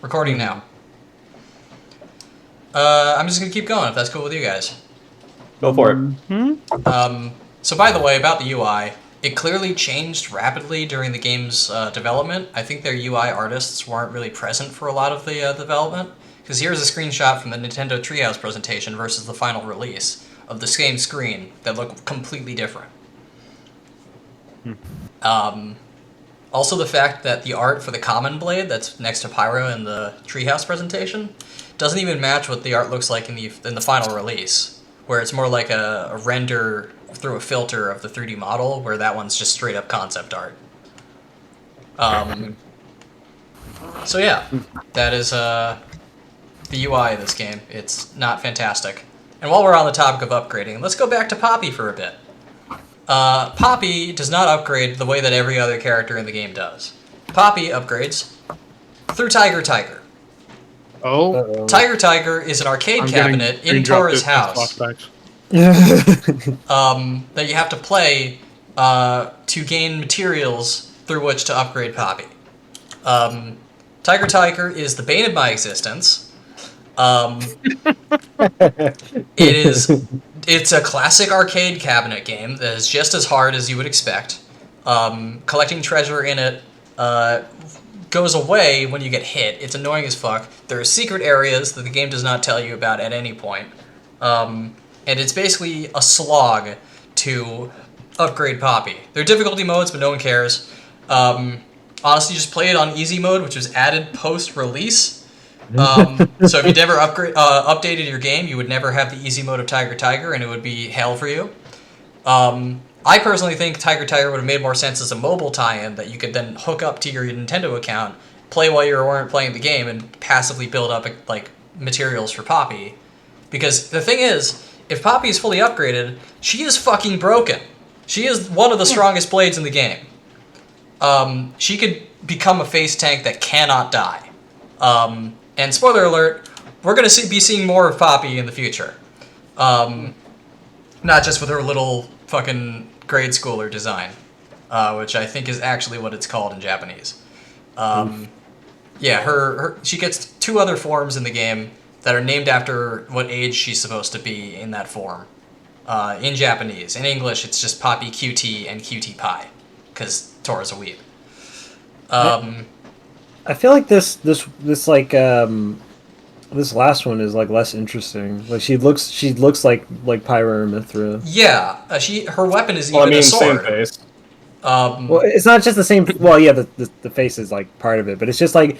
Recording now. I'm just gonna keep going if that's cool with you guys. Go for it. So by the way, about the UI, it clearly changed rapidly during the game's development. I think their UI artists weren't really present for a lot of the development. Because here's a screenshot from the Nintendo Treehouse presentation versus the final release of the same screen that look completely different. Also, the fact that the art for the Common Blade that's next to Pyro in the Treehouse presentation doesn't even match what the art looks like in the final release, where it's more like a render through a filter of the 3D model, where that one's just straight up concept art. So yeah, that is the UI of this game. It's not fantastic. And while we're on the topic of upgrading, let's go back to Poppy for a bit. Poppy does not upgrade the way that every other character in the game does. Poppy upgrades through Tiger Tiger. Oh. Uh-oh. Tiger Tiger is an arcade cabinet in Tora's house that you have to play to gain materials through which to upgrade Poppy. Tiger Tiger is the bane of my existence. It's a classic arcade cabinet game that is just as hard as you would expect. Collecting treasure in it goes away when you get hit. It's annoying as fuck. There are secret areas that the game does not tell you about at any point. And it's basically a slog to upgrade Poppy. There are difficulty modes, but no one cares. Honestly, just play it on easy mode, which was added post-release. So if you never updated your game, you would never have the easy mode of Tiger Tiger, and it would be hell for you. I personally think Tiger Tiger would have made more sense as a mobile tie-in that you could then hook up to your Nintendo account, play while you weren't playing the game, and passively build up like materials for Poppy. Because the thing is, if Poppy is fully upgraded, she is fucking broken. She is one of the strongest blades in the game. She could become a face tank that cannot die. And spoiler alert, we're going to be seeing more of Poppy in the future. Not just with her little fucking grade schooler design, which I think is actually what it's called in Japanese. Yeah, she gets 2 other forms in the game that are named after what age she's supposed to be in that form. In Japanese. In English, it's just Poppy QT and QT Pie, because Tora's a weeb. I feel like this like this last one is like less interesting. Like she looks like Pyra or Mithra. Yeah, her weapon is even a sword. Same face. Well, it's not just the same. Well, yeah, the face is like part of it, but it's just like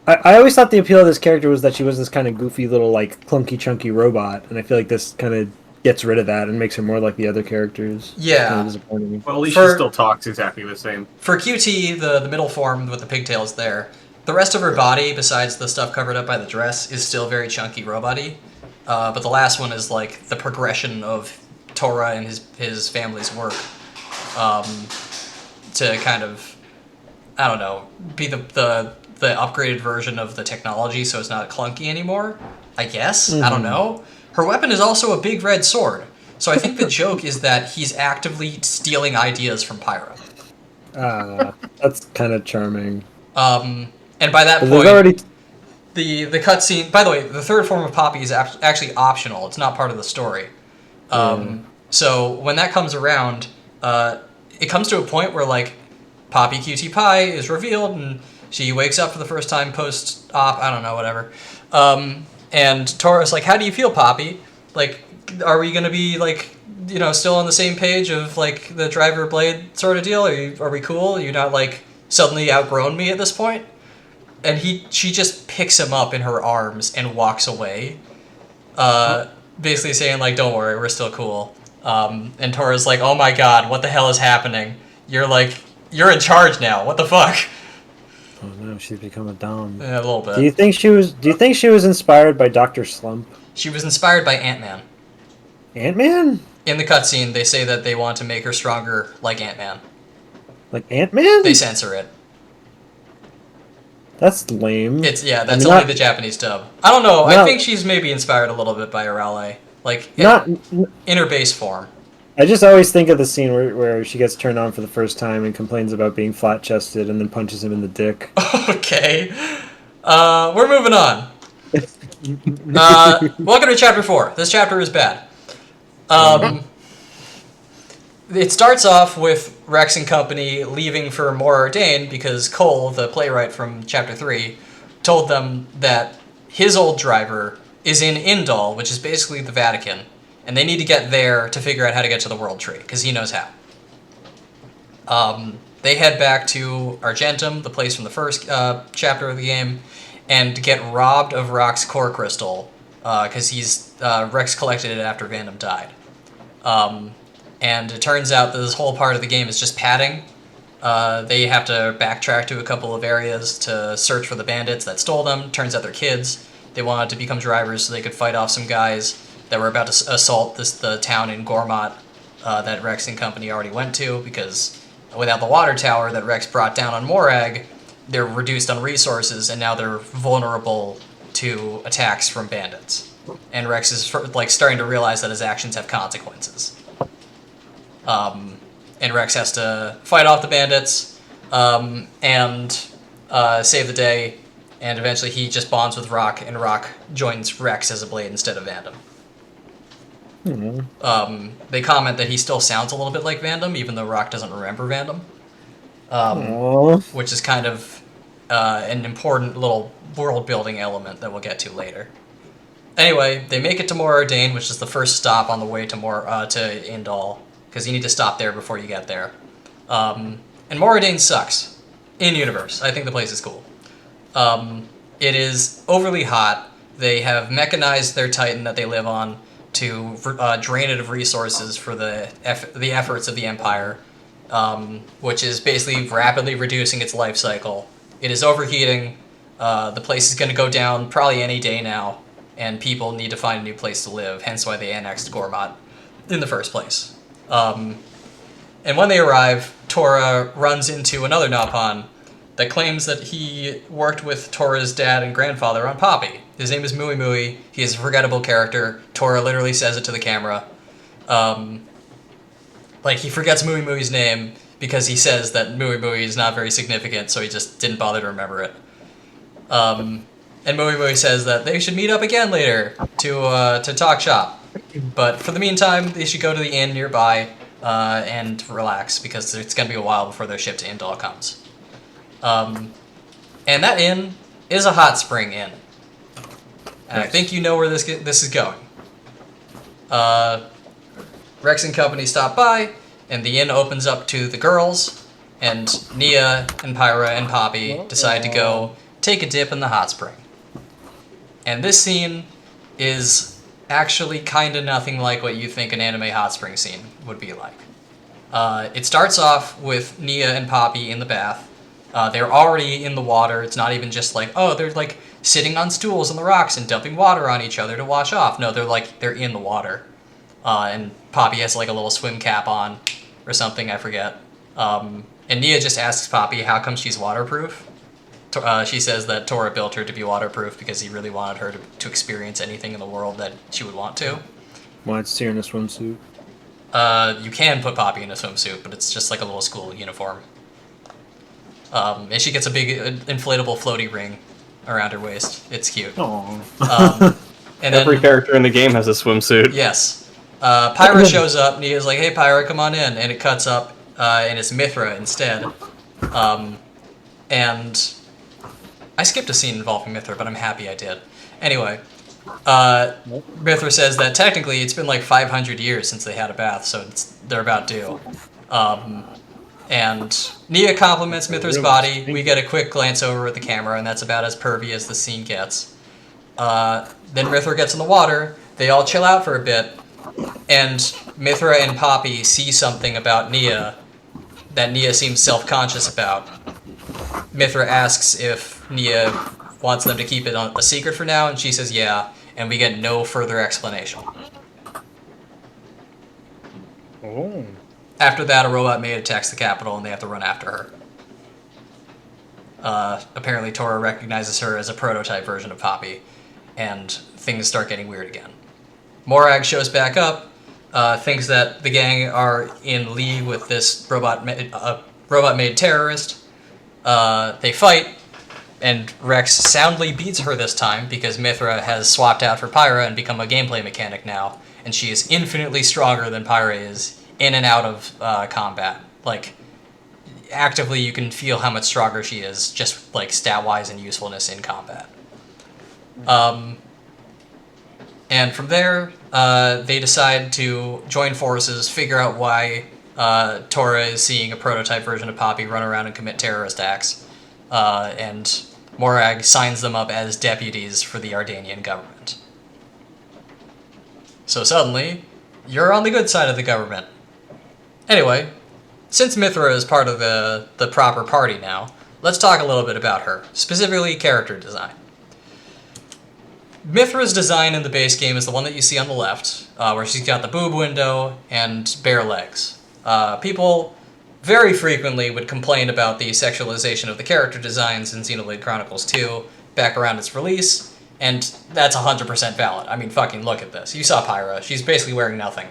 I always thought the appeal of this character was that she was this kind of goofy little like clunky chunky robot, and I feel like this kind of gets rid of that and makes her more like the other characters. Yeah. Kind of disappointing. Well, at least she still talks exactly the same. For QT, the middle form with the pigtails there, the rest of her body, besides the stuff covered up by the dress, is still very chunky robot-y. But the last one is like the progression of Tora and his family's work to kind of, I don't know, be the upgraded version of the technology so it's not clunky anymore, I guess. I don't know. Her weapon is also a big red sword. So I think the joke is that he's actively stealing ideas from Pyra. That's kind of charming. And by that point, the cutscene... By the way, the third form of Poppy is actually optional. It's not part of the story. So when that comes around, it comes to a point where, like, Poppy QT Pie is revealed, and she wakes up for the first time post-op, I don't know, whatever. And Tora's like, how do you feel, Poppy? Like, are we going to be, like, you know, still on the same page of, like, the driver blade sort of deal? Are we cool? You're not, like, suddenly outgrown me at this point? And she just picks him up in her arms and walks away. Basically saying, like, don't worry, we're still cool. And Tora's like, oh my god, what the hell is happening? You're in charge now, what the fuck? Oh no, she's become a dom. Yeah, a little bit. Do you think she was inspired by Dr. Slump? She was inspired by Ant-Man. Ant-Man? In the cutscene, they say that they want to make her stronger like Ant-Man. Like Ant-Man? They censor it. That's lame. That's only the Japanese dub. I don't know. I think she's maybe inspired a little bit by Arale. Like, in her base form. I just always think of the scene where she gets turned on for the first time and complains about being flat-chested and then punches him in the dick. Okay. We're moving on. Welcome to chapter 4. This chapter is bad. It starts off with Rex and company leaving for Morardain because Cole, the playwright from chapter 3, told them that his old driver is in Indal, which is basically the Vatican, and they need to get there to figure out how to get to the World Tree, because he knows how. They head back to Argentum, the place from the first chapter of the game, and get robbed of Rock's core crystal, because Rex collected it after Vandom died. And it turns out that this whole part of the game is just padding. They have to backtrack to a couple of areas to search for the bandits that stole them. Turns out they're kids. They wanted to become drivers so they could fight off some guys that were about to assault the town in Gormott that Rex and company already went to, because without the water tower that Rex brought down on Morag, they're reduced on resources, and now they're vulnerable to attacks from bandits. And Rex is starting to realize that his actions have consequences. And Rex has to fight off the bandits and save the day, and eventually he just bonds with Rock, and Rock joins Rex as a Blade instead of Vandom. Mm-hmm. They comment that he still sounds a little bit like Vandom, even though Rock doesn't remember Vandom, which is kind of an important little world-building element that we'll get to later. Anyway, they make it to Morardain, which is the first stop on the way to Indal, because you need to stop there before you get there. And Morardain sucks. In-universe. I think the place is cool. It is overly hot. They have mechanized their Titan that they live on to drain it of resources for the efforts of the Empire, which is basically rapidly reducing its life cycle. It is overheating. The place is going to go down probably any day now, and people need to find a new place to live, hence why they annexed Gormott in the first place. And when they arrive, Tora runs into another Napan that claims that he worked with Tora's dad and grandfather on Poppy. His name is Mui Mui. He is a forgettable character. Tora literally says it to the camera. He forgets Mui Mui's name because he says that Mui Mui is not very significant, so he just didn't bother to remember it. And Mui Mui says that they should meet up again later to talk shop. But for the meantime, they should go to the inn nearby and relax, because it's going to be a while before their ship to Indal comes. And that inn is a hot spring inn. And I think you know where this is going. Rex and company stop by, and the inn opens up to the girls, and Nia and Pyra and Poppy decide to go take a dip in the hot spring. And this scene is actually kind of nothing like what you think an anime hot spring scene would be like. It starts off with Nia and Poppy in the bath. They're already in the water. It's not even just they're sitting on stools on the rocks and dumping water on each other to wash off. No, they're in the water. And Poppy has a little swim cap on or something, I forget. And Nia just asks Poppy how come she's waterproof. She says that Tora built her to be waterproof because he really wanted her to experience anything in the world that she would want to. Why it's her in a swimsuit? You can put Poppy in a swimsuit, but it's just like a little school uniform. And she gets a big inflatable floaty ring around her waist. It's cute. Aww. And every character in the game has a swimsuit. Yes. Pyra shows up, Nia's like, hey Pyra, come on in. And it cuts up, and it's Mithra instead. And I skipped a scene involving Mithra, but I'm happy I did. Anyway, Mithra says that technically it's been 500 years since they had a bath, so they're about due. And Nia compliments Mithra's body. We get a quick glance over at the camera, and that's about as pervy as the scene gets. Then Mithra gets in the water. They all chill out for a bit, and Mithra and Poppy see something about Nia that Nia seems self-conscious about. Mithra asks if Nia wants them to keep it a secret for now, and she says yeah, and we get no further explanation. Oh. After that, a robot maid attacks the capital, and they have to run after her. Apparently, Tora recognizes her as a prototype version of Poppy, and things start getting weird again. Morag shows back up, thinks that the gang are in league with this robot-made terrorist. They fight, And Rex soundly beats her this time because Mithra has swapped out for Pyra and become a gameplay mechanic now, and she is infinitely stronger than Pyra is in and out of combat. Like, actively you can feel how much stronger she is, just like stat-wise and usefulness in combat. And from there, they decide to join forces, figure out why Tora is seeing a prototype version of Poppy run around and commit terrorist acts, and Morag signs them up as deputies for the Ardanian government. So suddenly, you're on the good side of the government. Anyway, since Mithra is part of the proper party now, let's talk a little bit about her, specifically character design. Mithra's design in the base game is the one that you see on the left, where she's got the boob window and bare legs. People very frequently would complain about the sexualization of the character designs in Xenoblade Chronicles 2 back around its release, and that's 100% valid. I mean, fucking look at this. You saw Pyra. She's basically wearing nothing.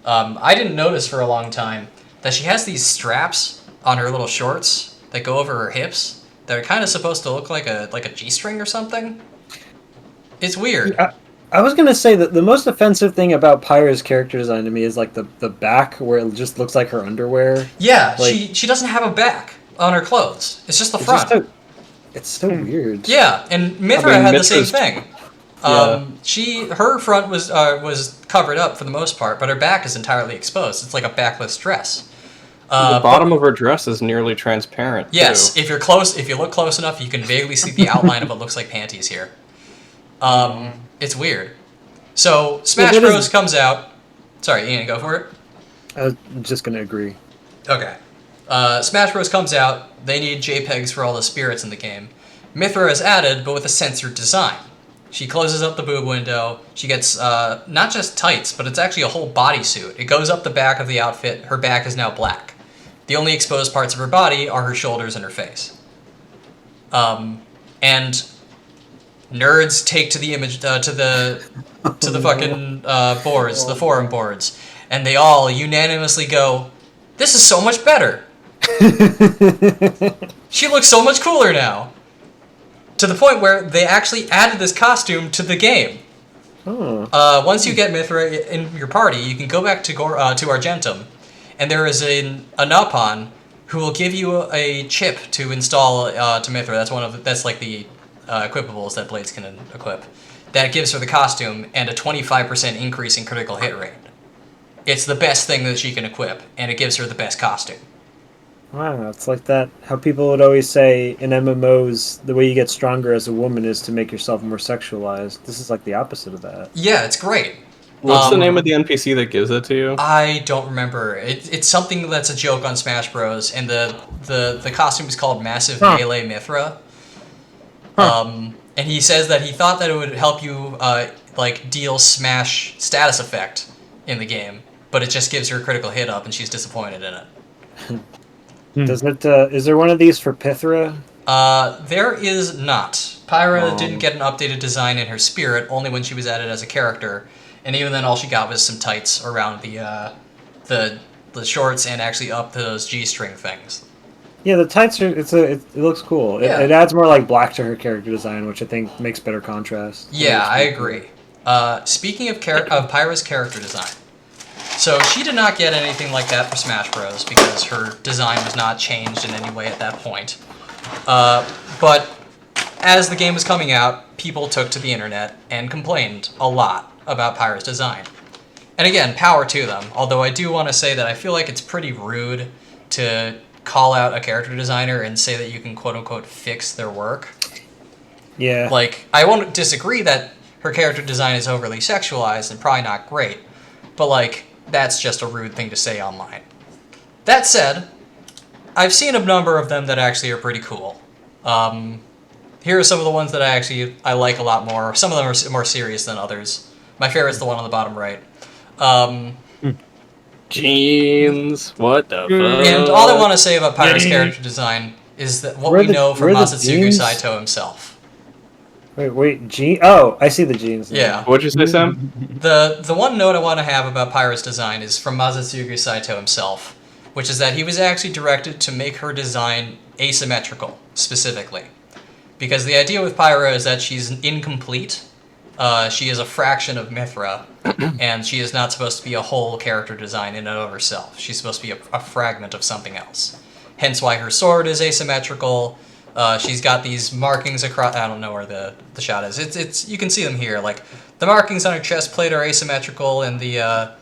I didn't notice for a long time that she has these straps on her little shorts that go over her hips that are kind of supposed to look like a G-string or something. It's weird. I was gonna say that the most offensive thing about Pyra's character design to me is like the back where it just looks like her underwear. Yeah, like, she doesn't have a back on her clothes. It's just the front. It's so weird. Yeah, and Mithra had the same thing. Yeah. Her front was covered up for the most part, but her back is entirely exposed. It's like a backless dress. The bottom of her dress is nearly transparent. Yes, too. if you look close enough, you can vaguely see the outline of what looks like panties here. It's weird. So Smash Bros. Comes out. Sorry, Ian, go for it. I was just gonna agree. Okay. Smash Bros. Comes out. They need JPEGs for all the spirits in the game. Mithra is added, but with a censored design. She closes up the boob window. She gets not just tights, but it's actually a whole bodysuit. It goes up the back of the outfit. Her back is now black. The only exposed parts of her body are her shoulders and her face. And nerds take to the image to the fucking boards, the forum boards, and they all unanimously go, "This is so much better. She looks so much cooler now." To the point where they actually added this costume to the game. Oh. Once you get Mithra in your party, you can go back to Argentum, and there is a Napon who will give you a chip to install to Mithra. That's like the equipables that Blades can equip. That gives her the costume and a 25% increase in critical hit rate. It's the best thing that she can equip, and it gives her the best costume. Wow, it's like that. How people would always say in MMOs, the way you get stronger as a woman is to make yourself more sexualized. This is like the opposite of that. Yeah, it's great. What's the name of the NPC that gives it to you? I don't remember. It's something that's a joke on Smash Bros. And the costume is called Massive Melee Mithra. And he says that he thought that it would help you deal smash status effect in the game, but it just gives her a critical hit up, and she's disappointed in it. Does it? Is there one of these for Pythra? There is not. Pyra didn't get an updated design in her spirit, only when she was added as a character, and even then, all she got was some tights around the shorts and actually up those G-string things. Yeah, the tights are. It looks cool. Yeah. It adds more like black to her character design, which I think makes better contrast. Yeah, I agree. Speaking of Pyra's character design, so she did not get anything like that for Smash Bros. Because her design was not changed in any way at that point. But as the game was coming out, people took to the internet and complained a lot about Pyra's design. And again, power to them. Although I do want to say that I feel like it's pretty rude to call out a character designer and say that you can quote-unquote fix their work. Yeah. Like, I won't disagree that her character design is overly sexualized and probably not great, but like, that's just a rude thing to say online. That said, I've seen a number of them that actually are pretty cool. Here are some of the ones that I like a lot more. Some of them are more serious than others. My favorite's the one on the bottom right. Jeans. What the fuck? And all I want to say about Pyra's character design is that what we know from Masatsugu Saito himself. Wait, jean? Oh, I see the jeans. Yeah. What'd you say, Sam? The one note I want to have about Pyra's design is from Masatsugu Saito himself, which is that he was actually directed to make her design asymmetrical, specifically. Because the idea with Pyra is that she's incomplete. She is a fraction of Mithra, and she is not supposed to be a whole character design in and of herself. She's supposed to be a fragment of something else. Hence why her sword is asymmetrical. She's got these markings across. I don't know where the shot is. It's you can see them here. Like the markings on her chest plate are asymmetrical, and the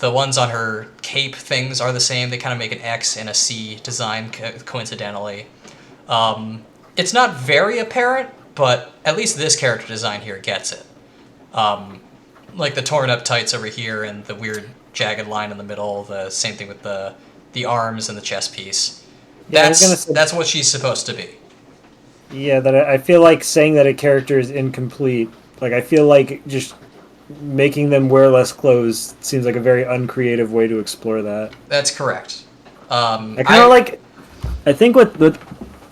ones on her cape things are the same. They kind of make an X and a C design coincidentally. It's not very apparent, but at least this character design here gets it. Like the torn up tights over here and the weird jagged line in the middle. The same thing with the arms and the chest piece. Yeah, That's what she's supposed to be. Yeah, that I feel like saying that a character is incomplete. Like I feel like just making them wear less clothes seems like a very uncreative way to explore that. That's correct. I kind of like. I think what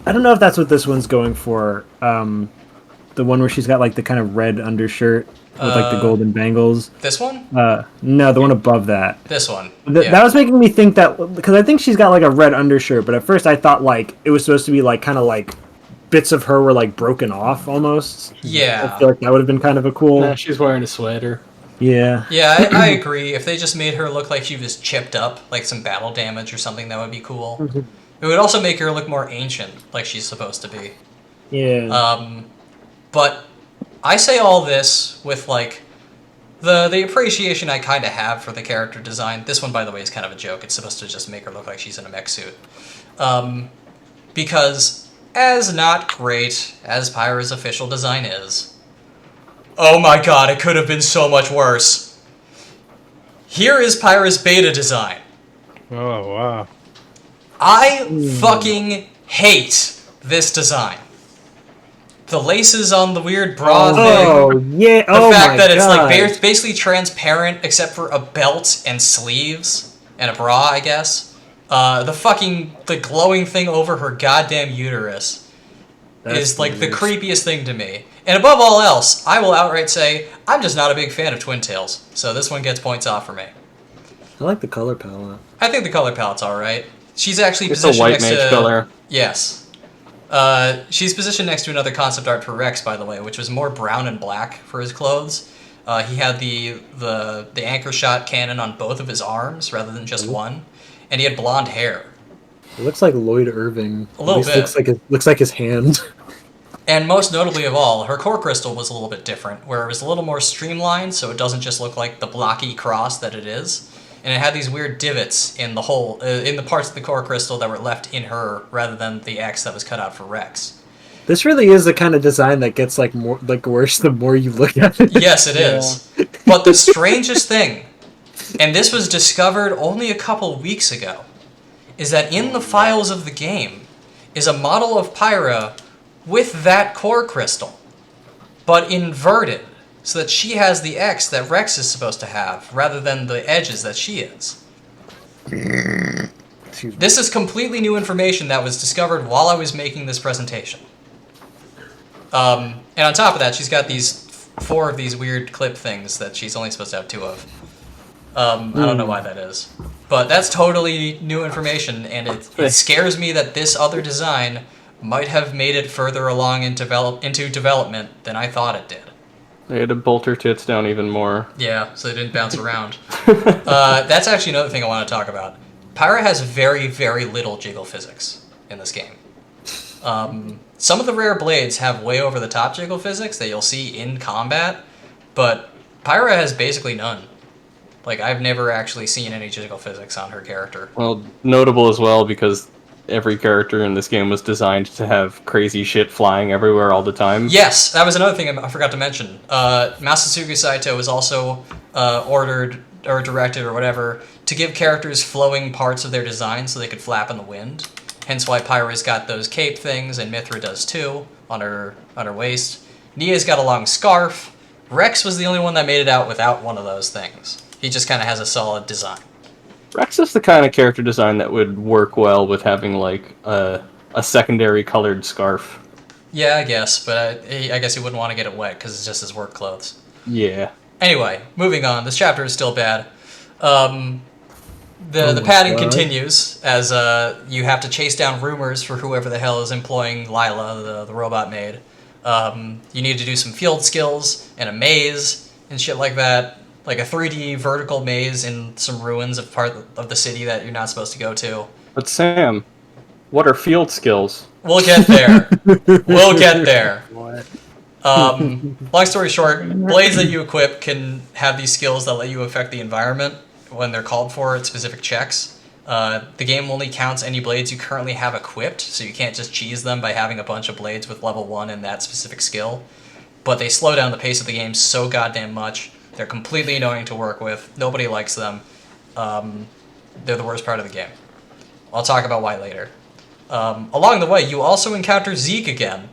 I don't know if that's what this one's going for. The one where she's got like the kind of red undershirt with like the golden bangles. This one? No, the one above that. This one. That was making me think that because I think she's got like a red undershirt, but at first I thought like it was supposed to be like kind of like bits of her were like broken off almost. Yeah. I feel like that would have been kind of a cool. Nah, she's wearing a sweater. Yeah. Yeah, I agree. If they just made her look like she was chipped up, like some battle damage or something, that would be cool. Mm-hmm. It would also make her look more ancient, like she's supposed to be. Yeah. But I say all this with like the appreciation I kind of have for the character design. This one, by the way, is kind of a joke. It's supposed to just make her look like she's in a mech suit. Because as not great as Pyra's official design is, oh my god, it could have been so much worse. Here is Pyra's beta design. Oh, wow. I fucking hate this design. The laces on the weird bra thing. Yeah. The fact that it's like basically transparent except for a belt and sleeves and a bra, I guess. The glowing thing over her goddamn uterus is like the creepiest thing to me. And above all else, I will outright say I'm just not a big fan of Twin Tails. So this one gets points off for me. I like the color palette. I think the color palette's alright. She's actually It's a positioned white next mage to... color. Yes. She's positioned next to another concept art for Rex, by the way, which was more brown and black for his clothes. He had the anchor shot cannon on both of his arms rather than just one, and he had blonde hair. It looks like Lloyd Irving. A little bit. Looks like his hand. And most notably of all, her core crystal was a little bit different, where it was a little more streamlined, so it doesn't just look like the blocky cross that it is. And it had these weird divots in the hole, in the parts of the core crystal that were left in her, rather than the X that was cut out for Rex. This really is the kind of design that gets like more like worse the more you look at it. Yes, it is. But the strangest thing, and this was discovered only a couple weeks ago, is that in the files of the game is a model of Pyra with that core crystal, but inverted. So that she has the X that Rex is supposed to have, rather than the edges that she is. This is completely new information that was discovered while I was making this presentation. And on top of that, she's got these 4 of these weird clip things that she's only supposed to have 2 of. I don't know why that is. But that's totally new information, and it scares me that this other design might have made it further along into development than I thought it did. They had to bolt her tits down even more. Yeah, so they didn't bounce around. That's actually another thing I want to talk about. Pyra has very, very little jiggle physics in this game. Some of the rare blades have way over the top jiggle physics that you'll see in combat, but Pyra has basically none. Like, I've never actually seen any jiggle physics on her character. Well, notable as well because every character in this game was designed to have crazy shit flying everywhere all the time. Yes, that was another thing I forgot to mention. Masatsugu Saito was also ordered or directed or whatever to give characters flowing parts of their design so they could flap in the wind. Hence why Pyra's got those cape things, and Mithra does too, on her waist. Nia's got a long scarf. Rex was the only one that made it out without one of those things. He just kind of has a solid design. Rex is the kind of character design that would work well with having, like, a secondary colored scarf. Yeah, I guess, but I guess he wouldn't want to get it wet because it's just his work clothes. Yeah. Anyway, moving on. This chapter is still bad. The padding continues as you have to chase down rumors for whoever the hell is employing Lila, the robot maid. You need to do some field skills and a maze and shit like that. Like a 3D vertical maze in some ruins of part of the city that you're not supposed to go to. But Sam, what are field skills? We'll get there. We'll get there. What? Long story short, blades that you equip can have these skills that let you affect the environment when they're called for at specific checks. The game only counts any blades you currently have equipped, so you can't just cheese them by having a bunch of blades with level 1 and that specific skill. But they slow down the pace of the game so goddamn much. They're completely annoying to work with. Nobody likes them. They're the worst part of the game. I'll talk about why later. Along the way, you also encounter Zeke again,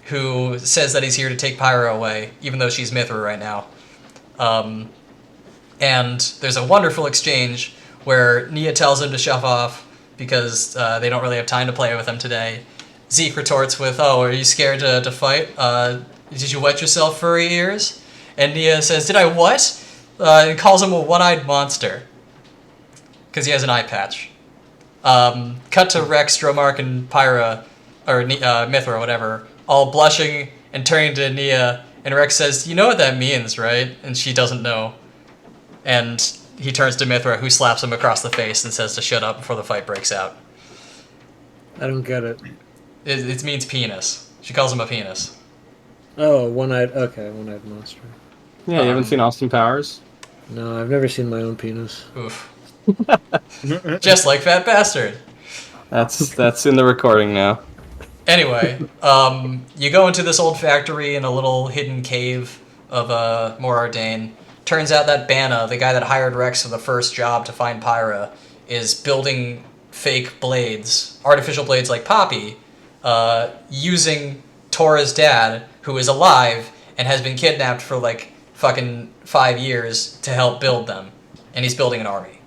who says that he's here to take Pyra away, even though she's Mithra right now. And there's a wonderful exchange where Nia tells him to shove off because they don't really have time to play with him today. Zeke retorts with, "Oh, are you scared to fight? Did you wet yourself, furry ears?" And Nia says, "Did I what?" And calls him a one-eyed monster because he has an eye patch. Cut to Rex, Dromark, and Pyra, or Mithra, whatever, all blushing and turning to Nia. And Rex says, "You know what that means, right?" And she doesn't know. And he turns to Mithra, who slaps him across the face and says to shut up before the fight breaks out. I don't get it. It means penis. She calls him a penis. Oh, one-eyed. Okay, one-eyed monster. Yeah, you haven't seen Austin Powers? No, I've never seen my own penis. Oof. Just like Fat Bastard. That's in the recording now. Anyway, you go into this old factory in a little hidden cave of Morardane. Turns out that Banna, the guy that hired Rex for the first job to find Pyra, is building fake blades, artificial blades like Poppy, using Tora's dad, who is alive and has been kidnapped for like fucking 5 years to help build them. And he's building an army.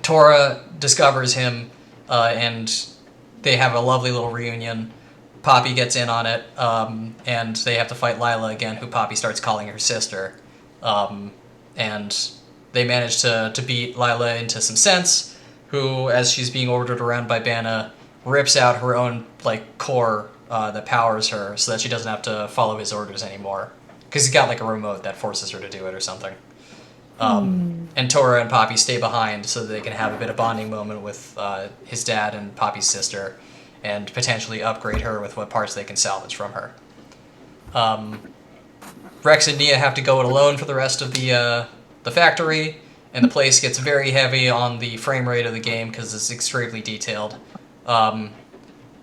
Tora discovers him, and they have a lovely little reunion. Poppy gets in on it, and they have to fight Lila again, who Poppy starts calling her sister. And they manage to beat Lila into some sense, who, as she's being ordered around by Banna, rips out her own like core that powers her so that she doesn't have to follow his orders anymore. Because he's got like a remote that forces her to do it or something. And Tora and Poppy stay behind so that they can have a bit of bonding moment with his dad and Poppy's sister, and potentially upgrade her with what parts they can salvage from her. Rex and Nia have to go it alone for the rest of the factory, and the place gets very heavy on the frame rate of the game because it's extremely detailed. And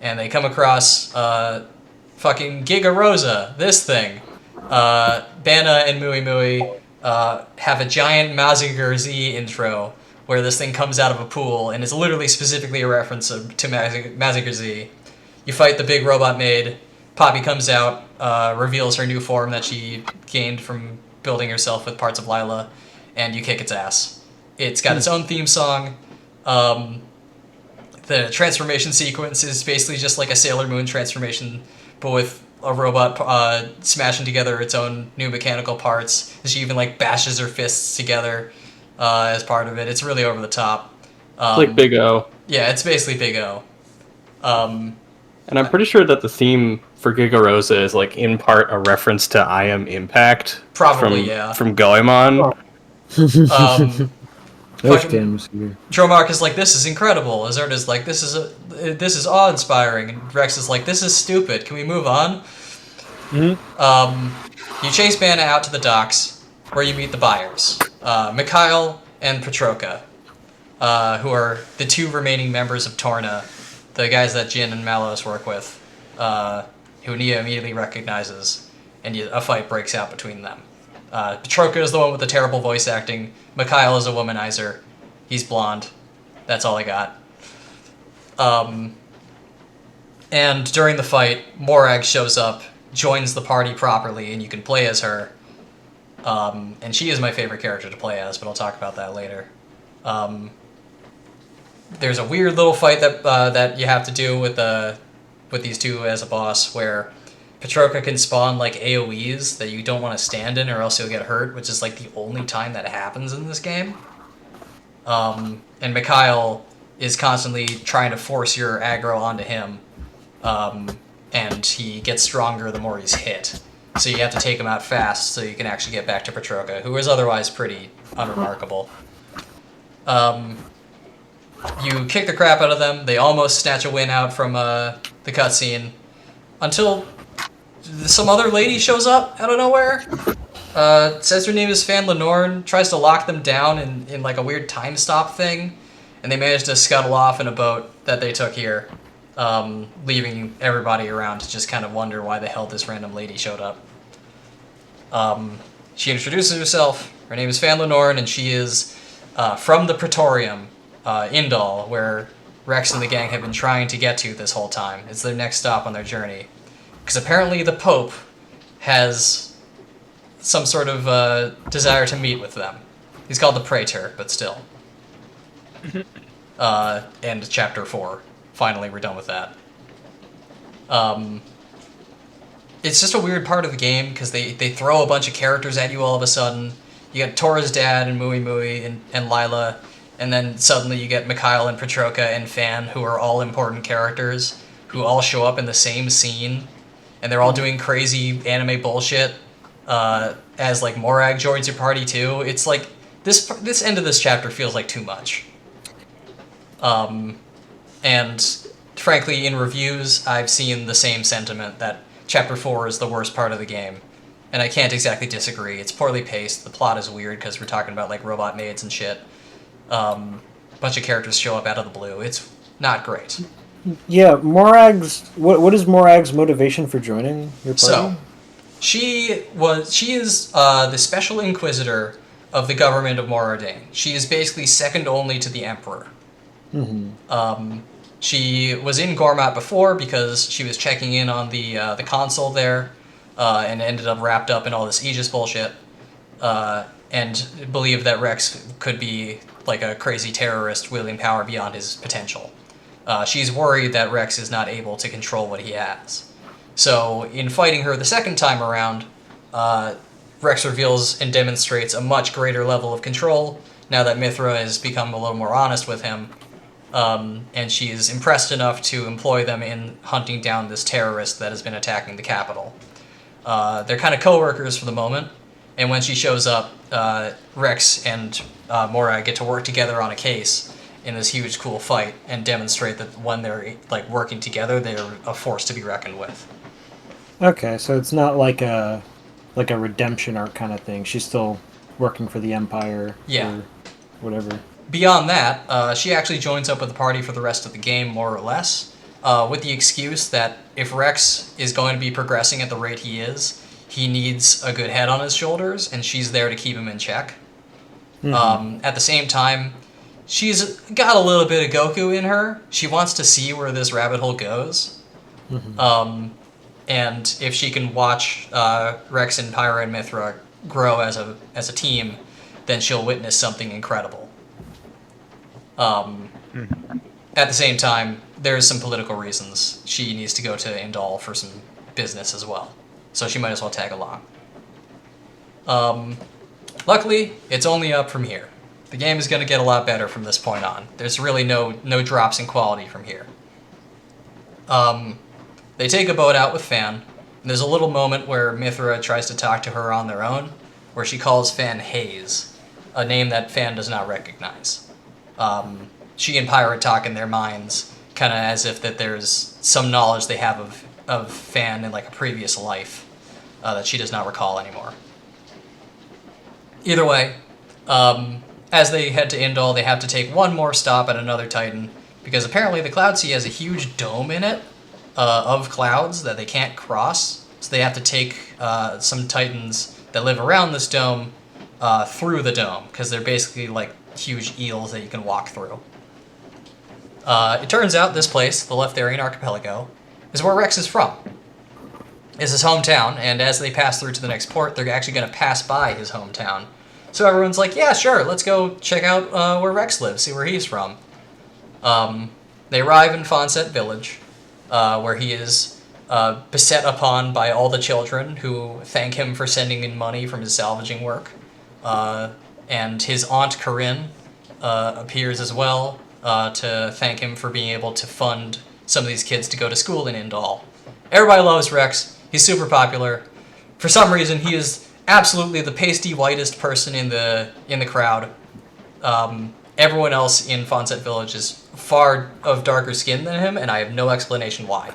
they come across fucking Giga Rosa, this thing. Banna and Mui Mui have a giant Mazinger Z intro where this thing comes out of a pool and is literally specifically a reference to Mazinger Z. You fight the big robot maid. Poppy comes out, reveals her new form that she gained from building herself with parts of Lila, and you kick its ass. It's got its own theme song. The transformation sequence is basically just like a Sailor Moon transformation, but with a robot smashing together its own new mechanical parts. She even like bashes her fists together as part of it. It's really over the top. It's like Big O. Yeah, it's basically Big O. And I'm pretty sure that the theme for Giga Rosa is like in part a reference to I Am Impact. Probably, from, yeah. From Goemon. Dromark is like, "This is incredible." Azert is like, this is awe-inspiring. And Rex is like, "This is stupid. Can we move on?" Mm-hmm. You chase Banna out to the docks, where you meet the buyers, Mikhail and Petroka, who are the two remaining members of Torna, the guys that Jin and Malos work with, who Nia immediately recognizes, and a fight breaks out between them. Petroka is the one with the terrible voice acting. Mikhail is a womanizer. He's blonde. That's all I got. And during the fight, Morag shows up, joins the party properly, and you can play as her. And she is my favorite character to play as, but I'll talk about that later. There's a weird little fight that you have to do with these two as a boss, where Petroka can spawn like AoEs that you don't want to stand in or else you'll get hurt, which is like the only time that happens in this game. And Mikhail is constantly trying to force your aggro onto him. and he gets stronger the more he's hit. So you have to take him out fast so you can actually get back to Petroka, who is otherwise pretty unremarkable. You kick the crap out of them. They almost snatch a win out from the cutscene until some other lady shows up out of nowhere. Says her name is Fan Lenorn, tries to lock them down in like a weird time stop thing, and they manage to scuttle off in a boat that they took here, leaving everybody around to just kind of wonder why the hell this random lady showed up. She introduces herself. Her name is Fan Lenorn, and she is from the Praetorium, Indal, where Rex and the gang have been trying to get to this whole time. It's their next stop on their journey. Because apparently the Pope has some sort of desire to meet with them. He's called the Praetor, but still. And Chapter 4. Finally, we're done with that. It's just a weird part of the game, because they throw a bunch of characters at you all of a sudden. You got Tora's dad and Mui Mui and Lila, and then suddenly you get Mikhail and Petroka and Fan, who are all important characters, who all show up in the same scene, and they're all doing crazy anime bullshit, as like Morag joins your party too. It's like, this end of this chapter feels like too much. And frankly, in reviews, I've seen the same sentiment that Chapter 4 is the worst part of the game. And I can't exactly disagree. It's poorly paced, the plot is weird because we're talking about like robot maids and shit. Bunch of characters show up out of the blue. It's not great. Yeah, Morag's... What is Morag's motivation for joining your party? So, she is the Special Inquisitor of the government of Moradane. She is basically second only to the Emperor. Mm-hmm. She was in Gormat before because she was checking in on the console there, and ended up wrapped up in all this Aegis bullshit, and believed that Rex could be like a crazy terrorist wielding power beyond his potential. She's worried that Rex is not able to control what he has. So, in fighting her the second time around, Rex reveals and demonstrates a much greater level of control now that Mithra has become a little more honest with him, and she is impressed enough to employ them in hunting down this terrorist that has been attacking the capital. They're kind of co-workers for the moment, and when she shows up, Rex and Morag get to work together on a case in this huge, cool fight, and demonstrate that when they're like working together, they're a force to be reckoned with. Okay, so it's not like a redemption arc kind of thing. She's still working for the Empire. Yeah. Or whatever. Beyond that, she actually joins up with the party for the rest of the game, more or less, with the excuse that if Rex is going to be progressing at the rate he is, he needs a good head on his shoulders, and she's there to keep him in check. Mm-hmm. At the same time, she's got a little bit of Goku in her. She wants to see where this rabbit hole goes. Mm-hmm. And if she can watch Rex and Pyra and Mithra grow as a team, then she'll witness something incredible. At the same time, there's some political reasons. She needs to go to Indal for some business as well. So she might as well tag along. Luckily, it's only up from here. The game is going to get a lot better from this point on. There's really no drops in quality from here. They take a boat out with Fan, and there's a little moment where Mithra tries to talk to her on their own, where she calls Fan Hayes, a name that Fan does not recognize. She and Pyra talk in their minds, kind of as if that there's some knowledge they have of Fan in like a previous life that she does not recall anymore. Either way, as they head to Indal, they have to take one more stop at another Titan, because apparently the Cloud Sea has a huge dome in it of clouds that they can't cross, so they have to take some Titans that live around this dome through the dome, because they're basically like huge eels that you can walk through. It turns out this place, the Leftharian Archipelago, is where Rex is from. It's his hometown, and as they pass through to the next port, they're actually going to pass by his hometown. So everyone's like, yeah, sure, let's go check out where Rex lives, see where he's from. They arrive in Fonset Village, where he is beset upon by all the children who thank him for sending in money from his salvaging work. And his aunt Corinne appears as well to thank him for being able to fund some of these kids to go to school in Indal. Everybody loves Rex. He's super popular. For some reason, he is absolutely the pasty whitest person in the crowd. Everyone else in Fonset Village is far of darker skin than him, and I have no explanation why.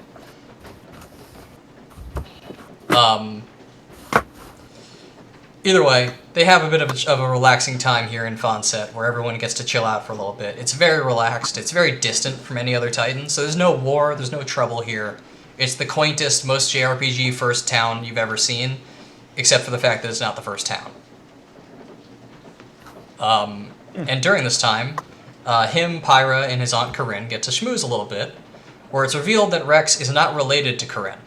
Either way, they have a bit of a relaxing time here in Fonset, where everyone gets to chill out for a little bit. It's very relaxed. It's very distant from any other Titan, so there's no war, there's no trouble here. It's the quaintest, most JRPG first town you've ever seen, except for the fact that it's not the first town. And during this time, him, Pyra, and his aunt Corinne get to schmooze a little bit, where it's revealed that Rex is not related to Corinne.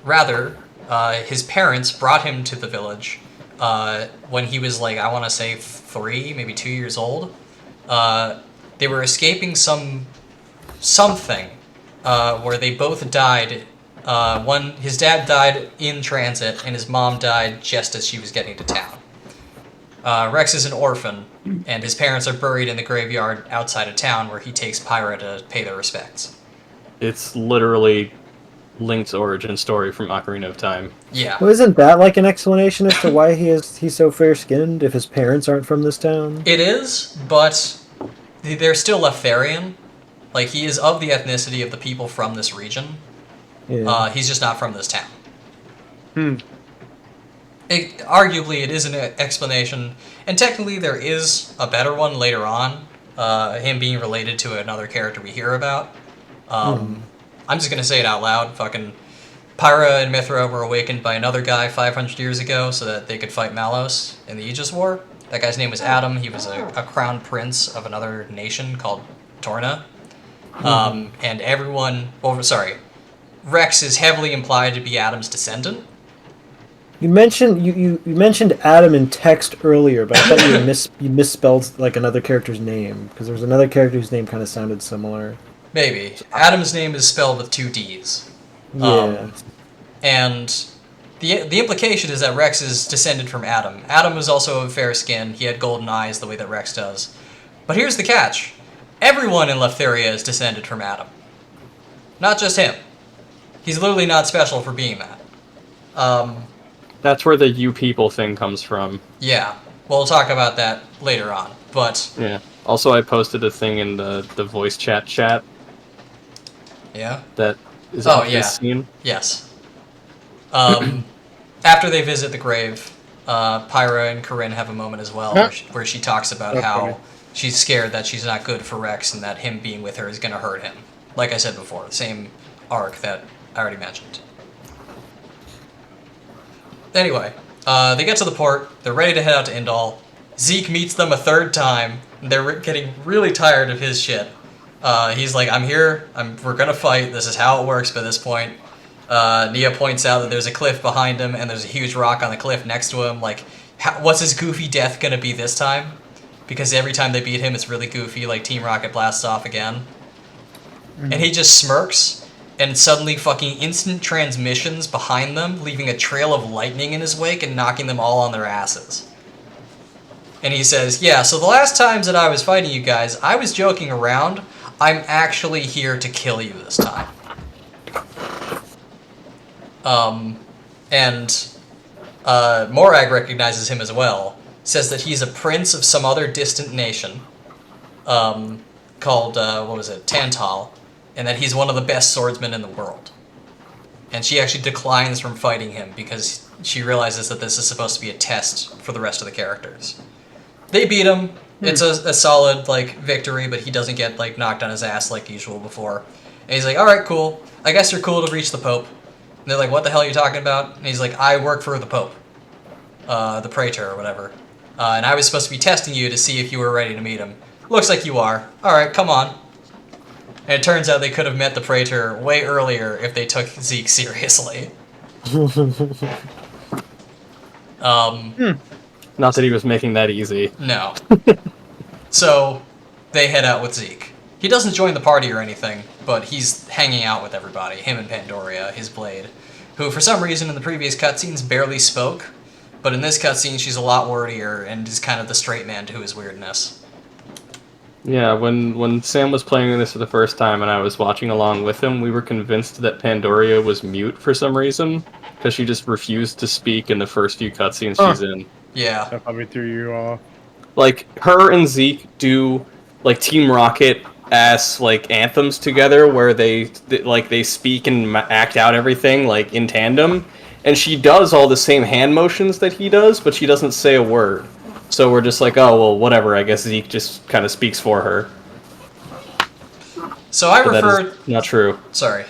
Rather, his parents brought him to the village when he was like, I want to say 3, maybe 2 years old. They were escaping something where they both died. His dad died in transit, and his mom died just as she was getting to town. Rex is an orphan, and his parents are buried in the graveyard outside of town, where he takes Pyra to pay their respects. It's literally Link's origin story from Ocarina of Time. Yeah. Well, isn't that like an explanation as to why he's so fair-skinned if his parents aren't from this town? It is, but they're still Leftharian. Like, he is of the ethnicity of the people from this region. Yeah. He's just not from this town. Arguably, it is an explanation, and technically there is a better one later on, him being related to another character we hear about. I'm just gonna say it out loud. Fucking Pyra and Mithra were awakened by another guy 500 years ago so that they could fight Malos in the Aegis War. That guy's name was Adam. He was a crown prince of another nation called Torna. And everyone... Rex is heavily implied to be Adam's descendant. You mentioned you mentioned Adam in text earlier, but I thought you misspelled like another character's name, because there was another character whose name kind of sounded similar. Maybe. Adam's name is spelled with 2 Ds. Yeah. And the implication is that Rex is descended from Adam. Adam was also of fair skin. He had golden eyes the way that Rex does. But here's the catch. Everyone in Leftheria is descended from Adam. Not just him. He's literally not special for being that. That's where the you people thing comes from. Yeah. We'll talk about that later on. But... Yeah. Also, I posted a thing in the voice chat. Yeah? That is this scene. Yes. After they visit the grave, Pyra and Corinne have a moment as well, where she talks about how she's scared that she's not good for Rex and that him being with her is going to hurt him. Like I said before, the same arc that I already mentioned. Anyway, they get to the port, they're ready to head out to Indal. Zeke meets them a 3rd time, and they're getting really tired of his shit. He's like, I'm here, we're gonna fight, this is how it works by this point. Nia points out that there's a cliff behind him, and there's a huge rock on the cliff next to him. Like, what's his goofy death gonna be this time? Because every time they beat him, it's really goofy, like Team Rocket blasts off again. And he just smirks, and suddenly fucking instant transmissions behind them, leaving a trail of lightning in his wake and knocking them all on their asses. And he says, yeah, so the last times that I was fighting you guys, I was joking around. I'm actually here to kill you this time. Morag recognizes him as well. Says that he's a prince of some other distant nation. Called, Tantal. And that he's one of the best swordsmen in the world. And she actually declines from fighting him because she realizes that this is supposed to be a test for the rest of the characters. They beat him. It's a solid, victory, but he doesn't get, knocked on his ass like usual before. And he's like, alright, cool. I guess you're cool to reach the Pope. And they're like, what the hell are you talking about? And he's like, I work for the Pope. The Praetor or whatever. And I was supposed to be testing you to see if you were ready to meet him. Looks like you are. Alright, come on. And it turns out they could have met the Praetor way earlier if they took Zeke seriously. Not that he was making that easy. No. So, they head out with Zeke. He doesn't join the party or anything, but he's hanging out with everybody. Him and Pandoria, his blade, who for some reason in the previous cutscenes barely spoke, but in this cutscene she's a lot wordier and is kind of the straight man to his weirdness. Yeah, when Sam was playing this for the first time and I was watching along with him, we were convinced that Pandoria was mute for some reason because she just refused to speak in the first few cutscenes she's in. Yeah. That probably threw you off. Like her and Zeke do like Team Rocket ass like anthems together where they speak and act out everything like in tandem, and she does all the same hand motions that he does, but she doesn't say a word. So we're just like, oh well, whatever. I guess Zeke just kind of speaks for her. So I But that refer. is not true. Sorry.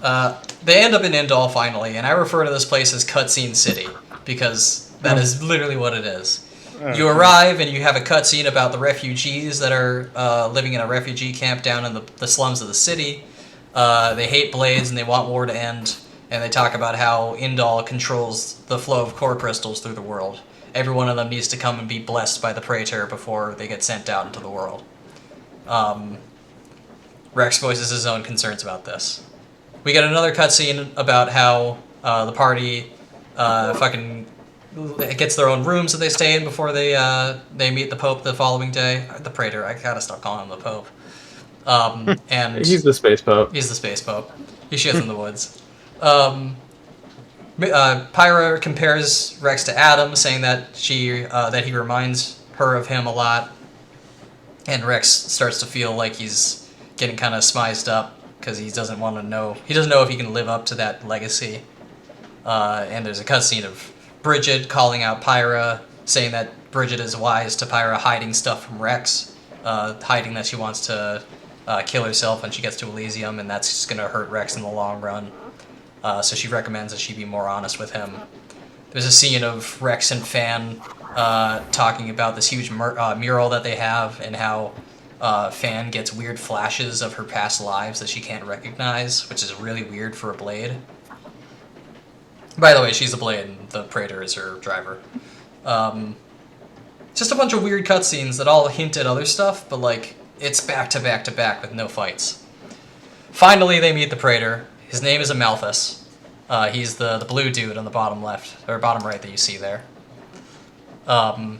They end up in Indal finally, and I refer to this place as Cutscene City because that is literally what it is. You arrive and you have a cutscene about the refugees that are living in a refugee camp down in the slums of the city. They hate Blades and they want war to end, and they talk about how Indal controls the flow of core crystals through the world. Every one of them needs to come and be blessed by the Praetor before they get sent out into the world. Rex voices his own concerns about this. We get another cutscene about how the party fucking gets their own rooms that they stay in before they meet the Pope the following day. The Praetor, I gotta stop calling him the Pope. And He's the space pope. He's the space Pope. He shits in the woods. Pyra compares Rex to Adam, saying that that he reminds her of him a lot. And Rex starts to feel like he's getting kind of smized up because he doesn't want to know. He doesn't know if he can live up to that legacy. And there's a cutscene of Bridget calling out Pyra, saying that Bridget is wise to Pyra hiding stuff from Rex, hiding that she wants to kill herself when she gets to Elysium, and that's just going to hurt Rex in the long run. So she recommends that she be more honest with him. There's a scene of Rex and Fan talking about this huge mural that they have, and how Fan gets weird flashes of her past lives that she can't recognize, which is really weird for a Blade. By the way, she's a Blade, and the Praetor is her driver. Just a bunch of weird cutscenes that all hint at other stuff, but like it's back to back to back with no fights. Finally, they meet the Praetor. His name is Amalthus. He's the blue dude on the bottom left, or bottom right that you see there. And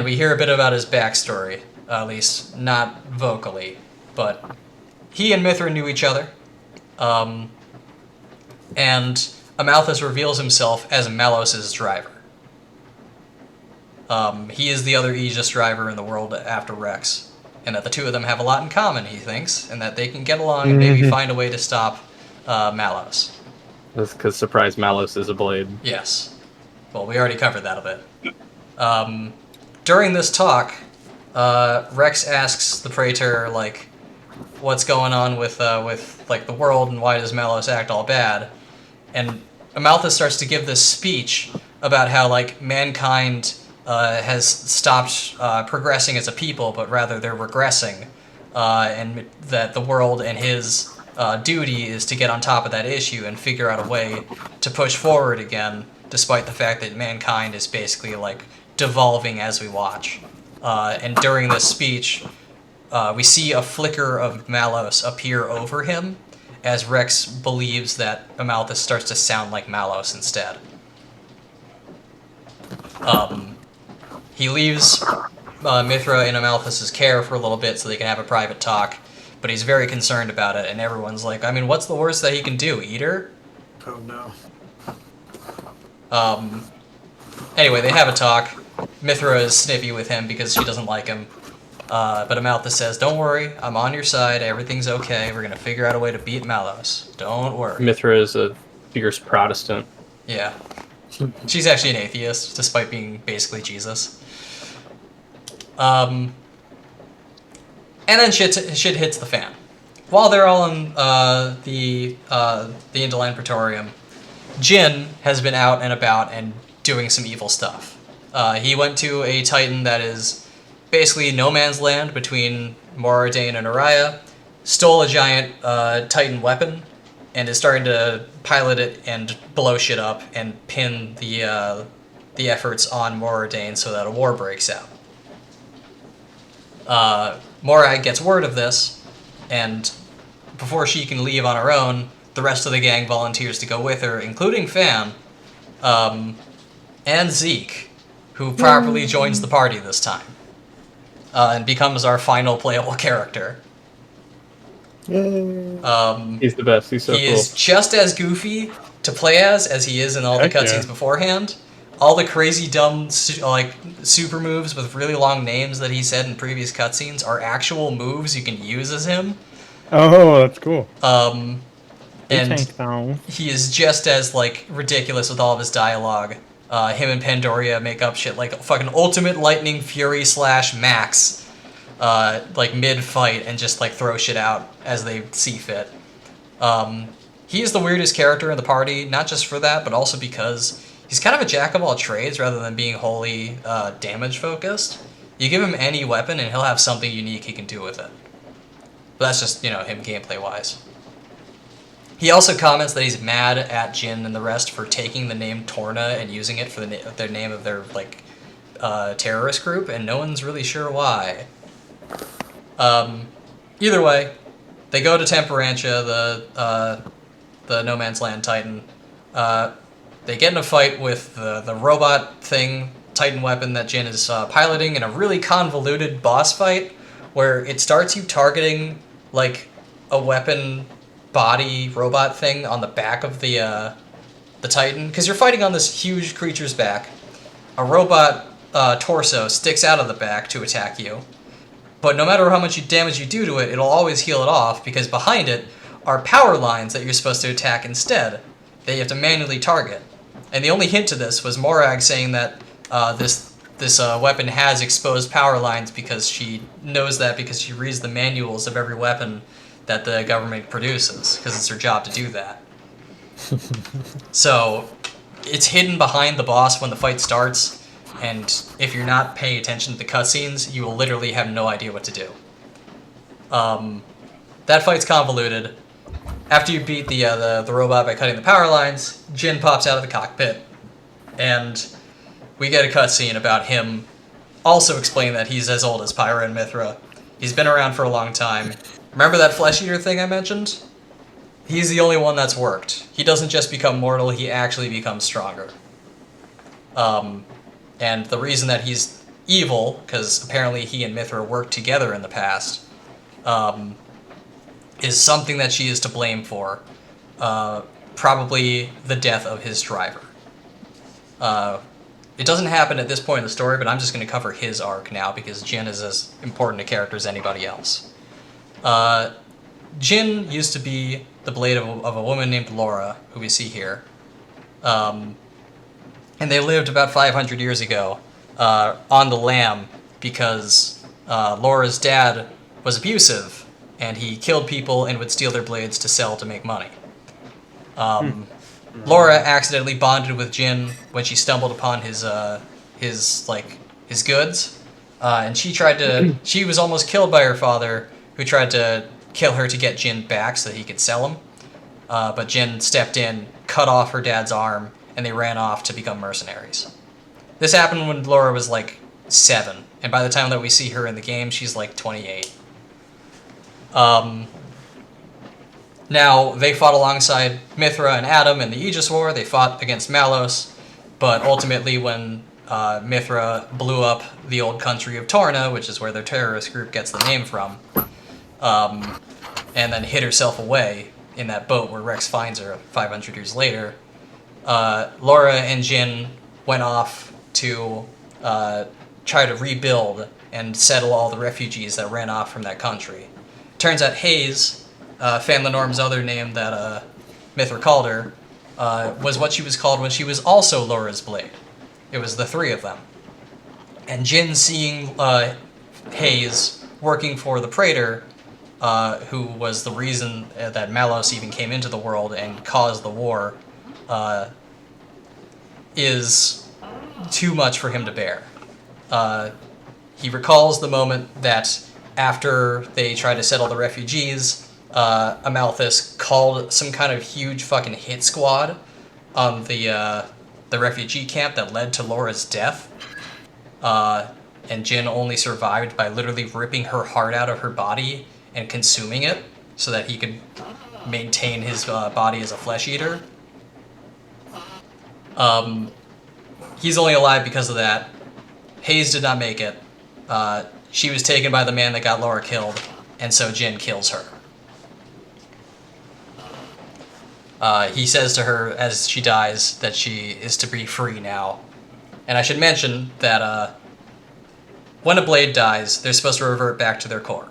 we hear a bit about his backstory, at least not vocally, but he and Mithra knew each other. And Amalthus reveals himself as Malos' driver. He is the other Aegis driver in the world after Rex, and that the two of them have a lot in common, he thinks, and that they can get along and maybe find a way to stop Malos. That's because surprise Malos is a Blade. Yes. Well, we already covered that a bit. During this talk, Rex asks the Praetor, like, what's going on with like the world and why does Malos act all bad? And Amalthus starts to give this speech about how like mankind has stopped progressing as a people, but rather they're regressing, and that the world and his duty is to get on top of that issue and figure out a way to push forward again, despite the fact that mankind is basically like devolving as we watch. And during this speech, we see a flicker of Malos appear over him, as Rex believes that Amalthus starts to sound like Malos instead. He leaves Mithra in Amalthus' care for a little bit so they can have a private talk, but he's very concerned about it, and everyone's like, I mean, what's the worst that he can do? Eat her? Oh no. Anyway, they have a talk. Mithra is snippy with him because she doesn't like him. But Amalthus says, don't worry, I'm on your side, everything's okay, we're gonna figure out a way to beat Malos. Don't worry. Mithra is a fierce Protestant. Yeah. She's actually an atheist, despite being basically Jesus. And then shit hits the fan. While they're all in the Indoline Praetorium, Jin has been out and about and doing some evil stuff. He went to a Titan that is basically no man's land between Moradane and Araya, stole a giant Titan weapon, and is starting to pilot it and blow shit up and pin the efforts on Moradane so that a war breaks out. Morag gets word of this, and before she can leave on her own, the rest of the gang volunteers to go with her, including Fan, and Zeke, who properly joins the party this time. and becomes our final playable character. Yay. He's the best. He's so He cool. is just as goofy to play as he is in all the Heck yeah. cutscenes beforehand. All the crazy dumb super moves with really long names that he said in previous cutscenes are actual moves you can use as him. Oh, that's cool. And Tank now. he is just as ridiculous with all of his dialogue. Him and Pandoria make up shit like fucking Ultimate Lightning Fury / Max, mid-fight, and just throw shit out as they see fit. He is the weirdest character in the party, not just for that, but also because he's kind of a jack of all trades rather than being wholly damage focused. You give him any weapon and he'll have something unique he can do with it. But that's just, him gameplay wise. He also comments that he's mad at Jin and the rest for taking the name Torna and using it for their name of their terrorist group, and no one's really sure why. Either way, they go to Temperantia, the No Man's Land Titan. They get in a fight with the robot thing, Titan weapon that Jin is piloting in a really convoluted boss fight where it starts you targeting a weapon body robot thing on the back of the Titan, because you're fighting on this huge creature's back. A robot torso sticks out of the back to attack you, but no matter how much damage you do to it, it'll always heal it off because behind it are power lines that you're supposed to attack instead that you have to manually target. And the only hint to this was Morag saying that this weapon has exposed power lines because she knows that because she reads the manuals of every weapon that the government produces, because it's her job to do that. So it's hidden behind the boss when the fight starts, and if you're not paying attention to the cutscenes, you will literally have no idea what to do. That fight's convoluted. After you beat the robot by cutting the power lines, Jin pops out of the cockpit, and we get a cutscene about him also explaining that he's as old as Pyra and Mithra. He's been around for a long time. Remember that flesh eater thing I mentioned? He's the only one that's worked. He doesn't just become mortal, he actually becomes stronger. And the reason that he's evil, because apparently he and Mithra worked together in the past, is something that she is to blame for. Probably the death of his driver. It doesn't happen at this point in the story, but I'm just going to cover his arc now because Jin is as important a character as anybody else. Jin used to be the blade of a woman named Laura, who we see here. And they lived about 500 years ago on the Lamb because Laura's dad was abusive, and he killed people and would steal their blades to sell to make money. Laura accidentally bonded with Jin when she stumbled upon his goods, and she was almost killed by her father, who tried to kill her to get Jin back so that he could sell him. But Jin stepped in, cut off her dad's arm, and they ran off to become mercenaries. This happened when Laura was 7, and by the time that we see her in the game, she's 28. Now, they fought alongside Mithra and Adam in the Aegis War. They fought against Malos, but ultimately when Mithra blew up the old country of Torna, which is where their terrorist group gets the name from, and then hid herself away in that boat where Rex finds her 500 years later, Laura and Jin went off to try to rebuild and settle all the refugees that ran off from that country. Turns out Hayes, Fan Lenorm's other name that Mithra called her, was what she was called when she was also Laura's blade. It was the three of them. And Jin, seeing Hayes working for the Praetor, who was the reason that Malos even came into the world and caused the war, is too much for him to bear. He recalls the moment that after they tried to settle the refugees, Amalthus called some kind of huge fucking hit squad on the refugee camp that led to Laura's death. And Jin only survived by literally ripping her heart out of her body and consuming it so that he could maintain his body as a flesh eater. He's only alive because of that. Hayes did not make it. she was taken by the man that got Laura killed, and so Jin kills her. He says to her as she dies that she is to be free now. And I should mention that when a blade dies, they're supposed to revert back to their core.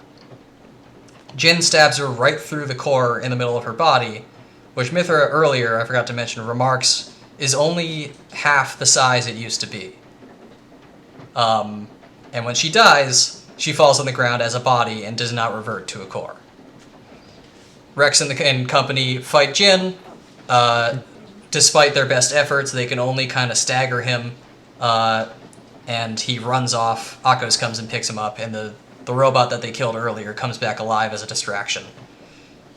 Jin stabs her right through the core in the middle of her body, which Mithra earlier, I forgot to mention, remarks is only half the size it used to be. And when she dies, she falls on the ground as a body and does not revert to a core. Rex and company fight Jin. Despite their best efforts, they can only kind of stagger him, and he runs off. Akos comes and picks him up, and the robot that they killed earlier comes back alive as a distraction.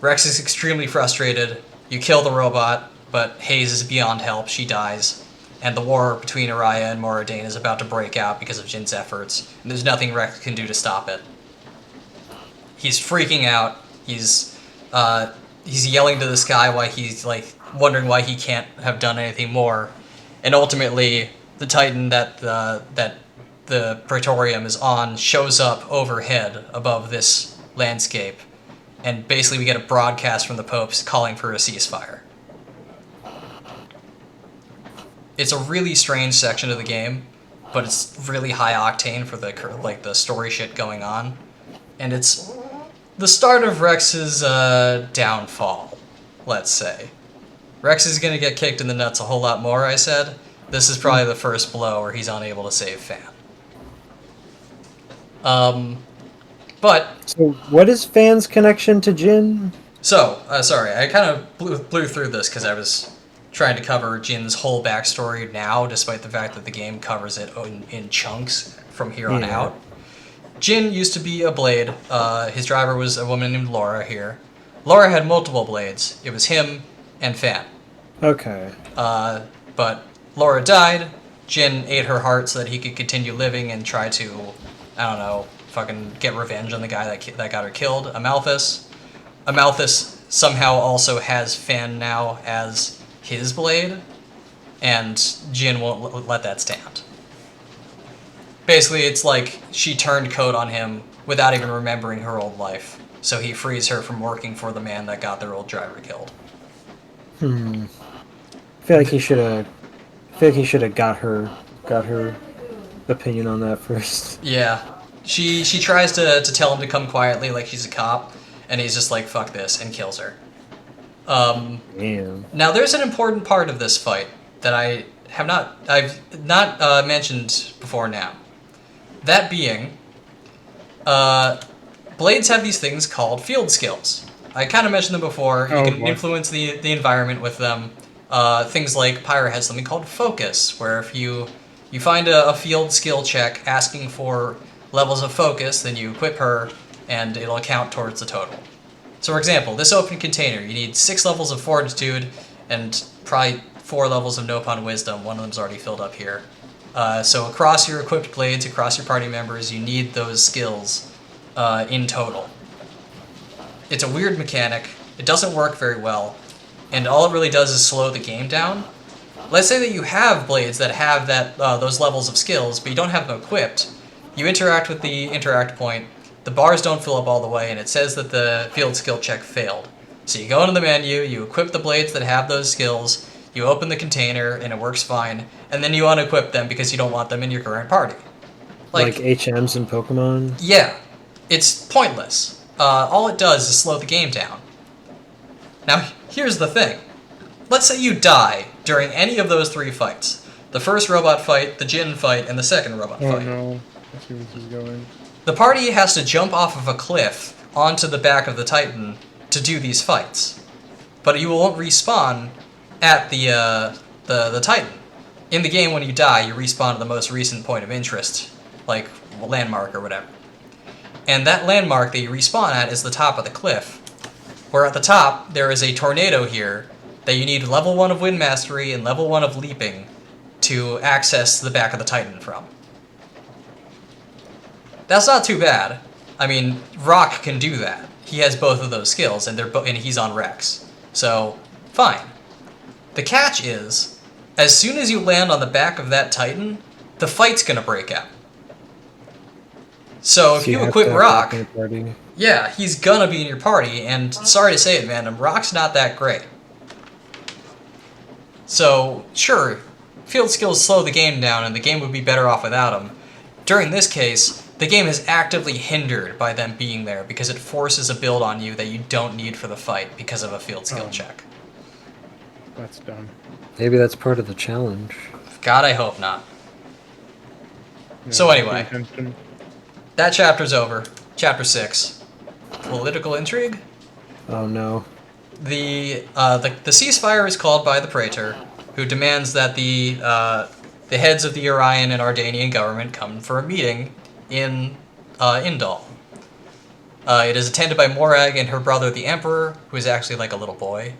Rex is extremely frustrated. You kill the robot, but Hayes is beyond help. She dies. And the war between Araya and Moradane is about to break out because of Jin's efforts, and there's nothing Rex can do to stop it. He's freaking out. He's yelling to the sky why he's wondering why he can't have done anything more, and ultimately the Titan that the Praetorium is on shows up overhead above this landscape, and basically we get a broadcast from the popes calling for a ceasefire. It's a really strange section of the game, but it's really high octane for the story shit going on, and it's the start of Rex's downfall, let's say. Rex is going to get kicked in the nuts a whole lot more, I said. This is probably the first blow where he's unable to save Fan. But... So, what is Fan's connection to Jin? So, sorry, I kind of blew through this because I was trying to cover Jin's whole backstory now, despite the fact that the game covers it in chunks from here on out. Jin used to be a blade. His driver was a woman named Laura here. Laura had multiple blades. It was him and Fan. Okay. But Laura died. Jin ate her heart so that he could continue living and try to, I don't know, fucking get revenge on the guy that got her killed, Amalthus. Amalthus somehow also has Fan now as his blade, and Jin won't let that stand. Basically, it's like she turned code on him without even remembering her old life, so he frees her from working for the man that got their old driver killed. I feel like he should have got her opinion on that first. Yeah. She tries to tell him to come quietly like she's a cop, and he's just like, fuck this, and kills her. Damn. Now, there's an important part of this fight that I've not mentioned before now. That being, blades have these things called field skills. I kind of mentioned them before. You can influence the environment with them. Things like Pyra has something called focus, where if you find a field skill check asking for levels of focus, then you equip her, and it'll count towards the total. So, for example, this open container, you need 6 levels of fortitude, and probably 4 levels of Nopon wisdom. One of them's already filled up here. So across your equipped blades, across your party members, you need those skills in total. It's a weird mechanic. It doesn't work very well, and all it really does is slow the game down. Let's say that you have blades that have those levels of skills, but you don't have them equipped. You interact with the interact point, the bars don't fill up all the way, and it says that the field skill check failed. So you go into the menu, you equip the blades that have those skills, you open the container, and it works fine, and then you unequip them because you don't want them in your current party. Like HMs in Pokemon? Yeah. It's pointless. All it does is slow the game down. Now, here's the thing. Let's say you die during any of those 3 fights. The first robot fight, the Jin fight, and the second robot fight. Oh no. I see where this is going. The party has to jump off of a cliff onto the back of the Titan to do these fights. But you won't respawn at the Titan. In the game, when you die, you respawn to the most recent point of interest, like a landmark or whatever. And that landmark that you respawn at is the top of the cliff, where at the top there is a tornado here that you need level 1 of Wind Mastery and level 1 of Leaping to access the back of the Titan from. That's not too bad. I mean, Rock can do that. He has both of those skills, and and he's on Rex. So, fine. The catch is, as soon as you land on the back of that Titan, the fight's gonna break out. So if you have equip to have Rock, in your party. yeah, he's gonna be in your party, and sorry to say it, Vandom, Rock's not that great. So, sure, field skills slow the game down, and the game would be better off without him. During this case, the game is actively hindered by them being there because it forces a build on you that you don't need for the fight because of a field skill check. That's dumb. Maybe that's part of the challenge. God, I hope not. Yeah, So anyway. pay attention. That chapter's over. Chapter 6. Political intrigue? Oh no. The ceasefire is called by the Praetor, who demands that the heads of the Urian and Ardanian government come for a meeting in Indal. It is attended by Morag and her brother, the Emperor, who is actually like a little boy.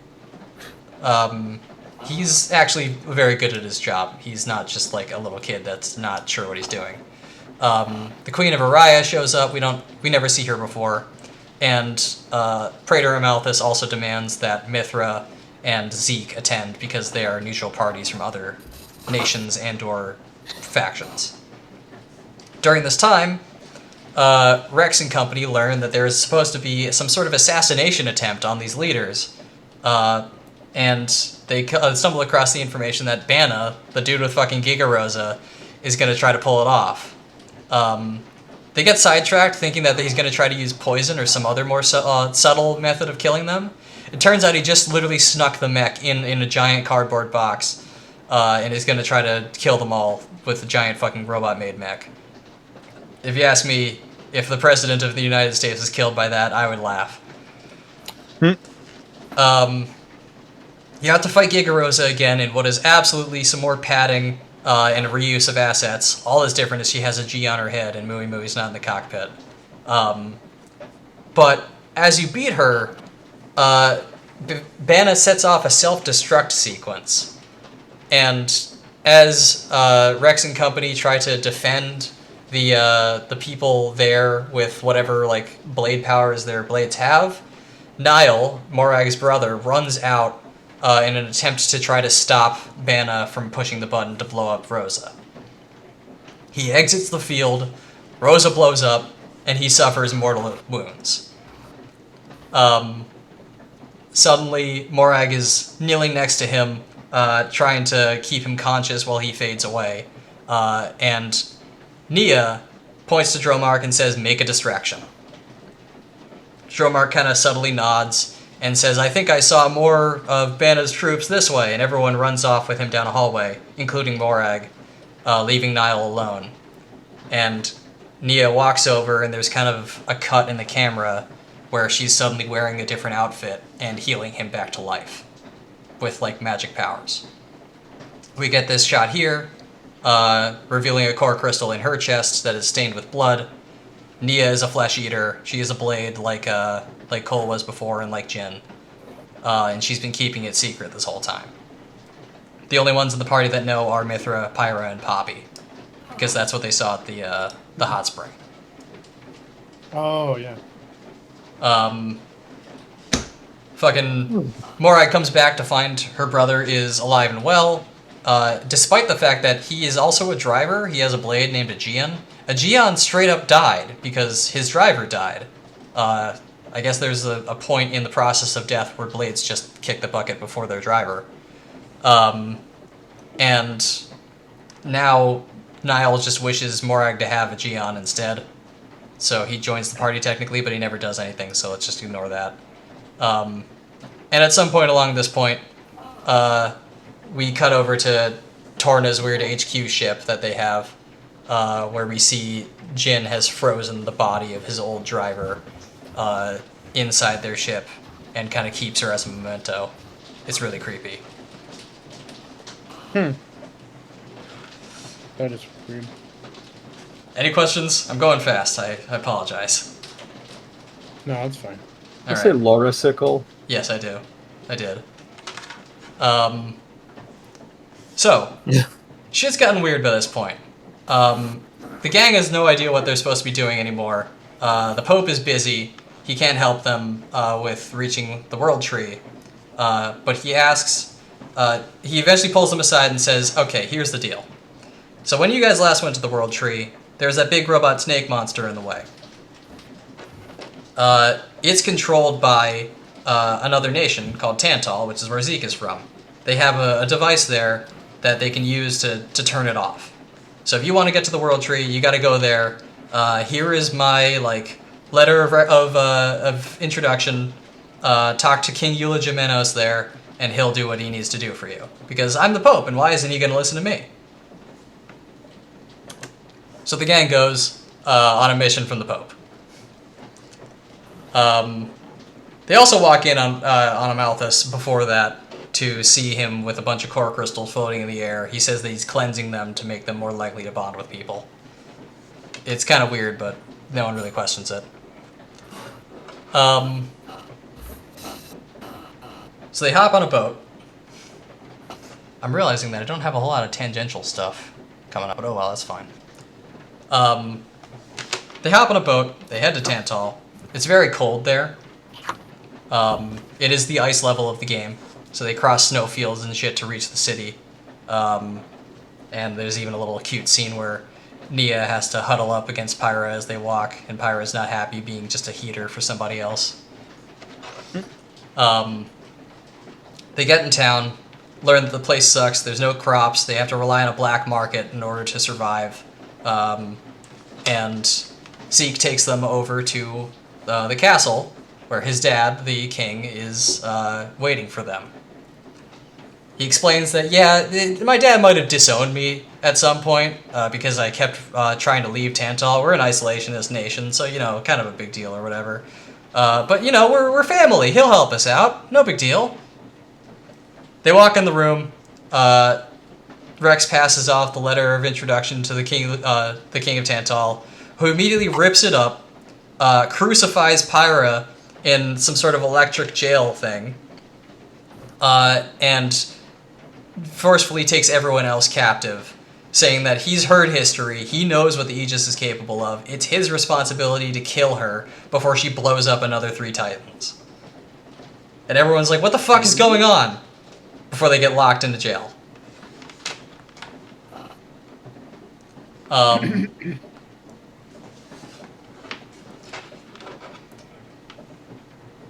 He's actually very good at his job. He's not just like a little kid that's not sure what he's doing. The Queen of Araya shows up. We never see her before. And Praetor Amalthus also demands that Mithra and Zeke attend because they are neutral parties from other nations and/or factions. During this time, Rex and company learn that there is supposed to be some sort of assassination attempt on these leaders, and they stumble across the information that Banna, the dude with fucking Giga Rosa, is going to try to pull it off. They get sidetracked thinking that he's going to try to use poison or some other more subtle method of killing them. It turns out he just literally snuck the mech in a giant cardboard box and is going to try to kill them all with a giant fucking robot-made mech. If you ask me, if the President of the United States was killed by that, I would laugh. You have to fight Giga Rosa again in what is absolutely some more padding and reuse of assets. All is different is she has a G on her head and Mooey Mooey's not in the cockpit. But as you beat her, Banna sets off a self-destruct sequence. And as Rex and company try to defend the people there with whatever like blade powers their blades have, Niall, Morag's brother, runs out in an attempt to try to stop Banna from pushing the button to blow up Rosa. He exits the field, Rosa blows up, and he suffers mortal wounds. Suddenly, Morag is kneeling next to him, trying to keep him conscious while he fades away. And Nia points to Dromark and says, "Make a distraction." Dromark kind of subtly nods and says, "I think I saw more of Banna's troops this way," and everyone runs off with him down a hallway, including Morag, leaving Niall alone. And Nia walks over, and there's kind of a cut in the camera where she's suddenly wearing a different outfit and healing him back to life with, like, magic powers. We get this shot here, revealing a core crystal in her chest that is stained with blood. Nia is a flesh eater. She is a blade like Cole was before and like Jin. And she's been keeping it secret this whole time. The only ones in the party that know are Mithra, Pyra, and Poppy. Because that's what they saw at the hot spring. Oh, yeah. Fucking Morag comes back to find her brother is alive and well. Despite the fact that he is also a driver, he has a blade named Aegeon. Aegeon straight up died because his driver died. I guess there's a point in the process of death where blades just kick the bucket before their driver. And now Niall just wishes Morag to have Aegeon instead. So he joins the party technically, but he never does anything, so let's just ignore that. And at some point along this point, we cut over to Torna's weird HQ ship that they have, where we see Jin has frozen the body of his old driver inside their ship and kind of keeps her as a memento. It's really creepy. That is weird. Any questions? I'm going fast. I apologize. No, that's fine. I say Lorisicle. Yes, I do. I did. So, shit's gotten weird by this point. The gang has no idea what they're supposed to be doing anymore. The Pope is busy. He can't help them with reaching the World Tree. But he asks... he eventually pulls them aside and says, "Okay, here's the deal. So when you guys last went to the World Tree, there's that big robot snake monster in the way. It's controlled by another nation called Tantal, which is where Zeke is from. They have a device there that they can use to turn it off. So if you want to get to the World Tree, you got to go there. Here is my letter of introduction. Talk to King Eulogimenos there, and he'll do what he needs to do for you. Because I'm the Pope, and why isn't he going to listen to me? So the gang goes on a mission from the Pope. They also walk in on Amalthus before that to see him with a bunch of core crystals floating in the air. He says that he's cleansing them to make them more likely to bond with people. It's kind of weird, but no one really questions it. So they hop on a boat. I'm realizing that I don't have a whole lot of tangential stuff coming up, but oh well, that's fine. They hop on a boat, they head to Tantal. It's very cold there. It is the ice level of the game, so they cross snowfields and shit to reach the city. And there's even a little cute scene where Nia has to huddle up against Pyra as they walk, and Pyra's not happy being just a heater for somebody else. They get in town, learn that the place sucks, there's no crops, they have to rely on a black market in order to survive. And Zeke takes them over to the castle, where his dad, the king, is waiting for them. He explains that, my dad might have disowned me at some point because I kept trying to leave Tantal. We're an isolationist nation, so, kind of a big deal or whatever. But, we're family. He'll help us out. No big deal. They walk in the room. Rex passes off the letter of introduction to the king of Tantal, who immediately rips it up, crucifies Pyra in some sort of electric jail thing, and forcefully takes everyone else captive, saying that he's heard history, he knows what the Aegis is capable of, it's his responsibility to kill her before she blows up another 3 Titans. And everyone's like, what the fuck is going on? Before they get locked into jail.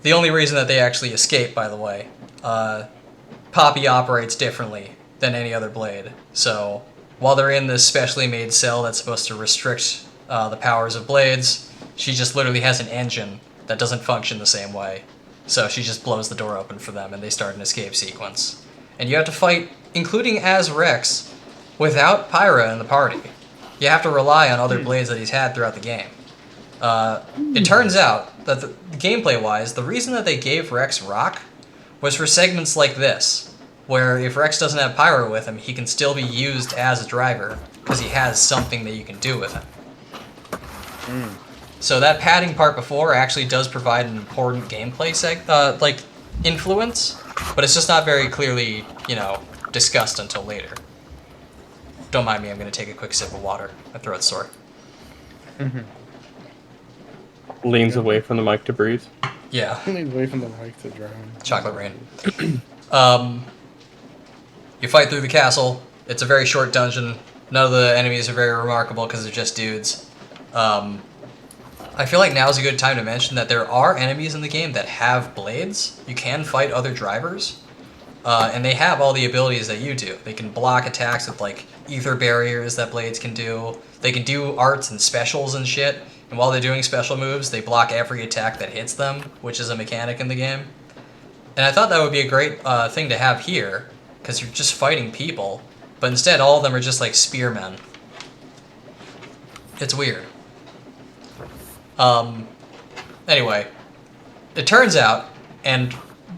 The only reason that they actually escape, by the way, Poppy operates differently than any other blade. So while they're in this specially made cell that's supposed to restrict the powers of blades, she just literally has an engine that doesn't function the same way. So she just blows the door open for them and they start an escape sequence. And you have to fight, including as Rex, without Pyra in the party. You have to rely on other blades that he's had throughout the game. It turns out that gameplay-wise, the reason that they gave Rex Rock was for segments like this, where if Rex doesn't have Pyra with him, he can still be used as a driver, because he has something that you can do with him. So that padding part before actually does provide an important gameplay influence, but it's just not very clearly, discussed until later. Don't mind me, I'm going to take a quick sip of water. My throat's sore. Leans away from the mic to breathe. Yeah. Leans away from the mic to drown. Chocolate rain. You fight through the castle. It's a very short dungeon. None of the enemies are very remarkable because they're just dudes. I feel like now's a good time to mention that there are enemies in the game that have blades. You can fight other drivers. And they have all the abilities that you do. They can block attacks with, ether barriers that blades can do. They can do arts and specials and shit. And while they're doing special moves, they block every attack that hits them, which is a mechanic in the game. And I thought that would be a great thing to have here, because you're just fighting people. But instead, all of them are just like spearmen. It's weird. Anyway, it turns out, and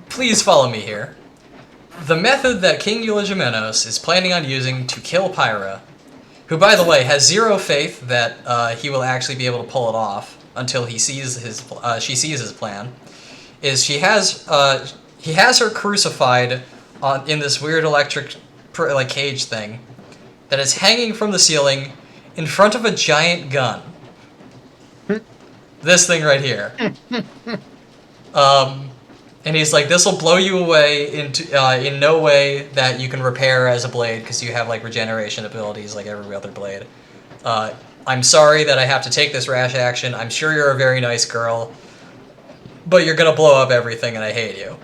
please follow me here, the method that King Eulogimenos is planning on using to kill Pyra, who, by the way, has zero faith that he will actually be able to pull it off until she sees his plan, is he has her crucified in this weird electric cage thing that is hanging from the ceiling in front of a giant gun. This thing right here. And he's like, this will blow you away in no way that you can repair as a blade, because you have regeneration abilities like every other blade. I'm sorry that I have to take this rash action. I'm sure you're a very nice girl, but you're gonna blow up everything and I hate you.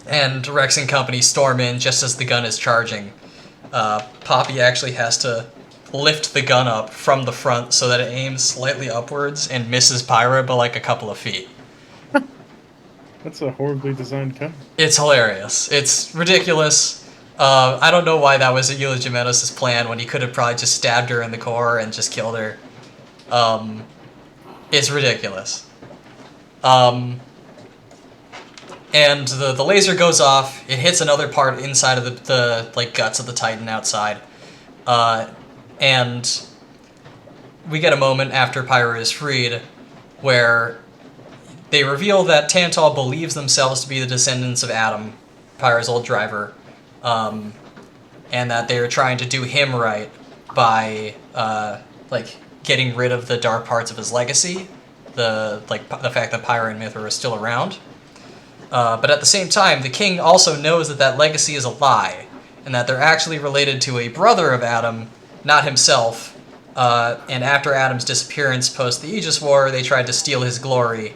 And Rex and company storm in just as the gun is charging. Poppy actually has to lift the gun up from the front so that it aims slightly upwards and misses Pyra by like a couple of feet. That's a horribly designed gun. It's hilarious. It's ridiculous. I don't know why that was Eula Jimenez's plan when he could have probably just stabbed her in the core and just killed her. It's ridiculous. And the laser goes off. It hits another part inside of the like guts of the Titan outside. And we get a moment after Pyra is freed where they reveal that Tantal believes themselves to be the descendants of Adam, Pyra's old driver, and that they are trying to do him right by like getting rid of the dark parts of his legacy, the fact that Pyra and Mithra are still around. But at the same time, the king also knows that legacy is a lie, and that they're actually related to a brother of Adam, not himself. And after Adam's disappearance post the Aegis War, they tried to steal his glory.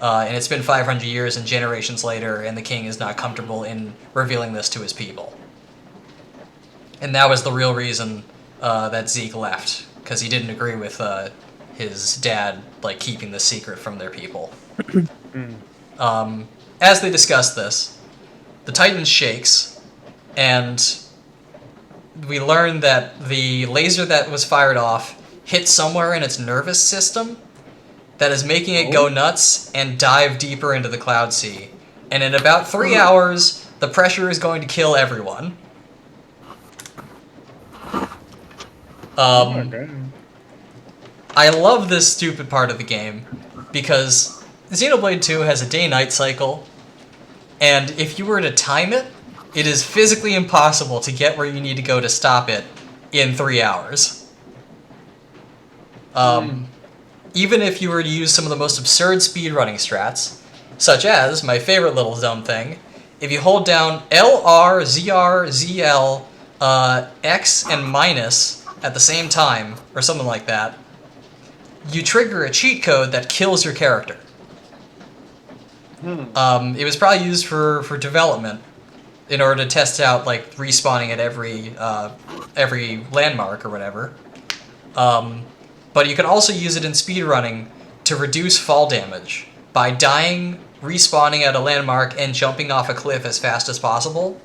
And it's been 500 years and generations later, and the king is not comfortable in revealing this to his people. And that was the real reason that Zeke left, because he didn't agree with his dad like keeping the secret from their people. As they discuss this, the Titan shakes, and we learn that the laser that was fired off hit somewhere in its nervous system that is making it go nuts and dive deeper into the Cloud Sea. And in about 3 hours, the pressure is going to kill everyone. Okay. I love this stupid part of the game because Xenoblade 2 has a day-night cycle, and if you were to time it, it is physically impossible to get where you need to go to stop it in 3 hours. Even if you were to use some of the most absurd speedrunning strats, such as my favorite little dumb thing, if you hold down L, R, Z, R, Z, L, X, and minus at the same time, or something like that, you trigger a cheat code that kills your character. It was probably used for development in order to test out like respawning at every landmark or whatever. But you can also use it in speedrunning to reduce fall damage by dying, respawning at a landmark, and jumping off a cliff as fast as possible.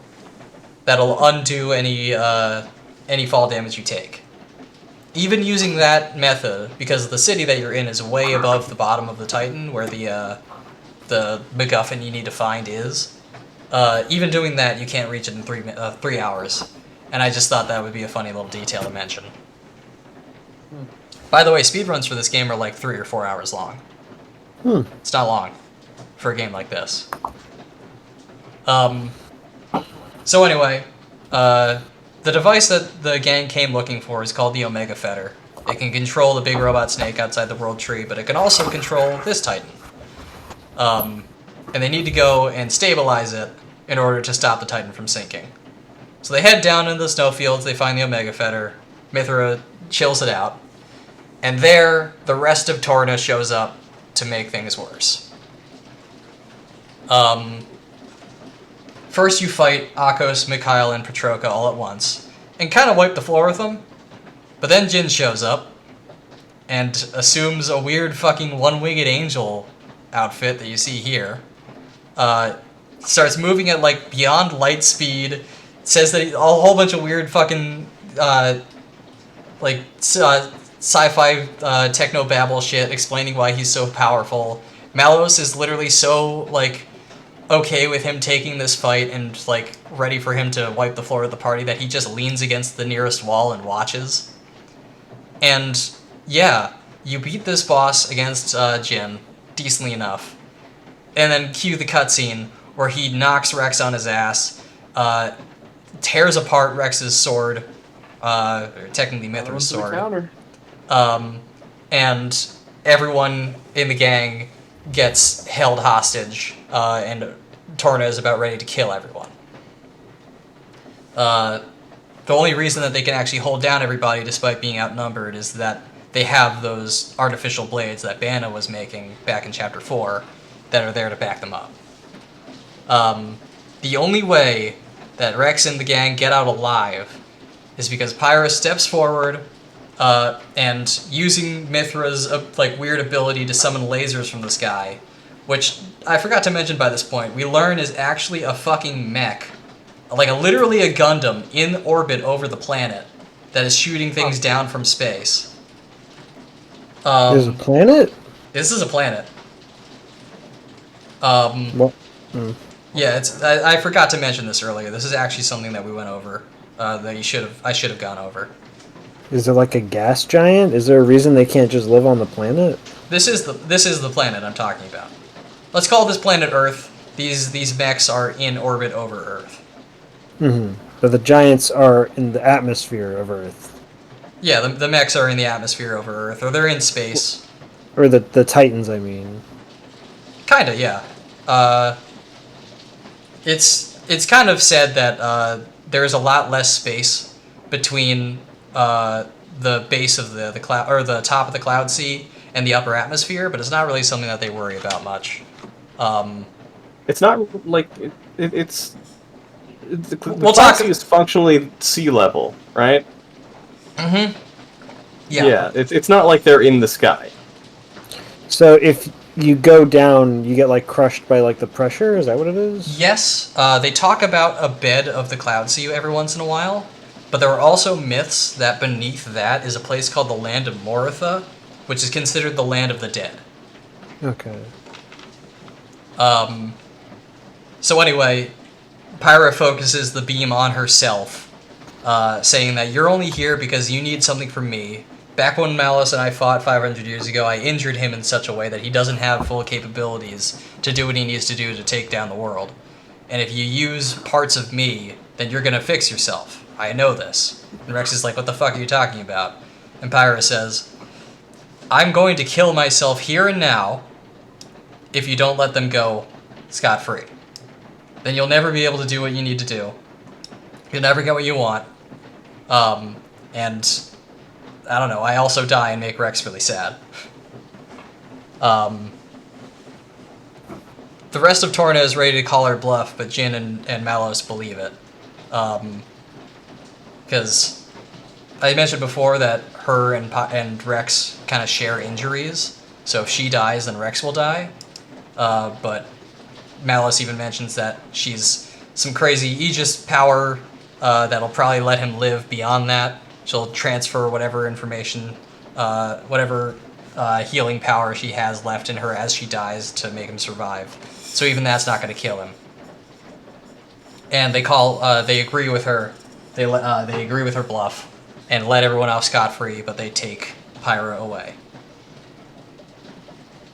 That'll undo any fall damage you take. Even using that method, because the city that you're in is way above the bottom of the Titan, where the MacGuffin you need to find is, even doing that, you can't reach it in 3 hours. And I just thought that would be a funny little detail to mention. By the way, speedruns for this game are like 3 or 4 hours long. It's not long for a game like this. So anyway, the device that the gang came looking for is called the Omega Fetter. It can control the big robot snake outside the World Tree, but it can also control this Titan. And they need to go and stabilize it in order to stop the Titan from sinking. So they head down into the snowfields, they find the Omega Fetter, Mithra chills it out, and there, the rest of Torna shows up to make things worse. First you fight Akos, Mikhail, and Petroka all at once, and kind of wipe the floor with them, but then Jin shows up, and assumes a weird fucking one-winged angel outfit that you see here. Starts moving at like beyond light speed, says that a whole bunch of weird fucking sci-fi techno-babble shit explaining why he's so powerful. Malos is literally so like okay with him taking this fight and like ready for him to wipe the floor of the party that he just leans against the nearest wall and watches. And yeah, you beat this boss against Jin decently enough, and then cue the cutscene where he knocks Rex on his ass, tears apart Rex's sword, or technically Mithra's sword, and everyone in the gang gets held hostage, and Torna is about ready to kill everyone. The only reason that they can actually hold down everybody despite being outnumbered is that they have those artificial blades that Banna was making back in Chapter 4 that are there to back them up. The only way that Rex and the gang get out alive is because Pyra steps forward and using Mithra's weird ability to summon lasers from the sky, which I forgot to mention by this point, we learn is actually a fucking mech. Literally a Gundam in orbit over the planet that is shooting things down from space. There's a planet? This is a planet. What? Yeah, I forgot to mention this earlier. This is actually something that we went over that I should have gone over. Is there like a gas giant? Is there a reason they can't just live on the planet? This is the planet I'm talking about. Let's call this planet Earth. These mechs are in orbit over Earth. Mm-hmm. But the giants are in the atmosphere of Earth. Yeah, the mechs are in the atmosphere over Earth, or they're in space. Or the Titans, I mean. Kinda, yeah. It's kind of said that there's a lot less space between the base of the cloud, or the top of the cloud sea, and the upper atmosphere, but it's not really something that they worry about much. It's not like it's the We'll cloud talk- sea is functionally sea level, right? Mm-hmm. Yeah. It's not like they're in the sky. So if you go down, you get like crushed by like the pressure? Is that what it is? Yes, they talk about a bed of the cloud sea every once in a while, but there are also myths that beneath that is a place called the Land of Moritha, which is considered the land of the dead. Okay. So anyway, Pyra focuses the beam on herself, saying that you're only here because you need something from me. Back when Malus and I fought 500 years ago, I injured him in such a way that he doesn't have full capabilities to do what he needs to do to take down the world. And if you use parts of me, then you're gonna fix yourself. I know this. And Rex is like, what the fuck are you talking about? And Pyra says, I'm going to kill myself here and now if you don't let them go scot-free. Then you'll never be able to do what you need to do. You'll never get what you want. And I don't know, I also die and make Rex really sad. The rest of Torna is ready to call her bluff, but Jin and Malos believe it. Because I mentioned before that her and Rex kind of share injuries, so if she dies, then Rex will die. But Malos even mentions that she's some crazy Aegis power that'll probably let him live beyond that. She'll transfer whatever information, whatever healing power she has left in her as she dies to make him survive. So even that's not going to kill him. And they agree with her. They agree with her bluff and let everyone else scot-free, but they take Pyra away.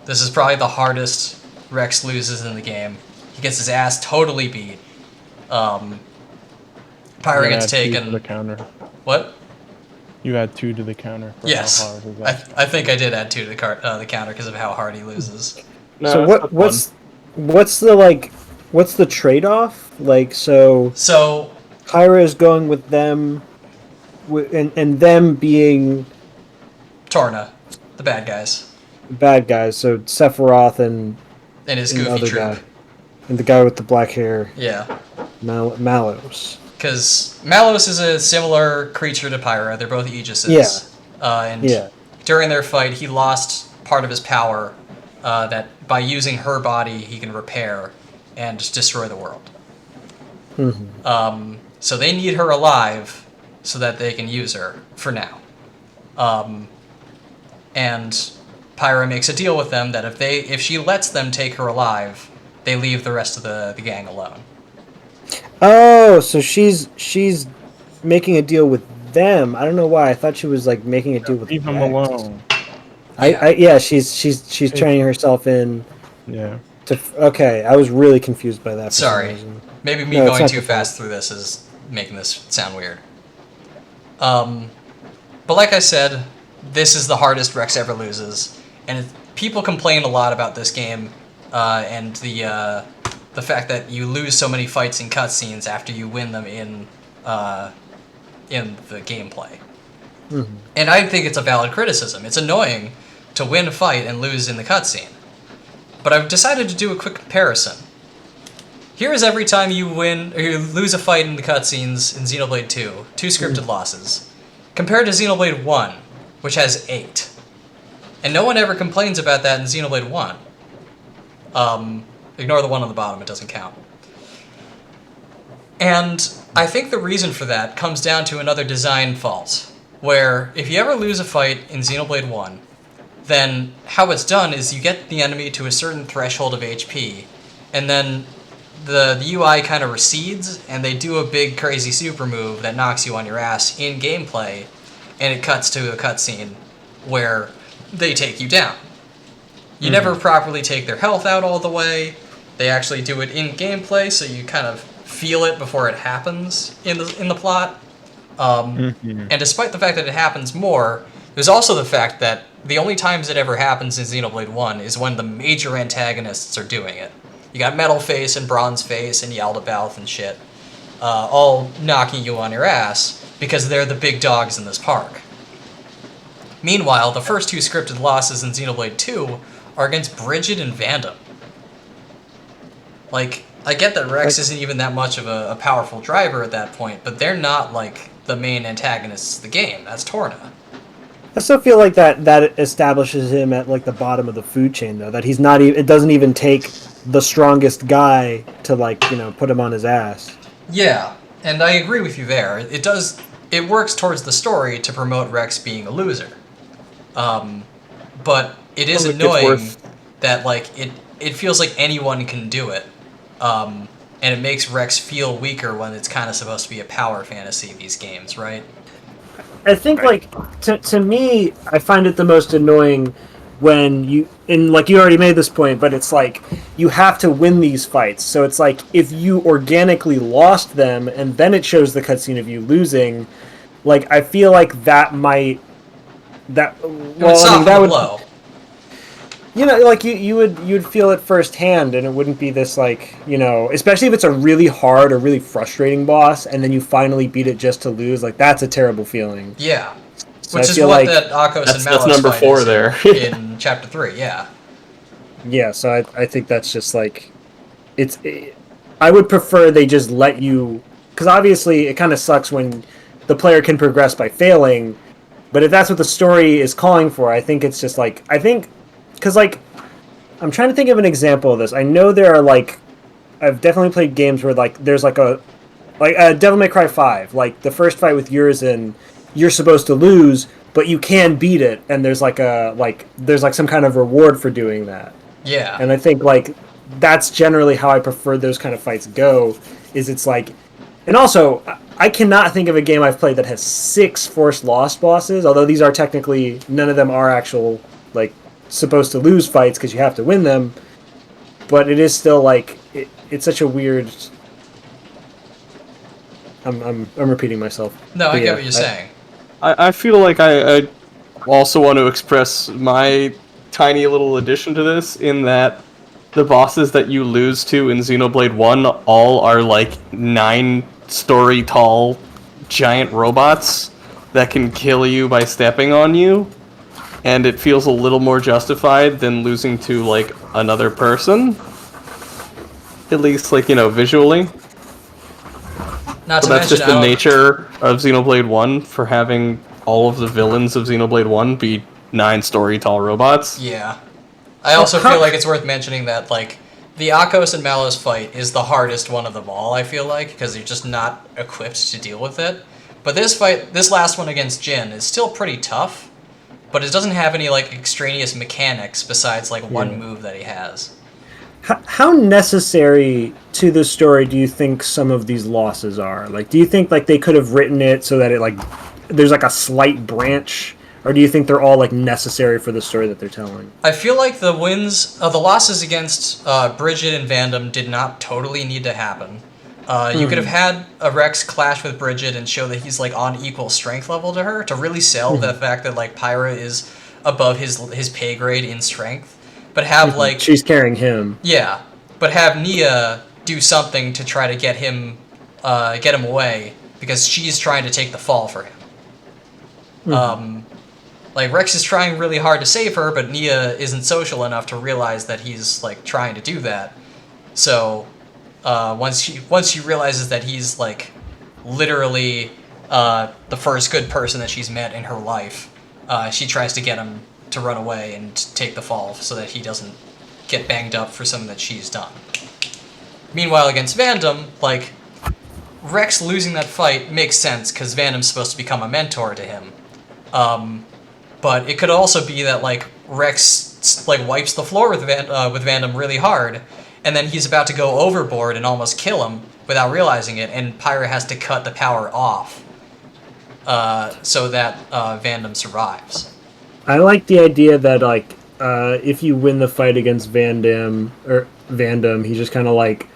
This is probably the hardest Rex loses in the game. He gets his ass totally beat. Pyra gets taken. 2 to the counter. What? You add 2 to the counter. For Yes, How hard is that? I think I did add 2 to the counter because of how hard he loses. No, So that's not what's the trade-off? So Kyra is going with them, and them being Torna, the bad guys, bad guys. So Sephiroth and his the goofy other troop. guy, and the guy with the black hair, Yeah, Malos. because Malos is a similar creature to Pyra. They're both Aegises. Yeah. And during their fight, he lost part of his power that by using her body he can repair and destroy the world. Mm-hmm. So they need her alive so that they can use her for now. And Pyra makes a deal with them that if she lets them take her alive, they leave the rest of the gang alone. Oh, so she's making a deal with them. I don't know why. I thought she was like making a deal with Leave them Rex. alone. She's turning herself in. Yeah. Okay, I was really confused by that. For some Sorry. reason. Maybe me No, it's going not too your fast through this is making this sound weird. But like I said, this is the hardest Rex ever loses, and people complain a lot about this game and the fact that you lose so many fights and cutscenes after you win them in in the gameplay. And I think it's a valid criticism. It's annoying to win a fight and lose in the cutscene. But I've decided to do a quick comparison. Here is every time you win or you lose a fight in the cutscenes in Xenoblade 2, 2 scripted losses, compared to Xenoblade 1, which has 8. And no one ever complains about that in Xenoblade 1. Ignore the one on the bottom, it doesn't count. And I think the reason for that comes down to another design fault, where if you ever lose a fight in Xenoblade 1, then how it's done is you get the enemy to a certain threshold of HP, and then the UI kind of recedes, and they do a big crazy super move that knocks you on your ass in gameplay, and it cuts to a cutscene where they take you down. You never properly take their health out all the way. They actually do it in gameplay, so you kind of feel it before it happens in the plot. And despite the fact that it happens more, there's also the fact that the only times it ever happens in Xenoblade 1 is when the major antagonists are doing it. You got Metal Face and Bronze Face and Yaldabaoth and shit, all knocking you on your ass because they're the big dogs in this park. Meanwhile, the first 2 scripted losses in Xenoblade 2 are against Brigid and Vandam. Like, I get that Rex isn't even that much of a powerful driver at that point, but they're not, like, the main antagonists of the game. That's Torna. I still feel like that establishes him at like the bottom of the food chain, though. That he's not even. It doesn't even take the strongest guy to put him on his ass. Yeah, and I agree with you there. It does. It works towards the story to promote Rex being a loser. But it is annoying that it feels like anyone can do it, and it makes Rex feel weaker when it's kind of supposed to be a power fantasy. These games, right? I think, to me, I find it the most annoying when you already made this point, but it's like, you have to win these fights. So it's like, if you organically lost them, and then it shows the cutscene of you losing, I feel like that might... that would blow. You'd feel it firsthand, and it wouldn't be this especially if it's a really hard or really frustrating boss, and then you finally beat it just to lose. That's a terrible feeling. Yeah, so which is what that Akos and Malos that's number 4 there in Chapter 3. Yeah. Yeah, so I think that's just I would prefer they just let you, because obviously it kind of sucks when the player can progress by failing, but if that's what the story is calling for, I think it's just because I'm trying to think of an example of this. I know there are I've definitely played games where there's a Devil May Cry 5, the first fight with Urizen, you're supposed to lose, but you can beat it, and there's there's some kind of reward for doing that. Yeah. And I think that's generally how I prefer those kind of fights go. Is it's and also I cannot think of a game I've played that has 6 forced lost bosses. Although these are technically, none of them are actual supposed to lose fights because you have to win them, but it is still it's such a weird. I'm repeating myself. No, I get what you're saying. I feel like I also want to express my tiny little addition to this, in that the bosses that you lose to in Xenoblade 1 all are 9-story tall giant robots that can kill you by stepping on you. And it feels a little more justified than losing to, another person. At least, visually. Not But to that's just mention the nature of Xenoblade 1, for having all of the villains of Xenoblade 1 be 9-story tall robots. Yeah. I also feel like it's worth mentioning that, the Akos and Malos fight is the hardest one of them all, I feel like, because you're just not equipped to deal with it. But this last one against Jin is still pretty tough. But it doesn't have any extraneous mechanics besides one move that he has. How necessary to the story do you think some of these losses are? Do you think they could have written it so that it there's a slight branch, or do you think they're all necessary for the story that they're telling? I feel like the losses against Brigid and Vandam did not totally need to happen. You could have had a Rex clash with Brigid and show that he's on equal strength level to her to really sell the fact that Pyra is above his pay grade in strength, but have she's carrying him. Yeah, but have Nia do something to try to get him away, because she's trying to take the fall for him. Like, Rex is trying really hard to save her, but Nia isn't social enough to realize that he's, like, trying to do that. So, once she realizes that he's, like, literally the first good person that she's met in her life, she tries to get him to run away and take the fall so that he doesn't get banged up for something that she's done. Meanwhile, against Vandom, like, Rex losing that fight makes sense because Vandom's supposed to become a mentor to him. But it could also be that, like, Rex, like, wipes the floor with Vandom really hard, and then he's about to go overboard and almost kill him without realizing it, and Pyra has to cut the power off so that Vandom survives. I like the idea that, like, if you win the fight against Vandom, he just kind of, like,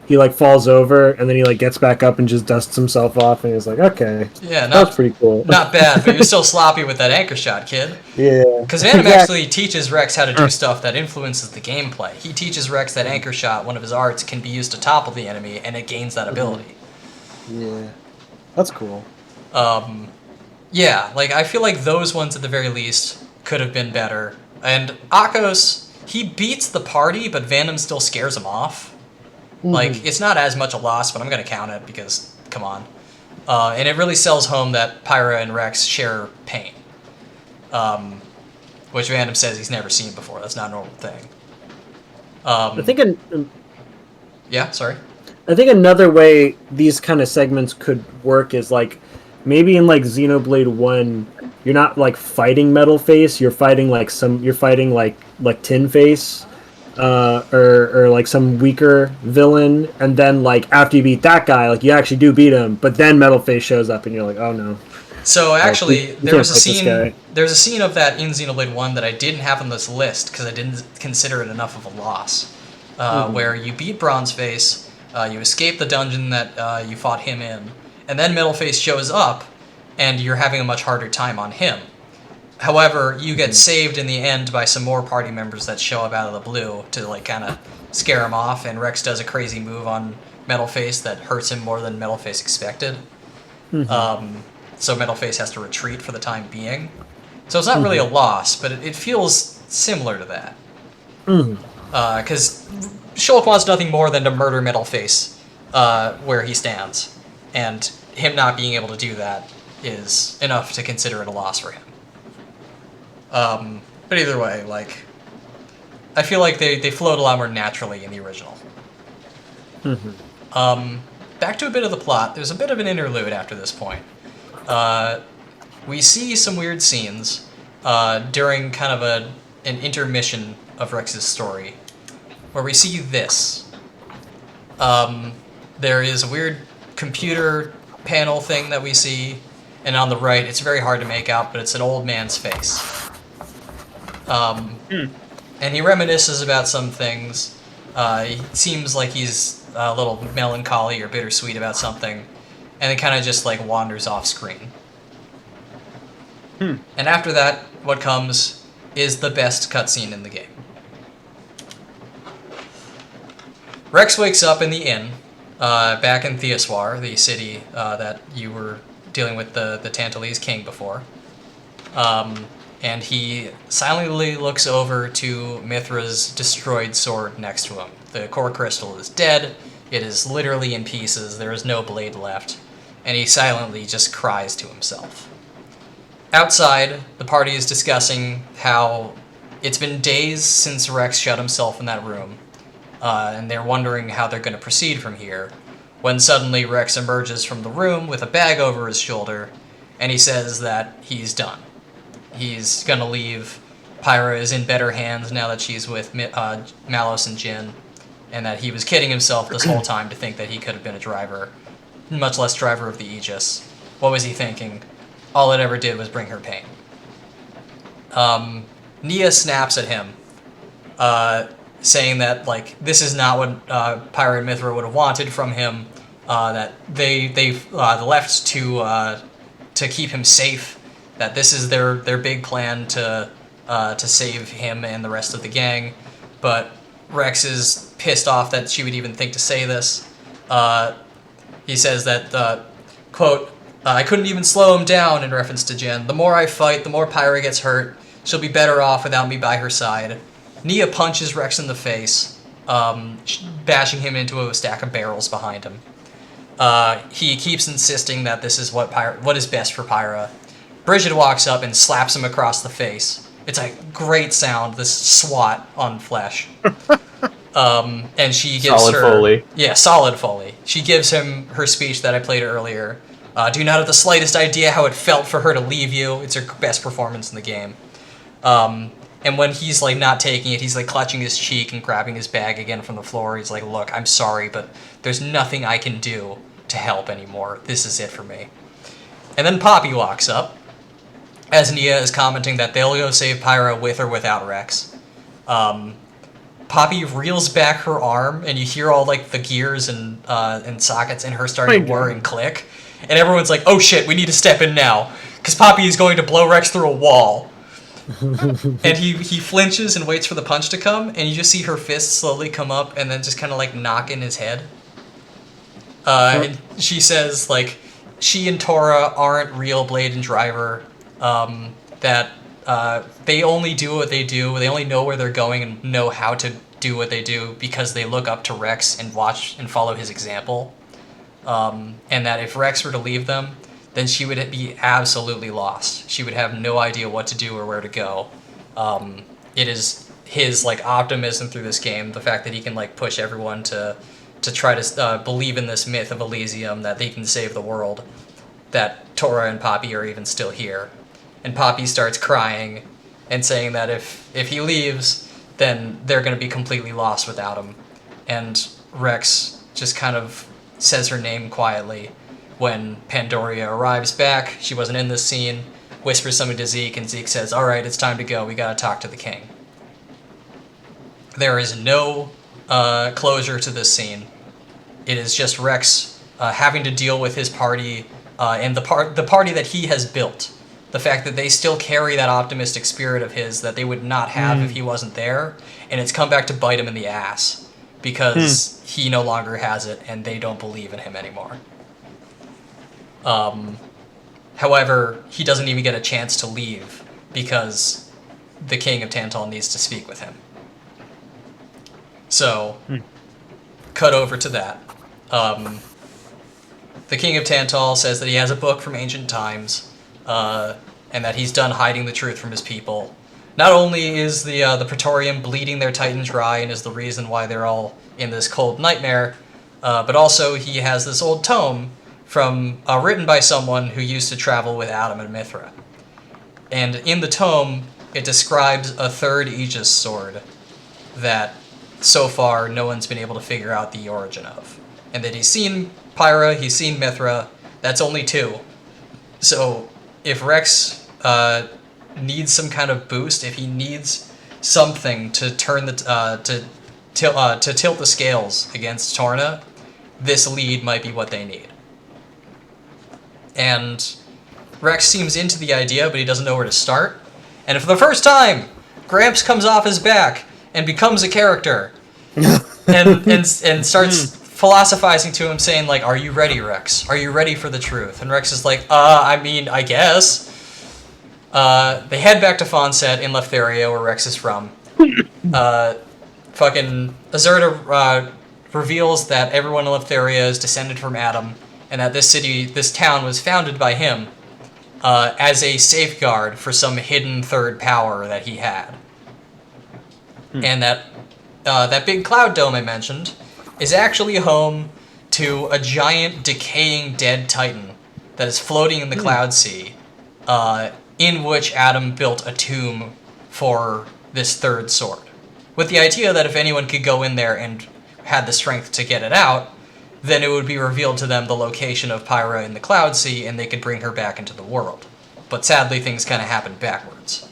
he, like, falls over, and then he, like, gets back up and just dusts himself off, and he's like, okay. Yeah, that's pretty cool. Not bad, but you're still sloppy with that anchor shot, kid. Yeah. Because Vandom actually teaches Rex how to do stuff that influences the gameplay. He teaches Rex that anchor shot, one of his arts, can be used to topple the enemy, and it gains that ability. Yeah. That's cool. Yeah, like, I feel like those ones at the very least could have been better. And Akos, he beats the party, but Vandom still scares him off. Like, it's not as much a loss, but I'm going to count it because, come on. And it really sells home that Pyra and Rex share pain. Which Vandom says he's never seen before. That's not a normal thing. I think yeah, sorry? I think another way these kind of segments could work is, like, maybe in, like, Xenoblade 1, you're not, like, fighting Metal Face, you're fighting, like, Tin Face. Or like some weaker villain, and then, like, after you beat that guy, like, you actually do beat him, but then Metal Face shows up and you're like, oh no. So actually, like, there was a scene of that in Xenoblade 1 that I didn't have on this list because I didn't consider it enough of a loss. Where you beat Bronzeface, you escape the dungeon that you fought him in, and then Metal Face shows up, and you're having a much harder time on him. However, you get saved in the end by some more party members that show up out of the blue to, like, kind of scare him off, and Rex does a crazy move on Metal Face that hurts him more than Metal Face expected. So Metal Face has to retreat for the time being. So it's not really a loss, but it feels similar to that. Because Shulk wants nothing more than to murder Metal Face where he stands, and him not being able to do that is enough to consider it a loss for him. But either way, like, I feel like they flowed a lot more naturally in the original. Back to a bit of the plot. There's a bit of an interlude after this point. We see some weird scenes during kind of an intermission of Rex's story, where we see this. There is a weird computer panel thing that we see, and on the right, it's very hard to make out, but it's an old man's face. And he reminisces about some things. He seems like he's a little melancholy or bittersweet about something, and it kind of just, like, wanders off screen. And after that, what comes is the best cutscene in the game. Rex wakes up in the inn, back in Theoswar, the city that you were dealing with the Tantalese king before. And he silently looks over to Mithra's destroyed sword next to him. The core crystal is dead. It is literally in pieces. There is no blade left. And he silently just cries to himself. Outside, the party is discussing how it's been days since Rex shut himself in that room. And they're wondering how they're going to proceed from here. When suddenly Rex emerges from the room with a bag over his shoulder, and he says that he's done. He's gonna leave. Pyra is in better hands now that she's with Malos and Jin, and that he was kidding himself this whole time to think that he could have been a driver, much less driver of the Aegis. What was he thinking? All it ever did was bring her pain. Nia snaps at him, saying that, like, this is not what Pyra and Mithra would have wanted from him. That they left to keep him safe. That this is their big plan to save him and the rest of the gang, but Rex is pissed off that she would even think to say this. He says that quote, I couldn't even slow him down, in reference to Jen. The more I fight, the more Pyra gets hurt. She'll be better off without me by her side. Nia punches Rex in the face, bashing him into a stack of barrels behind him. He keeps insisting that this is what is best for Pyra. Bridget walks up and slaps him across the face. It's a great sound, this swat on flesh. And she gives solid her... Foley. Yeah, solid Foley. She gives him her speech that I played earlier. Do not have the slightest idea how it felt for her to leave you. It's her best performance in the game. And when he's, like, not taking it, he's, like, clutching his cheek and grabbing his bag again from the floor. He's like, look, I'm sorry, but there's nothing I can do to help anymore. This is it for me. And then Poppy walks up, as Nia is commenting that they'll go save Pyra with or without Rex. Poppy reels back her arm, and you hear all, like, the gears and sockets in her starting to whir and click. And everyone's like, oh shit, we need to step in now. Because Poppy is going to blow Rex through a wall. And he flinches and waits for the punch to come, and you just see her fist slowly come up and then just kind of, like, knock in his head. And she says, like, she and Tora aren't real Blade and Driver. That they only do what they do. They only know where they're going and know how to do what they do because they look up to Rex and watch and follow his example. And that if Rex were to leave them, then she would be absolutely lost. She would have no idea what to do or where to go. It is his, like, optimism through this game, the fact that he can, like, push everyone to try to believe in this myth of Elysium, that they can save the world, that Tora and Poppy are even still here. And Poppy starts crying and saying that if he leaves, then they're going to be completely lost without him. And Rex just kind of says her name quietly when Pandoria arrives back. She wasn't in this scene. Whispers something to Zeke, and Zeke says, all right, it's time to go. We got to talk to the king. There is no closure to this scene. It is just Rex having to deal with his party and the party that he has built. The fact that they still carry that optimistic spirit of his that they would not have if he wasn't there, and it's come back to bite him in the ass because he no longer has it and they don't believe in him anymore. However, he doesn't even get a chance to leave because the king of Tantal needs to speak with him. So, cut over to that. The king of Tantal says that he has a book from ancient times, and that he's done hiding the truth from his people. Not only is the Praetorium bleeding their titan dry and is the reason why they're all in this cold nightmare, but also he has this old tome from written by someone who used to travel with Adam and Mithra. And in the tome, it describes a third Aegis sword that so far no one's been able to figure out the origin of. And that he's seen Pyra, he's seen Mithra, that's only two. So if Rex needs some kind of boost, if he needs something to turn to tilt the scales against Torna, this lead might be what they need. And Rex seems into the idea, but he doesn't know where to start. And for the first time, Gramps comes off his back and becomes a character, and starts philosophizing to him, saying, like, are you ready, Rex? Are you ready for the truth? And Rex is like, I mean, I guess. They head back to Fonset in Leftheria, where Rex is from. Fucking Azurta reveals that everyone in Leftheria is descended from Adam, and that this town was founded by him as a safeguard for some hidden third power that he had. And that big cloud dome I mentioned is actually home to a giant decaying dead titan that is floating in the cloud sea, in which Adam built a tomb for this third sword, with the idea that if anyone could go in there and had the strength to get it out, then it would be revealed to them the location of Pyra in the cloud sea and they could bring her back into the world. But sadly, things kind of happened backwards.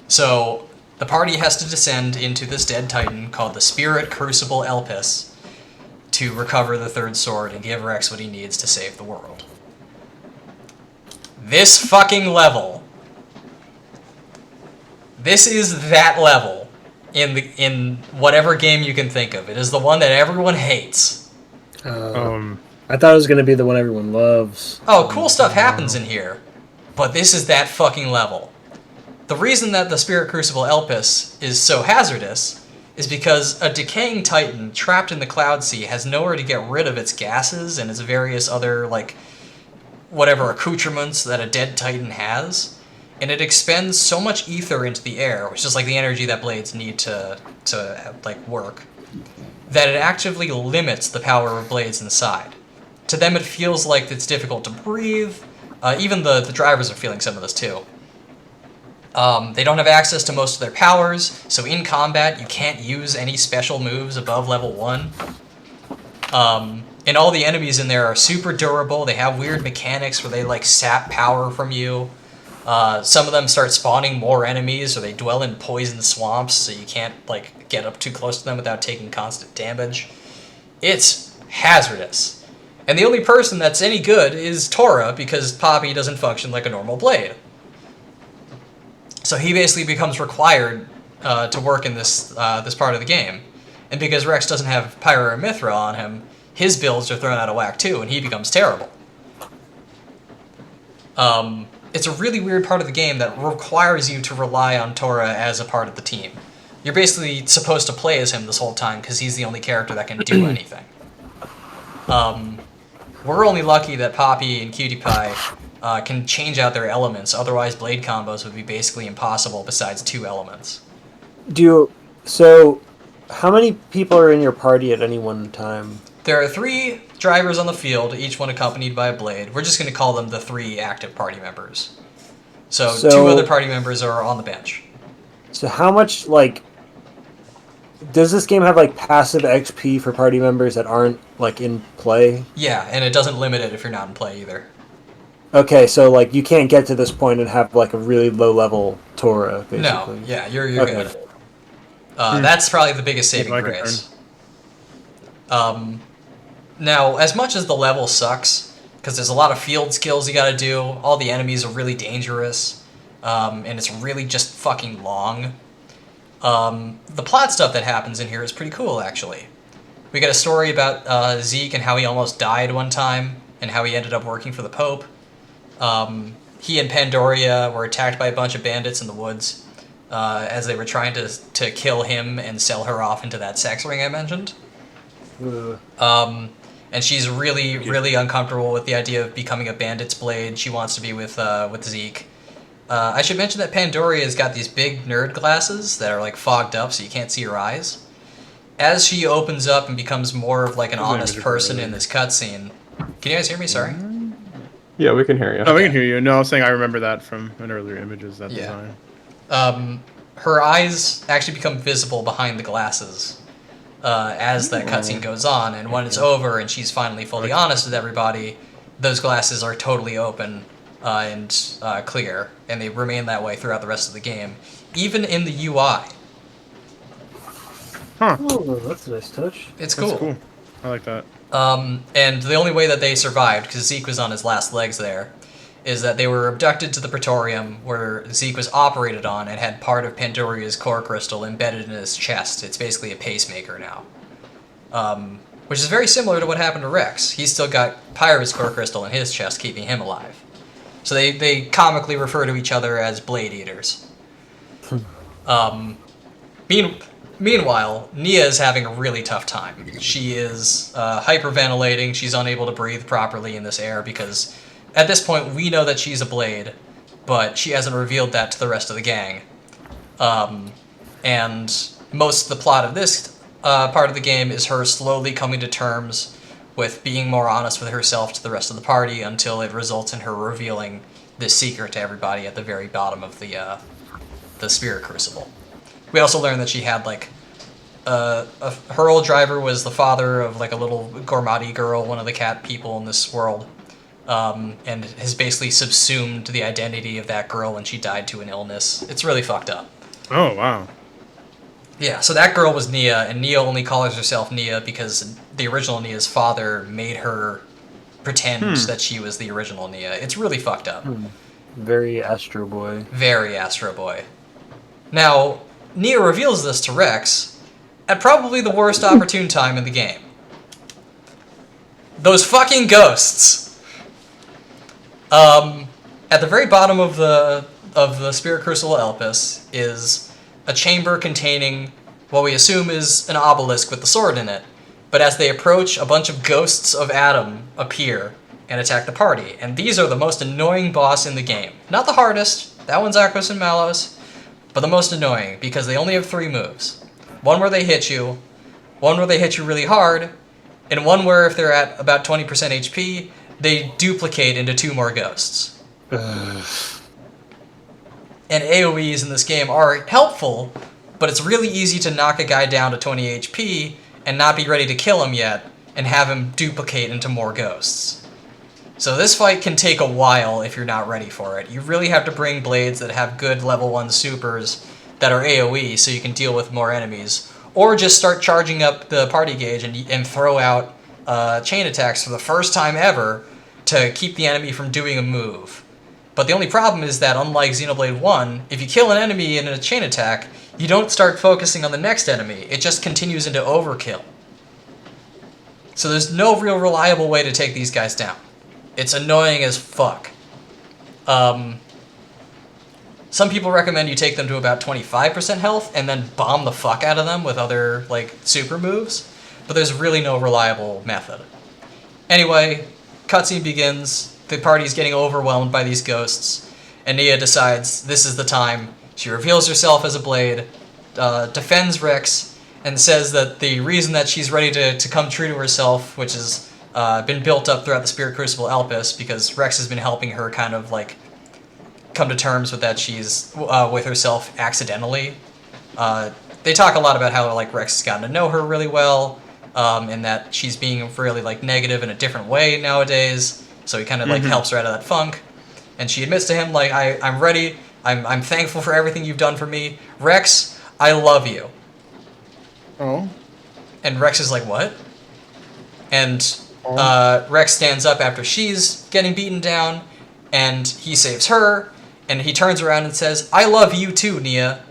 So the party has to descend into this dead titan called the Spirit Crucible Elpis to recover the third sword and give Rex what he needs to save the world. This fucking level. This is that level in whatever game you can think of. It is the one that everyone hates. I thought it was gonna be the one everyone loves. Oh, cool stuff happens in here, but this is that fucking level. The reason that the Spirit Crucible Elpis is so hazardous is because a decaying titan trapped in the Cloud Sea has nowhere to get rid of its gases and its various other, like, whatever accoutrements that a dead titan has, and it expends so much ether into the air, which is like the energy that blades need to like work, that it actively limits the power of blades inside. To them, it feels like it's difficult to breathe. Even the drivers are feeling some of this too. They don't have access to most of their powers, so in combat you can't use any special moves above level 1. And all the enemies in there are super durable. They have weird mechanics where they like sap power from you. Some of them start spawning more enemies, or they dwell in poison swamps, so you can't like get up too close to them without taking constant damage. It's hazardous. And the only person that's any good is Tora, because Poppy doesn't function like a normal blade. So he basically becomes required to work in this this part of the game. And because Rex doesn't have Pyra or Mithra on him, his builds are thrown out of whack too, and he becomes terrible. It's a really weird part of the game that requires you to rely on Tora as a part of the team. You're basically supposed to play as him this whole time because he's the only character that can do anything. We're only lucky that Poppy and Cutie Pie can change out their elements, otherwise blade combos would be basically impossible besides 2 elements. So, how many people are in your party at any one time? There are 3 drivers on the field, each one accompanied by a blade. We're just going to call them the 3 active party members. So 2 other party members are on the bench. So how much, like, does this game have, like, passive XP for party members that aren't, like, in play? Yeah, and it doesn't limit it if you're not in play either. Okay, so, like, you can't get to this point and have, like, a really low-level Tora, basically. No, yeah, you're Okay. good. That's probably the biggest saving like a grace. Now, as much as the level sucks, because there's a lot of field skills you gotta do, all the enemies are really dangerous, and it's really just fucking long. The plot stuff that happens in here is pretty cool, actually. We get a story about Zeke and how he almost died one time, and how he ended up working for the Pope. He and Pandoria were attacked by a bunch of bandits in the woods, as they were trying to kill him and sell her off into that sex ring I mentioned. And she's really, really uncomfortable with the idea of becoming a bandit's blade. She wants to be with Zeke. I should mention that Pandoria's got these big nerd glasses that are like fogged up so you can't see her eyes. As she opens up and becomes more of like an honest person in this cutscene. Can you guys hear me? Sorry. Yeah, we can hear you. Oh, we can hear you. No, I was saying I remember that from an earlier images, that Yeah. design. Her eyes actually become visible behind the glasses as that cutscene goes on, and when it's over and she's finally fully honest with everybody, those glasses are totally open and clear, and they remain that way throughout the rest of the game, even in the UI. Huh. Oh, that's a nice touch. It's That's cool. cool. I like that. And the only way that they survived, because Zeke was on his last legs there, is that they were abducted to the Praetorium, where Zeke was operated on and had part of Pandoria's core crystal embedded in his chest. It's basically a pacemaker now. Which is very similar to what happened to Rex. He's still got Pyra's core crystal in his chest, keeping him alive. So they comically refer to each other as Blade Eaters. Meanwhile, Nia is having a really tough time. She is hyperventilating. She's unable to breathe properly in this air because at this point we know that she's a blade, but she hasn't revealed that to the rest of the gang. And most of the plot of this part of the game is her slowly coming to terms with being more honest with herself to the rest of the party until it results in her revealing this secret to everybody at the very bottom of the Spirit Crucible. We also learned that she had, like, her old driver was the father of, like, a little Gormati girl, one of the cat people in this world, and has basically subsumed the identity of that girl when she died to an illness. It's really fucked up. Oh, wow. Yeah, so that girl was Nia, and Nia only calls herself Nia because the original Nia's father made her pretend that she was the original Nia. It's really fucked up. Very Astro Boy. Very Astro Boy. Now, Nia reveals this to Rex at probably the worst opportune time in the game. those fucking ghosts. At the very bottom of the Spirit Crucible Elpis is a chamber containing what we assume is an obelisk with the sword in it. But as they approach, a bunch of ghosts of Adam appear and attack the party. And these are the most annoying boss in the game. Not the hardest, that one's Arcos and Malos, but the most annoying because they only have 3 moves. One where they hit you, one where they hit you really hard, and one where if they're at about 20% HP, they duplicate into 2 more ghosts. And AoEs in this game are helpful, but it's really easy to knock a guy down to 20 HP and not be ready to kill him yet, and have him duplicate into more ghosts. So this fight can take a while if you're not ready for it. You really have to bring blades that have good level 1 supers that are AoE so you can deal with more enemies. Or just start charging up the party gauge and throw out chain attacks for the first time ever to keep the enemy from doing a move. But the only problem is that unlike Xenoblade 1, if you kill an enemy in a chain attack, you don't start focusing on the next enemy. It just continues into overkill. So there's no real reliable way to take these guys down. It's annoying as fuck. Some people recommend you take them to about 25% health and then bomb the fuck out of them with other, like, super moves. But there's really no reliable method. Anyway, cutscene begins. The party's getting overwhelmed by these ghosts. And Nia decides this is the time. She reveals herself as a blade, defends Rex, and says that the reason that she's ready to come true to herself, which has been built up throughout the Spirit Crucible Elpis, because Rex has been helping her kind of, like, come to terms with that she's with herself accidentally. They talk a lot about how, like, Rex has gotten to know her really well, and that she's being really, like, negative in a different way nowadays, so he kind of, like, helps her out of that funk. And she admits to him, like, I'm ready, I'm thankful for everything you've done for me. Rex, I love you. Oh. And Rex is like, what? And Rex stands up after she's getting beaten down, and he saves her, and he turns around and says, I love you too, Nia.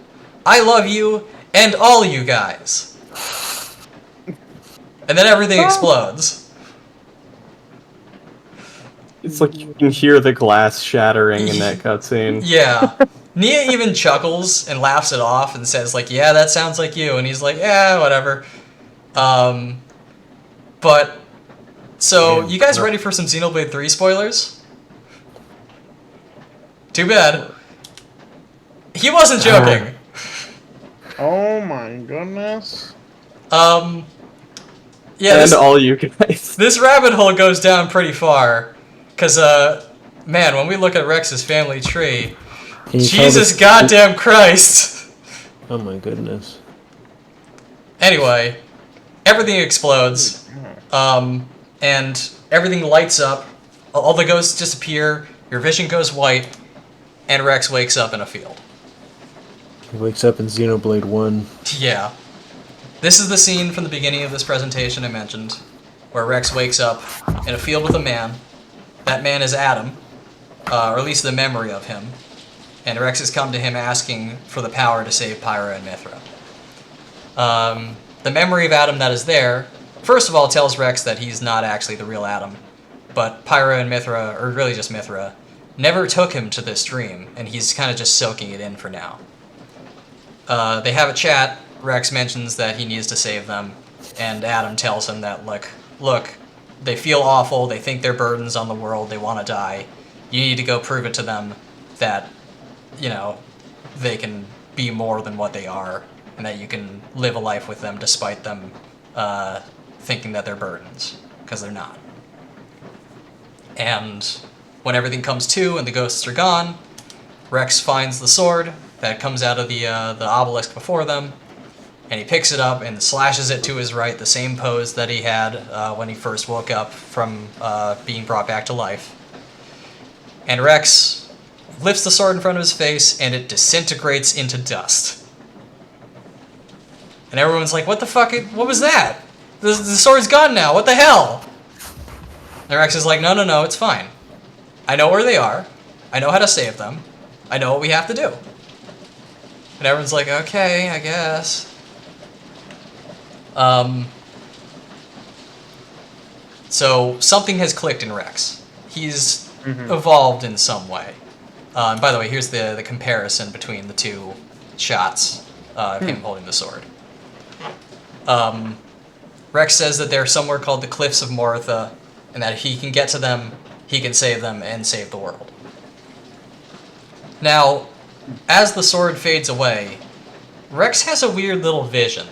I love you and all you guys. And then everything explodes. It's like you can hear the glass shattering in that cutscene. Yeah. Nia even chuckles and laughs it off and says, like, yeah, that sounds like you. And he's like, yeah, whatever. But, so, you guys ready for some Xenoblade 3 spoilers? Too bad. He wasn't joking. Oh my goodness. Yeah, And all you guys. this rabbit hole goes down pretty far. Because, man, when we look at Rex's family tree, Jesus goddamn Christ! Oh my goodness. Anyway, everything explodes, and everything lights up, all the ghosts disappear, your vision goes white, and Rex wakes up in a field. He wakes up in Xenoblade 1. Yeah. This is the scene from the beginning of this presentation I mentioned, where Rex wakes up in a field with a man. That man is Adam, or at least the memory of him. And Rex has come to him asking for the power to save Pyra and Mithra. The memory of Adam that is there, first of all, tells Rex that he's not actually the real Adam. But Pyra and Mithra, or really just Mithra, never took him to this dream, and he's kind of just soaking it in for now. They have a chat. Rex mentions that he needs to save them, and Adam tells him that, look, they feel awful, they think they're burdens on the world, they want to die. You need to go prove it to them that, you know, they can be more than what they are, and that you can live a life with them despite them thinking that they're burdens, because they're not. And when everything comes to and the ghosts are gone, Rex finds the sword that comes out of the obelisk before them, and he picks it up and slashes it to his right, the same pose that he had when he first woke up from being brought back to life. And Rex lifts the sword in front of his face, and it disintegrates into dust. And everyone's like, what the fuck? What was that? The sword's gone now. What the hell? And Rex is like, no, it's fine. I know where they are. I know how to save them. I know what we have to do. And everyone's like, okay, I guess. So something has clicked in Rex. He's evolved in some way. And by the way, here's the comparison between the two shots of him holding the sword. Rex says that they're somewhere called the Cliffs of Moratha, and that if he can get to them, he can save them and save the world. Now, as the sword fades away, Rex has a weird little vision.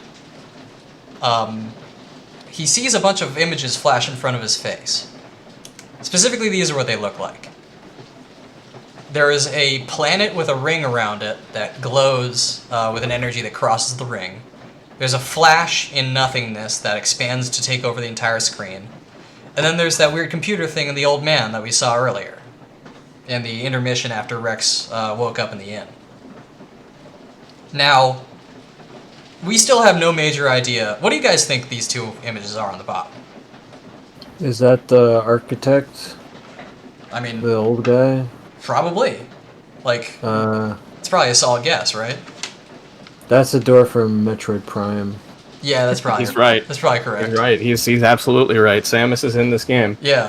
He sees a bunch of images flash in front of his face. Specifically, these are what they look like. There is a planet with a ring around it that glows with an energy that crosses the ring. There's a flash in nothingness that expands to take over the entire screen. And then there's that weird computer thing in the old man that we saw earlier, in the intermission after Rex woke up in the inn. Now, we still have no major idea. What do you guys think these two images are on the bottom? Is that the architect? I mean, The old guy? probably. Like, it's probably a solid guess, right? That's the door from Metroid Prime. Yeah, that's probably He's right. That's probably correct. He's right. He's absolutely right. Samus is in this game. Yeah.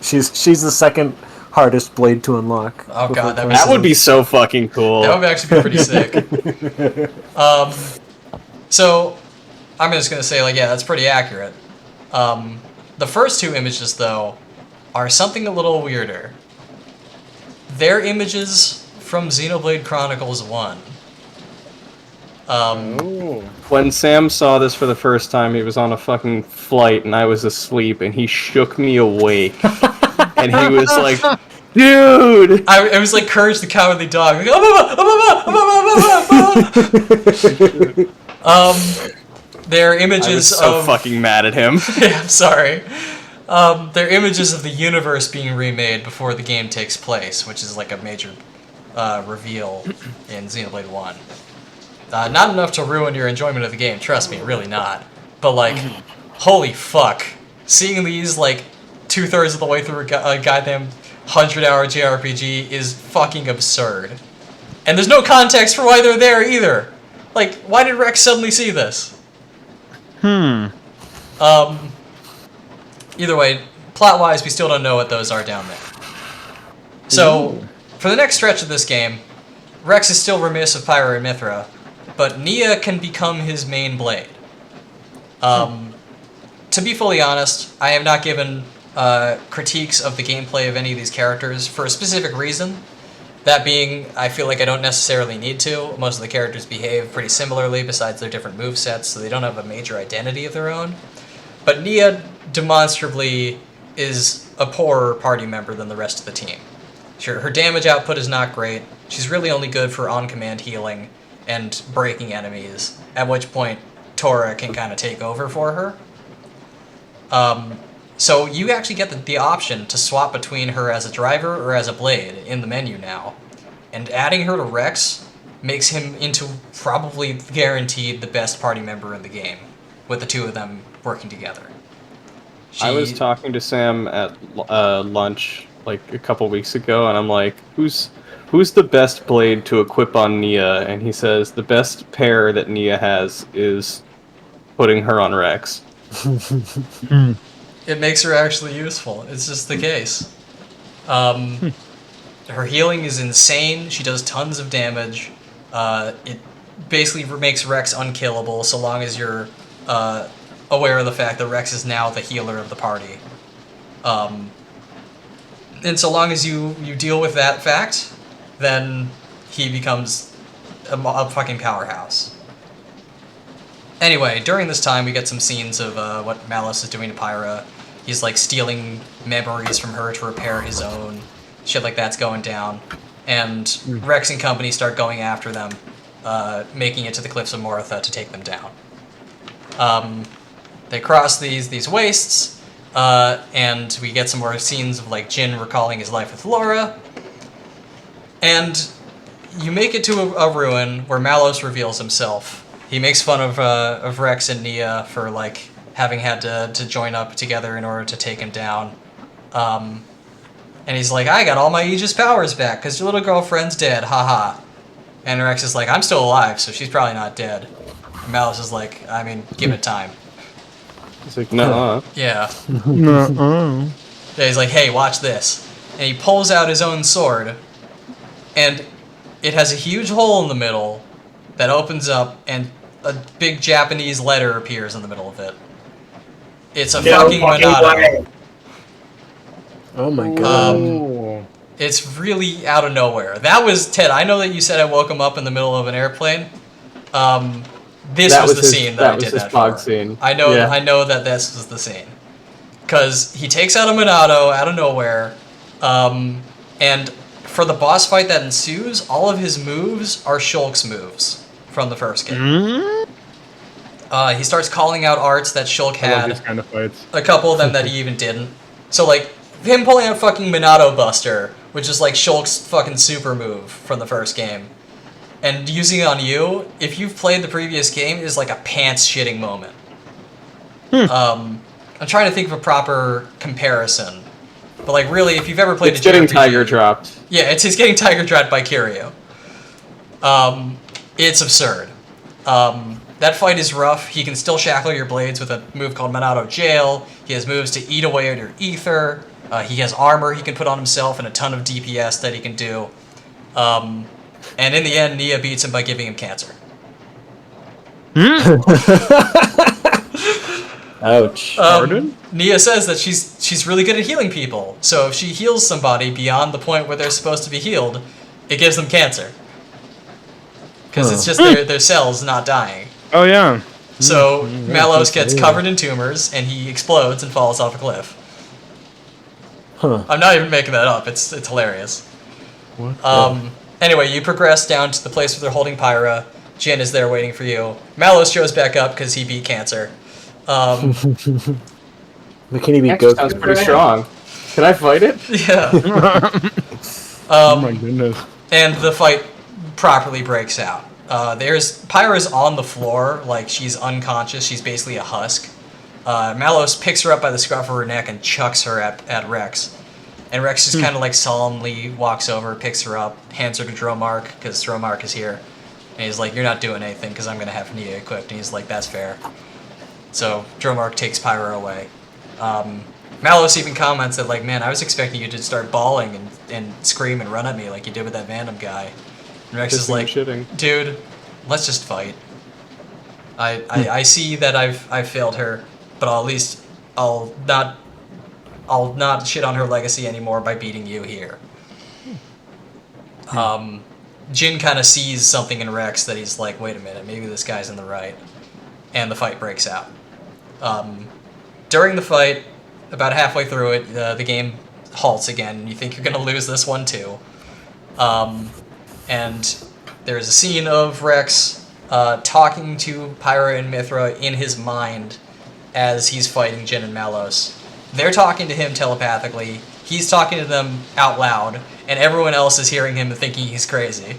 She's the second hardest blade to unlock. Oh god, That would be so fucking cool. That would actually be pretty sick. So, I'm just gonna say, like, yeah, that's pretty accurate. The first two images, though, are something a little weirder. They're images from Xenoblade Chronicles 1. When Sam saw this for the first time, he was on a fucking flight and I was asleep and he shook me awake. And he was like, dude! It was like Courage the Cowardly Dog. Like, they're images I was so of... fucking mad at him. Yeah, I'm sorry. They're images of the universe being remade before the game takes place, which is like a major reveal in Xenoblade 1. Not enough to ruin your enjoyment of the game, trust me, really not. But like, holy fuck. Seeing these like 2/3 of the way through a goddamn 100-hour JRPG is fucking absurd. And there's no context for why they're there either. Like, why did Rex suddenly see this? Either way, plot-wise, we still don't know what those are down there. So, for the next stretch of this game, Rex is still remiss of Pyra and Mithra, but Nia can become his main blade. To be fully honest, I have not given critiques of the gameplay of any of these characters for a specific reason. That being, I feel like I don't necessarily need to. Most of the characters behave pretty similarly besides their different movesets, so they don't have a major identity of their own. But Nia demonstrably is a poorer party member than the rest of the team. Sure, her damage output is not great. She's really only good for on-command healing and breaking enemies, at which point Tora can kind of take over for her. So you actually get the option to swap between her as a driver or as a blade in the menu now. And adding her to Rex makes him into probably guaranteed the best party member in the game, with the two of them working together. I was talking to Sam at lunch like a couple weeks ago, and I'm like, "Who's the best blade to equip on Nia?" And he says the best pair that Nia has is putting her on Rex. It makes her actually useful. It's just the case. Her healing is insane. She does tons of damage. It basically makes Rex unkillable so long as you're aware of the fact that Rex is now the healer of the party. And so long as you deal with that fact, then he becomes a fucking powerhouse. Anyway, during this time we get some scenes of what Malice is doing to Pyra. He's like stealing memories from her to repair his own. Shit like that's going down. And Rex and company start going after them, making it to the Cliffs of Moratha to take them down. They cross these wastes, and we get some more scenes of like Jin recalling his life with Laura. And you make it to a ruin where Malos reveals himself. He makes fun of Rex and Nia for like having had to join up together in order to take him down. And he's like, I got all my Aegis powers back because your little girlfriend's dead, haha. And Rex is like, I'm still alive, so she's probably not dead. And Malice is like, I mean, give it time. It's like, Nuh-uh. Yeah. Nuh-uh. Yeah, he's like, hey, watch this. And he pulls out his own sword, and it has a huge hole in the middle that opens up, and a big Japanese letter appears in the middle of it. It's a fucking Minato. Oh my god. Oh. It's really out of nowhere. That was, Ted, I know that you said I woke him up in the middle of an airplane. This That was was the his- scene that that I was did his that fog for. scene. I know Yeah. I know that this was the scene. Because he takes out a Minato out of nowhere, and for the boss fight that ensues, all of his moves are Shulk's moves from the first game. He starts calling out arts that Shulk I love had, these kind of fights. a couple of them that he even didn't. So, like, him pulling out fucking Minato Buster, which is like Shulk's fucking super move from the first game, and using it on you, if you've played the previous game, is like a pants shitting moment. I'm trying to think of a proper comparison, but like really, if you've ever played It's a getting JRPG, tiger dropped. yeah, he's getting tiger dropped by Kiryu. It's absurd. That fight is rough. He can still shackle your blades with a move called Minato Jail. He has moves to eat away at your ether. He has armor he can put on himself and a ton of DPS that he can do. And in the end, Nia beats him by giving him cancer. Ouch. Pardon? Nia says that she's really good at healing people. So if she heals somebody beyond the point where they're supposed to be healed, it gives them cancer. Because it's just their cells not dying. Oh, yeah. So Malos gets yeah. covered in tumors and he explodes and falls off a cliff. Huh. I'm not even making that up. It's hilarious. What? Anyway, you progress down to the place where they're holding Pyra. Jin is there waiting for you. Malos shows back up because he beat cancer. McKinney beat Actually sounds Goku. pretty strong. Can I fight it? Yeah. Oh my goodness. And the fight properly breaks out. Pyra's on the floor, like she's unconscious. She's basically a husk. Malos picks her up by the scruff of her neck and chucks her at Rex. And Rex just kind of like solemnly walks over, picks her up, hands her to Dromark, because Dromark is here. And he's like, you're not doing anything, because I'm going to have Nia equipped. And he's like, that's fair. So Dromark takes Pyra away. Malos even comments that, like, man, I was expecting you to start bawling and scream and run at me like you did with that Vandom guy. And Rex is Pissing and like, shitting. dude, let's just fight. I see that I've failed her, but I'll not shit on her legacy anymore by beating you here. Jin kind of sees something in Rex that he's like, wait a minute, maybe this guy's in the right. And the fight breaks out. During the fight, about halfway through it, the game halts again, and you think you're going to lose this one too. And there's a scene of Rex talking to Pyra and Mithra in his mind as he's fighting Jin and Malos. They're talking to him telepathically, he's talking to them out loud, and everyone else is hearing him and thinking he's crazy.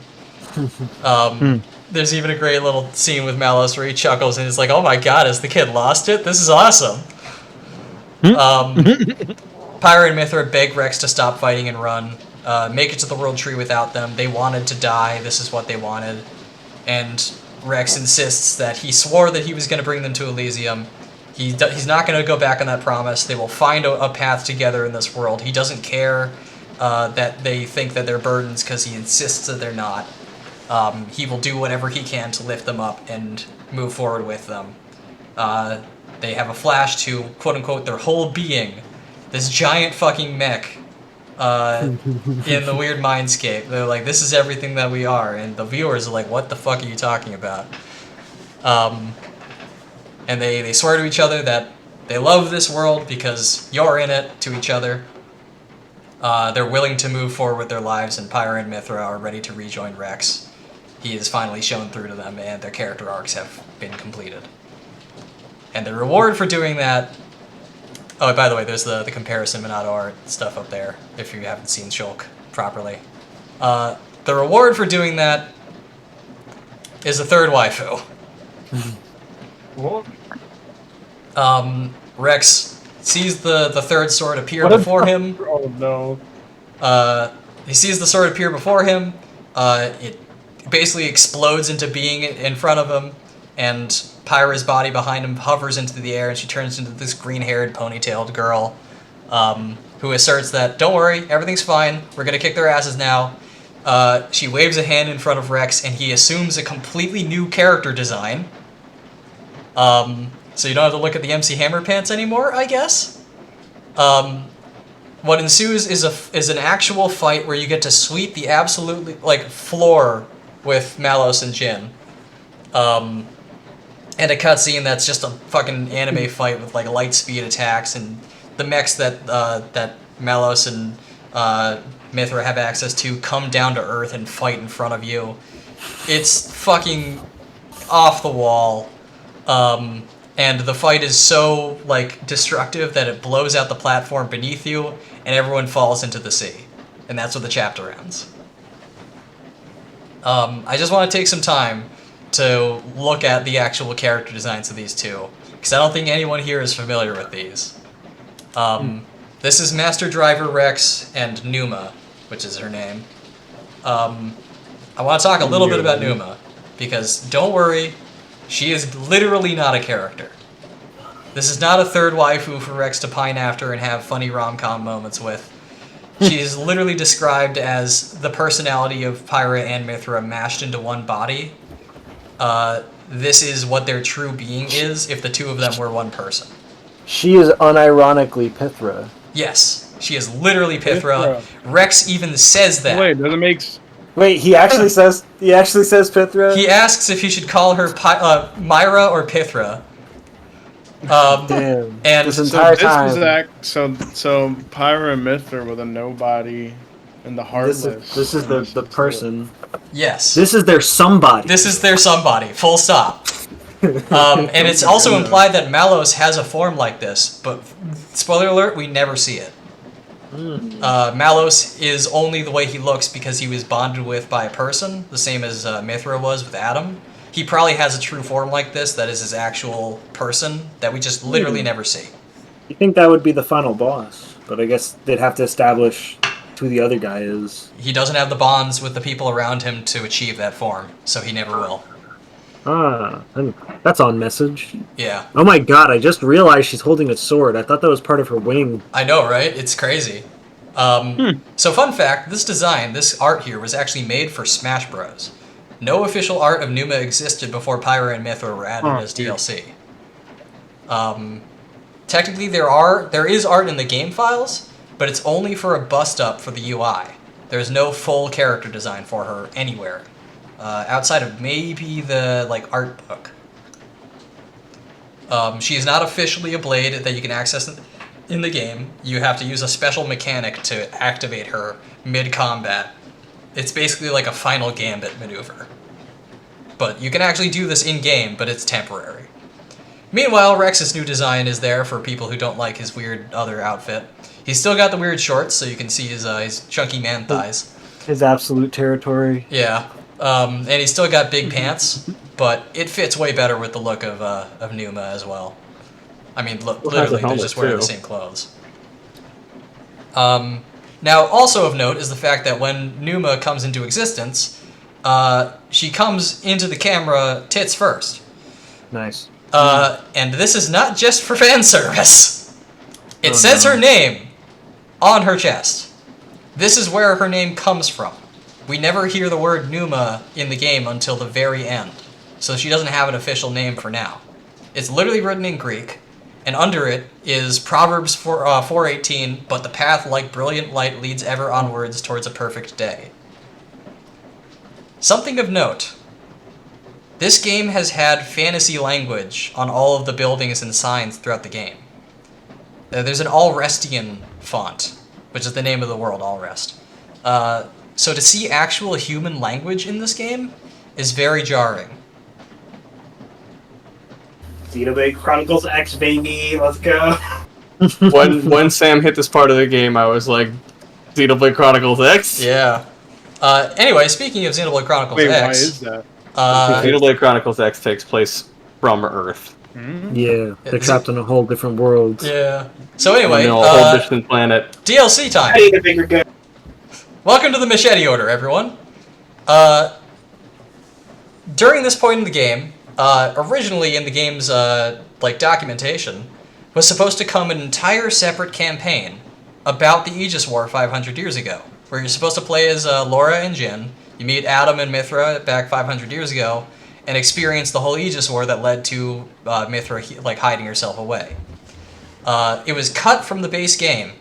There's even a great little scene with Malos where he chuckles and he's like, oh my god, has the kid lost it? This is awesome. Pyra and Mithra beg Rex to stop fighting and run, make it to the World Tree without them. They wanted to die, this is what they wanted. And Rex insists that he swore that he was going to bring them to Elysium. He's not going to go back on that promise. They will find a path together in this world. He doesn't care that they think that they're burdens because he insists that they're not. He will do whatever he can to lift them up and move forward with them. They have a flash to, quote-unquote, their whole being. This giant fucking mech in the weird mindscape. They're like, this is everything that we are. And the viewers are like, what the fuck are you talking about? And they swear to each other that they love this world because you're in it to each other. They're willing to move forward with their lives, and Pyra and Mithra are ready to rejoin Rex. He is finally shown through to them, and their character arcs have been completed. And the reward for doing that... Oh, by the way, there's the comparison Minato art stuff up there, if you haven't seen Shulk properly. The reward for doing that is a third waifu. What? Rex sees the third sword appear before him. Oh no. He sees the sword appear before him. It basically explodes into being in front of him, and Pyra's body behind him hovers into the air, and she turns into this green-haired, ponytailed girl who asserts that, don't worry, everything's fine, we're going to kick their asses now. She waves a hand in front of Rex, and he assumes a completely new character design. So you don't have to look at the MC Hammer pants anymore, I guess? What ensues is an actual fight where you get to sweep the absolutely, floor with Malos and Jin. And a cutscene that's just a fucking anime fight with, light speed attacks, and the mechs that Malos and Mithra have access to come down to Earth and fight in front of you. It's fucking off the wall. And the fight is so, destructive that it blows out the platform beneath you, and everyone falls into the sea. And that's where the chapter ends. I just want to take some time to look at the actual character designs of these two, because I don't think anyone here is familiar with these. This is Master Driver Rex and Numa, which is her name. I want to talk a little bit about Numa, because don't worry, she is literally not a character. This is not a third waifu for Rex to pine after and have funny rom-com moments with. She is literally described as the personality of Pyra and Mithra mashed into one body. This is what their true being is if the two of them were one person. She is unironically Pithra. Yes, she is literally Pithra. Rex even says that. Wait, doesn't make. Wait, he actually says Pithra? He asks if he should call her Myra or Pithra. Damn. And this entire time. So Pyra and Mithra were the nobody and the heartless. This is the person. yes. This is their somebody. This is their somebody, full stop. And it's also implied that Malos has a form like this, but spoiler alert, we never see it. Malos is only the way he looks because he was bonded with by a person, the same as Mithra was with Adam. He probably has a true form like this that is his actual person that we just literally never see. You think that would be the final boss, but I guess they'd have to establish who the other guy is. He doesn't have the bonds with the people around him to achieve that form, so he never will. That's on message. Yeah. Oh my god, I just realized she's holding a sword. I thought that was part of her wing. I know, right? It's crazy. So fun fact, this art here was actually made for Smash Bros. No official art of Numa existed before Pyra and Mithra were added as DLC. Technically, there is art in the game files, but it's only for a bust-up for the UI. There's no full character design for her anywhere, outside of maybe the art book. She is not officially a blade that you can access in the game. You have to use a special mechanic to activate her mid-combat. It's basically like a final gambit maneuver. But you can actually do this in-game, but it's temporary. Meanwhile, Rex's new design is there for people who don't like his weird other outfit. He's still got the weird shorts, so you can see his chunky man thighs. His absolute territory. Yeah. And he's still got big pants, but it fits way better with the look of Numa as well. I mean, literally, they're just wearing the same clothes. Now, also of note is the fact that when Numa comes into existence, she comes into the camera tits first. Nice. And this is not just for fan service. It says her name on her chest. This is where her name comes from. We never hear the word Numa in the game until the very end, so she doesn't have an official name for now. It's literally written in Greek, and under it is Proverbs 4:18, but the path like brilliant light leads ever onwards towards a perfect day. Something of note. This game has had fantasy language on all of the buildings and signs throughout the game. There's an Alrestian font, which is the name of the world, Alrest. So to see actual human language in this game is very jarring. Xenoblade Chronicles X, baby, let's go. when Sam hit this part of the game, I was like, Xenoblade Chronicles X? Yeah. Anyway, speaking of Xenoblade Chronicles Wait, X... why is that? Xenoblade Chronicles X takes place from Earth. Yeah, they're trapped in a whole different world. Yeah. So anyway, a whole distant planet. DLC time. I need a bigger gun. Welcome to the Machete Order, everyone. During this point in the game, originally in the game's documentation, was supposed to come an entire separate campaign about the Aegis War 500 years ago, where you're supposed to play as Laura and Jin. You meet Adam and Mithra back 500 years ago, and experience the whole Aegis War that led to Mithra hiding herself away. It was cut from the base game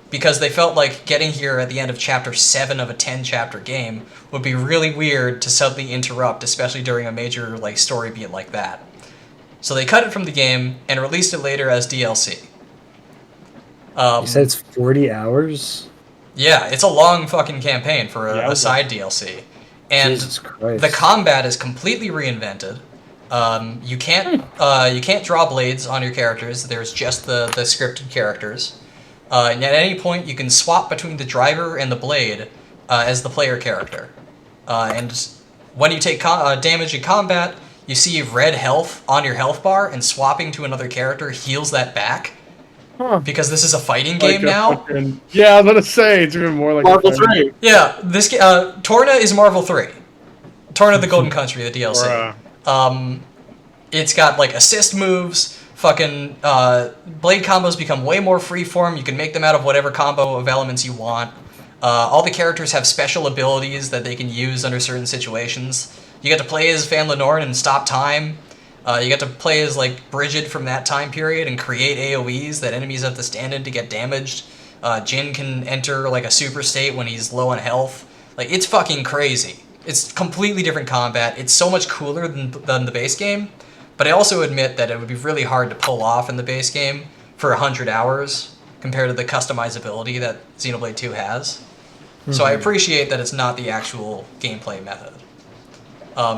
because they felt like getting here at the end of Chapter 7 of a 10-chapter game would be really weird to suddenly interrupt, especially during a major story beat like that. So they cut it from the game and released it later as DLC. You said it's 40 hours? Yeah, it's a long fucking campaign for a side DLC. And Jesus Christ. the combat is completely reinvented. You can't draw blades on your characters. There's just the scripted characters. And at any point, you can swap between the driver and the blade as the player character. And when you take damage in combat, you see red health on your health bar, and swapping to another character heals that back. Huh. Because this is a fighting game now. Yeah, I was gonna say it's even more like Marvel 3. Yeah, this Torna is Marvel 3. Torna the Golden Country, the DLC. It's got assist moves. Fucking blade combos become way more freeform. You can make them out of whatever combo of elements you want. All the characters have special abilities that they can use under certain situations. You get to play as Van Lenorn and stop time. You get to play as Bridget from that time period and create AoEs that enemies have to stand in to get damaged. Jin can enter a super state when he's low on health. It's fucking crazy. It's completely different combat. It's so much cooler than the base game. But I also admit that it would be really hard to pull off in the base game for 100 hours compared to the customizability that Xenoblade 2 has. Mm-hmm. So I appreciate that it's not the actual gameplay method.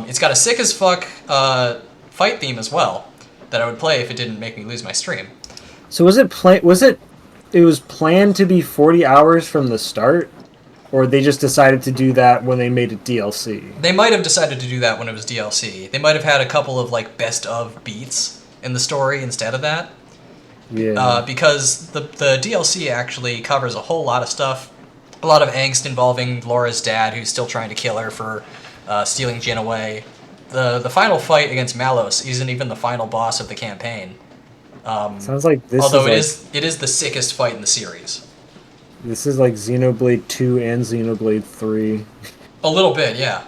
It's got a sick as fuck fight theme as well that I would play if it didn't make me lose my stream. So it was planned to be 40 hours from the start? Or they just decided to do that when they made it DLC? They might have decided to do that when it was DLC. They might have had a couple of best of beats in the story instead of that. Yeah. Because the DLC actually covers a whole lot of stuff. A lot of angst involving Laura's dad, who's still trying to kill her for stealing Jin away. The final fight against Malos isn't even the final boss of the campaign. Sounds like this. Although it is the sickest fight in the series. This is like Xenoblade 2 and Xenoblade 3. A little bit, yeah.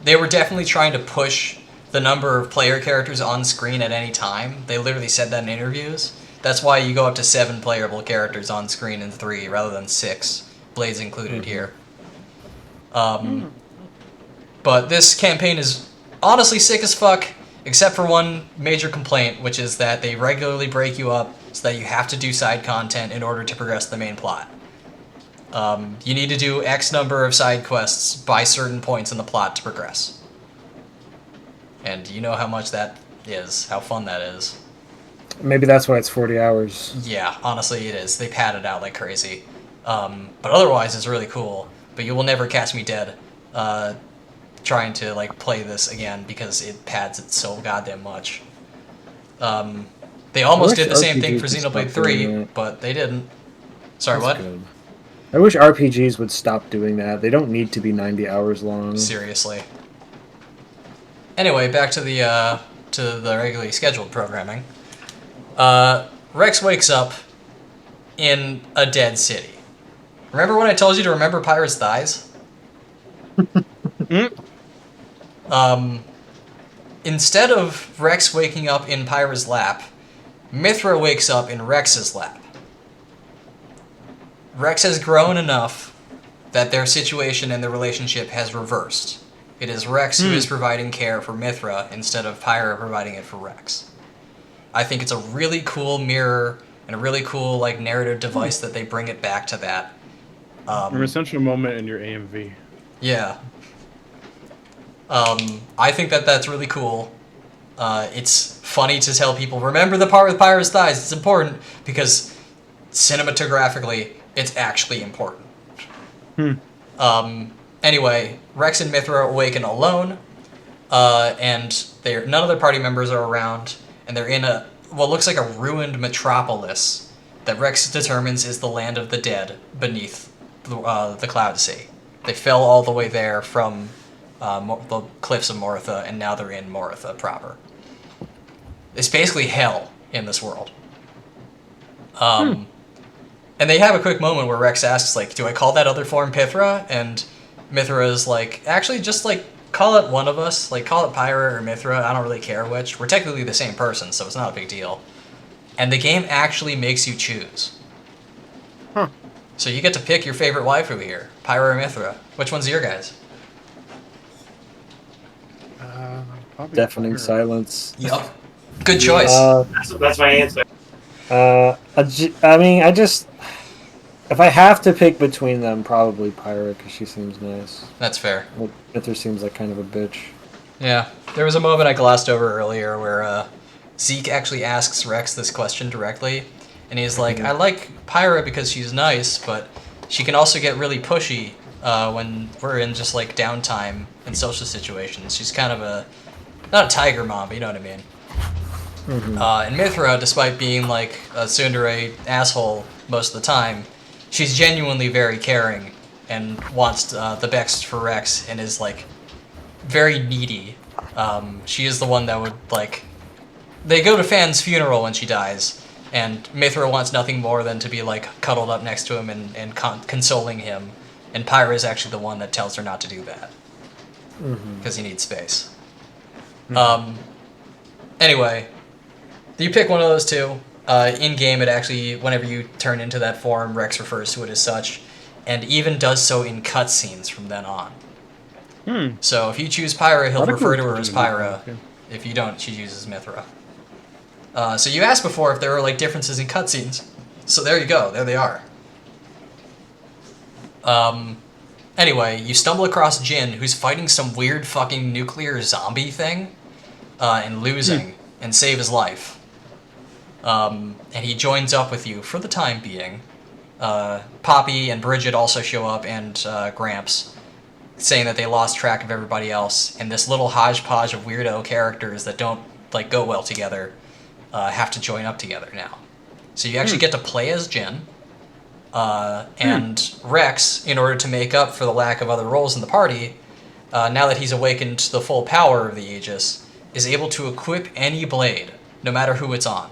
They were definitely trying to push the number of player characters on screen at any time. They literally said that in interviews. That's why you go up to 7 playable characters on screen in 3 rather than 6, blades included here. But this campaign is honestly sick as fuck, except for one major complaint, which is that they regularly break you up so that you have to do side content in order to progress the main plot. You need to do X number of side quests by certain points in the plot to progress. And you know how much that is, how fun that is. Maybe that's why it's 40 hours. Yeah, honestly it is. They pad it out like crazy. But otherwise it's really cool. But you will never catch me dead trying to play this again because it pads it so goddamn much. They almost did the same thing for Xenoblade 3, but they didn't. Sorry, That's what? Good. I wish RPGs would stop doing that. They don't need to be 90 hours long. Seriously. Anyway, back to the regularly scheduled programming. Rex wakes up in a dead city. Remember when I told you to remember Pyra's thighs? Instead of Rex waking up in Pyra's lap, Mithra wakes up in Rex's lap. Rex has grown enough that their situation and their relationship has reversed. It is Rex who is providing care for Mithra instead of Pyra providing it for Rex. I think it's a really cool mirror and a really cool narrative device that they bring it back to that. An essential moment in your AMV. Yeah. I think that's really cool. It's funny to tell people, remember the part with Pyra's thighs, it's important, because cinematographically, it's actually important. Anyway, Rex and Mithra awaken alone, and none of their party members are around, and they're in what looks like a ruined metropolis that Rex determines is the land of the dead beneath the Cloud Sea. They fell all the way there from the cliffs of Moritha, and now they're in Moritha proper. It's basically hell in this world. And they have a quick moment where Rex asks, like, do I call that other form Pythra? And Mithra is like, actually, just, like, call it one of us. Like, call it Pyra or Mithra. I don't really care which. We're technically the same person, so it's not a big deal. And the game actually makes you choose. Huh. So you get to pick your favorite waifu here, Pyra or Mithra. Which one's your guys? Probably Deafening Pyra. silence. Yup. Good choice. That's my answer. I mean, if I have to pick between them, probably Pyra, because she seems nice. That's fair. Mithra seems like kind of a bitch. Yeah. There was a moment I glossed over earlier where Zeke actually asks Rex this question directly. And he's like, I like Pyra because she's nice, but she can also get really pushy when we're in just, like, downtime and social situations. She's kind of not a tiger mom, but you know what I mean. And Mithra, despite being, like, a tsundere asshole most of the time, she's genuinely very caring and wants the best for Rex and is, like, very needy. She is the one that would, like... They go to Fan's funeral when she dies, and Mithra wants nothing more than to be, like, cuddled up next to him and consoling him. And Pyra is actually the one that tells her not to do that. Because he needs space. Anyway, you pick one of those two. In-game, it actually, whenever you turn into that form, Rex refers to it as such, and even does so in cutscenes from then on. So if you choose Pyra, he'll refer to her as Pyra. If you don't, she uses Mithra. So you asked before if there were, like, differences in cutscenes. So there you go. There they are. Anyway, you stumble across Jin, who's fighting some weird fucking nuclear zombie thing, and losing, and save his life. And he joins up with you for the time being. Poppy and Bridget also show up, and Gramps, saying that they lost track of everybody else, and this little hodgepodge of weirdo characters that don't, like, go well together have to join up together now. So you actually get to play as Jin, and Rex, in order to make up for the lack of other roles in the party, now that he's awakened to the full power of the Aegis, is able to equip any blade, no matter who it's on.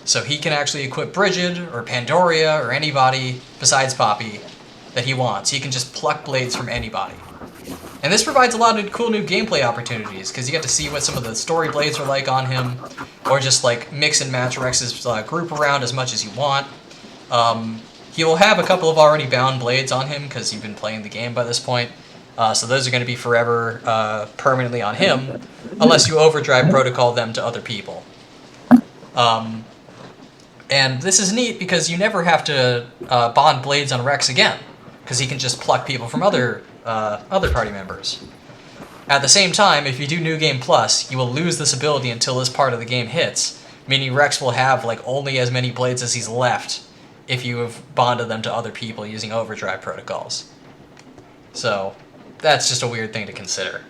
So he can actually equip Bridget, or Pandoria, or anybody besides Poppy that he wants. He can just pluck blades from anybody. And this provides a lot of cool new gameplay opportunities, because you get to see what some of the story blades are like on him, or just, like, mix and match Rex's group around as much as you want. He'll have a couple of already bound blades on him, because you've been playing the game by this point. So those are going to be forever permanently on him, unless you overdrive protocol them to other people. And this is neat because you never have to bond blades on Rex again, because he can just pluck people from other party members. At the same time, if you do New Game Plus, you will lose this ability until this part of the game hits, meaning Rex will have, like, only as many blades as he's left if you have bonded them to other people using overdrive protocols. So, that's just a weird thing to consider.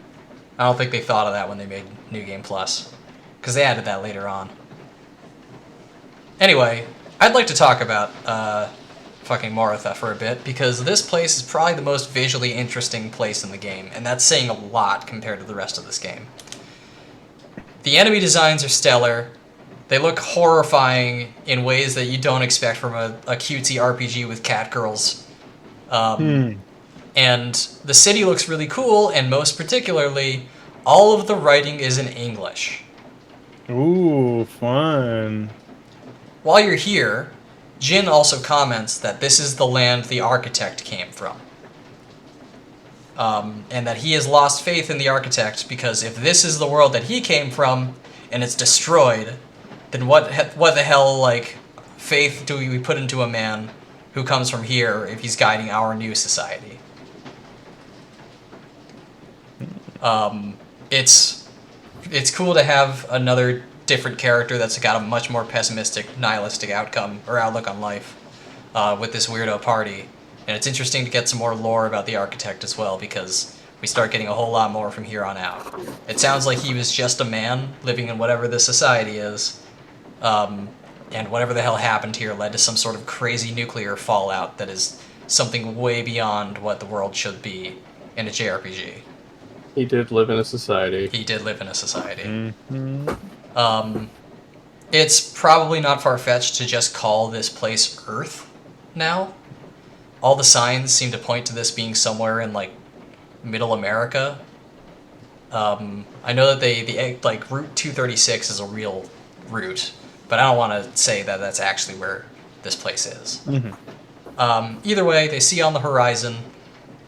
I don't think they thought of that when they made New Game Plus, because they added that later on. Anyway, I'd like to talk about fucking Moritha for a bit, because this place is probably the most visually interesting place in the game, and that's saying a lot compared to the rest of this game. The enemy designs are stellar. They look horrifying in ways that you don't expect from a cutesy RPG with cat girls. And the city looks really cool, and most particularly, all of the writing is in English. Ooh, fun. While you're here, Jin also comments that this is the land the architect came from. And that he has lost faith in the architect because if this is the world that he came from and it's destroyed, then what the hell, like, faith do we put into a man who comes from here if he's guiding our new society? It's cool to have another different character that's got a much more pessimistic, nihilistic outcome or outlook on life with this weirdo party. And it's interesting to get some more lore about the architect as well, because we start getting a whole lot more from here on out. It sounds like he was just a man living in whatever this society is, and whatever the hell happened here led to some sort of crazy nuclear fallout that is something way beyond what the world should be. in a JRPG. He did live in a society. He did live in a society. Mm-hmm. It's probably not far-fetched to just call this place Earth now. All the signs seem to point to this being somewhere in, like, Middle America. I know that the Route 236 is a real route, but I don't want to say that that's actually where this place is. Mm-hmm. Either way, they see on the horizon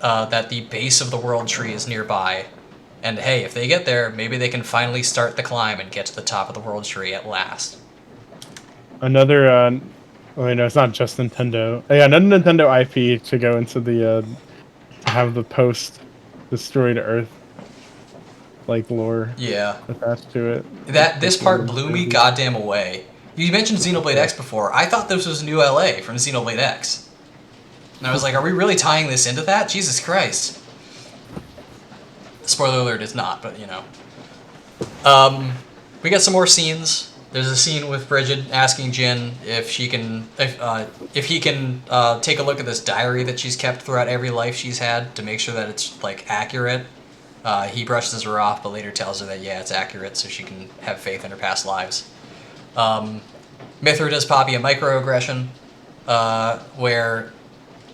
that the base of the World Tree is nearby, and hey, if they get there, maybe they can finally start the climb and get to the top of the World Tree at last. Another, well, no, it's not just Nintendo. Yeah, another Nintendo IP to go into the, to have the post-destroyed Earth, like, lore Yeah. attached to it. This part blew me goddamn away. You mentioned Xenoblade X before. I thought this was New LA from Xenoblade X. And I was like, are we really tying this into that? Jesus Christ. Spoiler alert, it's not, but you know. We got some more scenes. There's a scene with Bridget asking Jin if he can take a look at this diary that she's kept throughout every life she's had to make sure that it's like accurate. He brushes her off, but later tells her that yeah, it's accurate, so she can have faith in her past lives. Mithra does Poppy a microaggression, where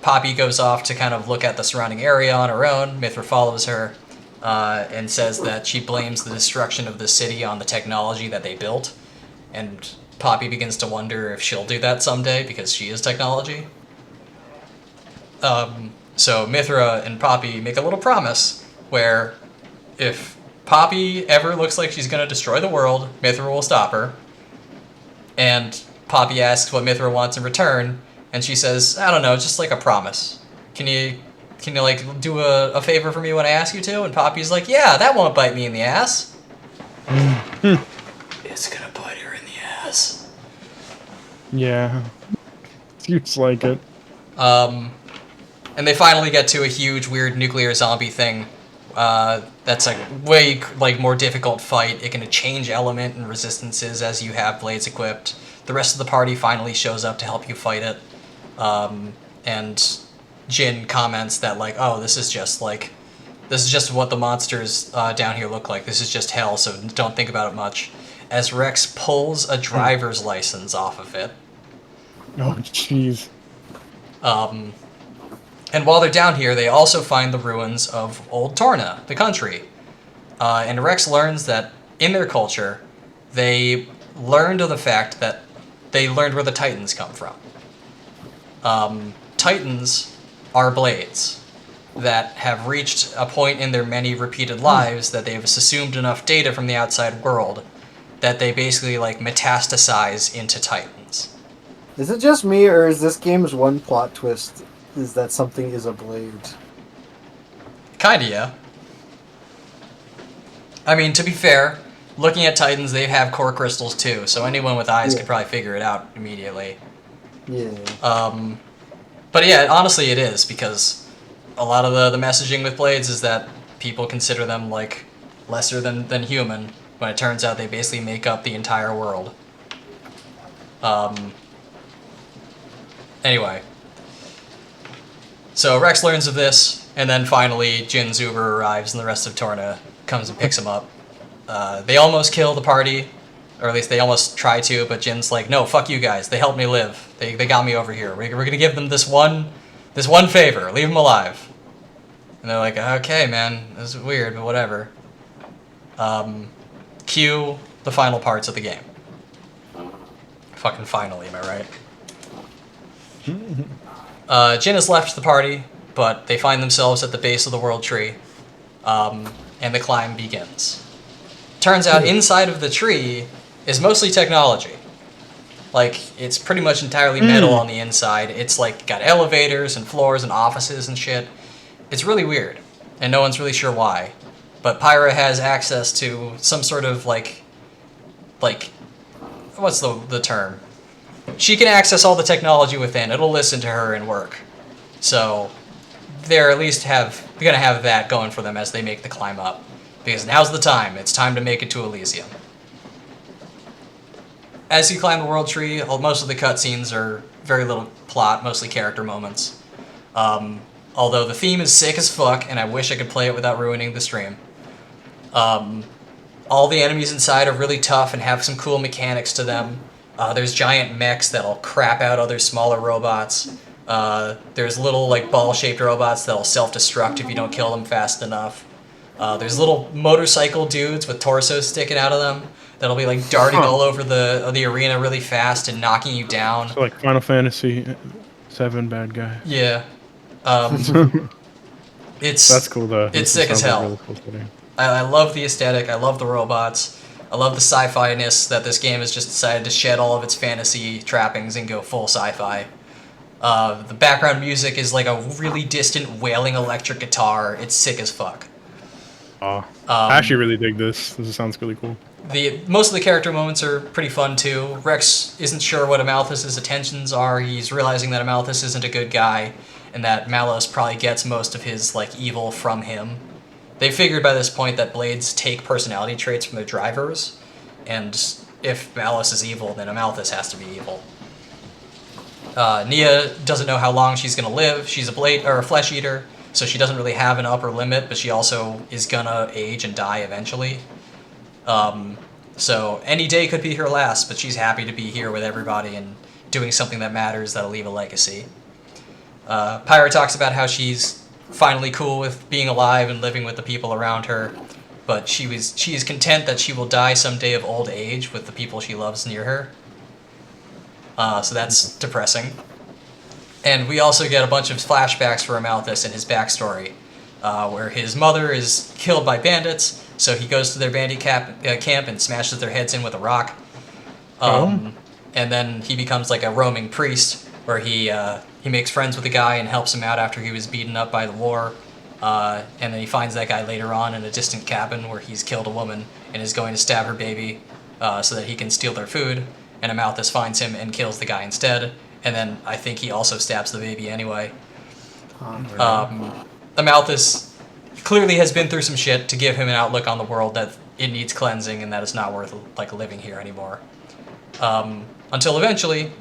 Poppy goes off to kind of look at the surrounding area on her own. Mithra follows her and says that she blames the destruction of the city on the technology that they built. And Poppy begins to wonder if she'll do that someday because she is technology. So Mithra and Poppy make a little promise where if Poppy ever looks like she's going to destroy the world, Mithra will stop her. And Poppy asks what Mithra wants in return, and she says, I don't know, just like a promise. Can you like do a favor for me when I ask you to? And Poppy's like, yeah, that won't bite me in the ass. It's gonna bite her in the ass. Yeah. Seems like it. And they finally get to a huge, weird nuclear zombie thing. That's a way more difficult fight. It can change element and resistances as you have blades equipped. The rest of the party finally shows up to help you fight it. And Jin comments that like, oh, this is just what the monsters down here look like. This is just hell, so don't think about it much. As Rex pulls a driver's license off of it. Oh, jeez. And while they're down here, they also find the ruins of Old Torna, the country. And Rex learns that in their culture, they learned of the fact that they learned where the Titans come from. Titans are blades that have reached a point in their many repeated lives that they've assumed enough data from the outside world that they basically like metastasize into Titans. Is it just me, or is this game's one plot twist is that something is a blade? Kinda, yeah. I mean, to be fair, looking at Titans, they have core crystals too, so anyone with eyes could probably figure it out immediately. Yeah. But yeah, honestly it is, because a lot of the messaging with blades is that people consider them like lesser than human, when it turns out they basically make up the entire world. Anyway. So Rex learns of this, and then finally Jin's Uber arrives and the rest of Torna comes and picks him up. They almost kill the party, or at least they almost try to, but Jin's like, no, fuck you guys, they helped me live. They got me over here. We're gonna give them this one favor, leave them alive. And they're like, okay man, this is weird, but whatever. Cue the final parts of the game. Fucking finally, am I right? Jin has left the party, but they find themselves at the base of the World Tree, and the climb begins. Turns out inside of the tree is mostly technology. Like, it's pretty much entirely metal on the inside. It's like got elevators and floors and offices and shit. It's really weird, and no one's really sure why. But Pyra has access to some sort of like what's the term? She can access all the technology within. It'll listen to her and work. So they're at least gonna have that going for them as they make the climb up. Because now's the time. It's time to make it to Elysium. As you climb the World Tree, most of the cutscenes are very little plot, mostly character moments. although the theme is sick as fuck, and I wish I could play it without ruining the stream. All the enemies inside are really tough and have some cool mechanics to them. There's giant mechs that'll crap out other smaller robots. There's little like ball-shaped robots that'll self-destruct if you don't kill them fast enough. There's little motorcycle dudes with torsos sticking out of them that'll be like darting all over the arena really fast and knocking you down. So like Final Fantasy 7 bad guy. Yeah. It's That's cool though. It's sick as hell. I love the aesthetic. I love the robots. I love the sci-fi-ness that this game has just decided to shed all of its fantasy trappings and go full sci-fi. The background music is like a really distant wailing electric guitar. It's sick as fuck. Oh, I actually really dig this. This sounds really cool. Most of the character moments are pretty fun too. Rex isn't sure what Amalthus's intentions are. He's realizing that Amalthus isn't a good guy, and that Malos probably gets most of his like evil from him. They figured by this point that blades take personality traits from their drivers, and if Malos is evil, then Amalthus has to be evil. Nia doesn't know how long she's gonna live. She's a blade or a flesh eater, so she doesn't really have an upper limit, but she also is gonna age and die eventually. So any day could be her last, but she's happy to be here with everybody and doing something that matters that'll leave a legacy. Pyra talks about how she's finally cool with being alive and living with the people around her, but she is content that she will die someday of old age with the people she loves near her. So that's depressing. And we also get a bunch of flashbacks for Amalthus and his backstory, where his mother is killed by bandits, so he goes to their bandit camp and smashes their heads in with a rock. And then he becomes like a roaming priest, where he makes friends with a guy and helps him out after he was beaten up by the war. And then he finds that guy later on in a distant cabin where he's killed a woman and is going to stab her baby so that he can steal their food. And Amalthus finds him and kills the guy instead. And then I think he also stabs the baby anyway. Amalthus clearly has been through some shit to give him an outlook on the world that it needs cleansing and that it's not worth like living here anymore. Until eventually,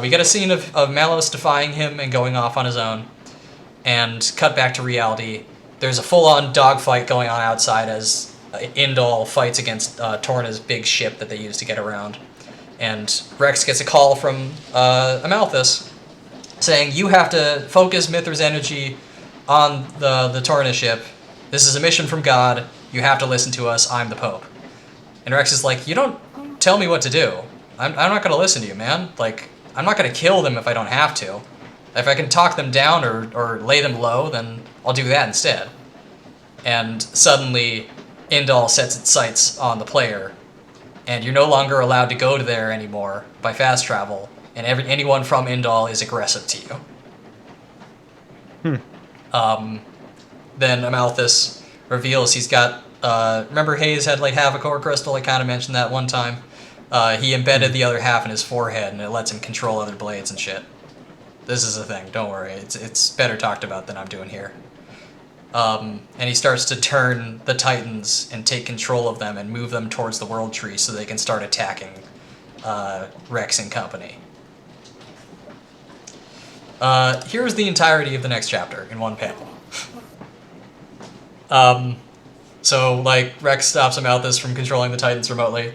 we get a scene of Malos defying him and going off on his own, and cut back to reality. There's a full-on dogfight going on outside as Indal fights against Torna's big ship that they use to get around. And Rex gets a call from Amalthus saying, "You have to focus Mithra's energy on the Torna ship. This is a mission from God. You have to listen to us. I'm the Pope." And Rex is like, "You don't tell me what to do. I'm not going to listen to you, man. Like, I'm not going to kill them if I don't have to. If I can talk them down or lay them low, then I'll do that instead." And suddenly, Indal sets its sights on the player, and you're no longer allowed to go to there anymore by fast travel, and anyone from Indal is aggressive to you. Then Amalthus reveals he's got, remember Hayes had like half a core crystal? I kind of mentioned that one time. He embedded the other half in his forehead, and it lets him control other blades and shit. This is a thing, don't worry. It's better talked about than I'm doing here. And he starts to turn the Titans and take control of them and move them towards the World Tree so they can start attacking Rex and company. Here's the entirety of the next chapter in one panel. So, like, Rex stops Amalthus from controlling the Titans remotely.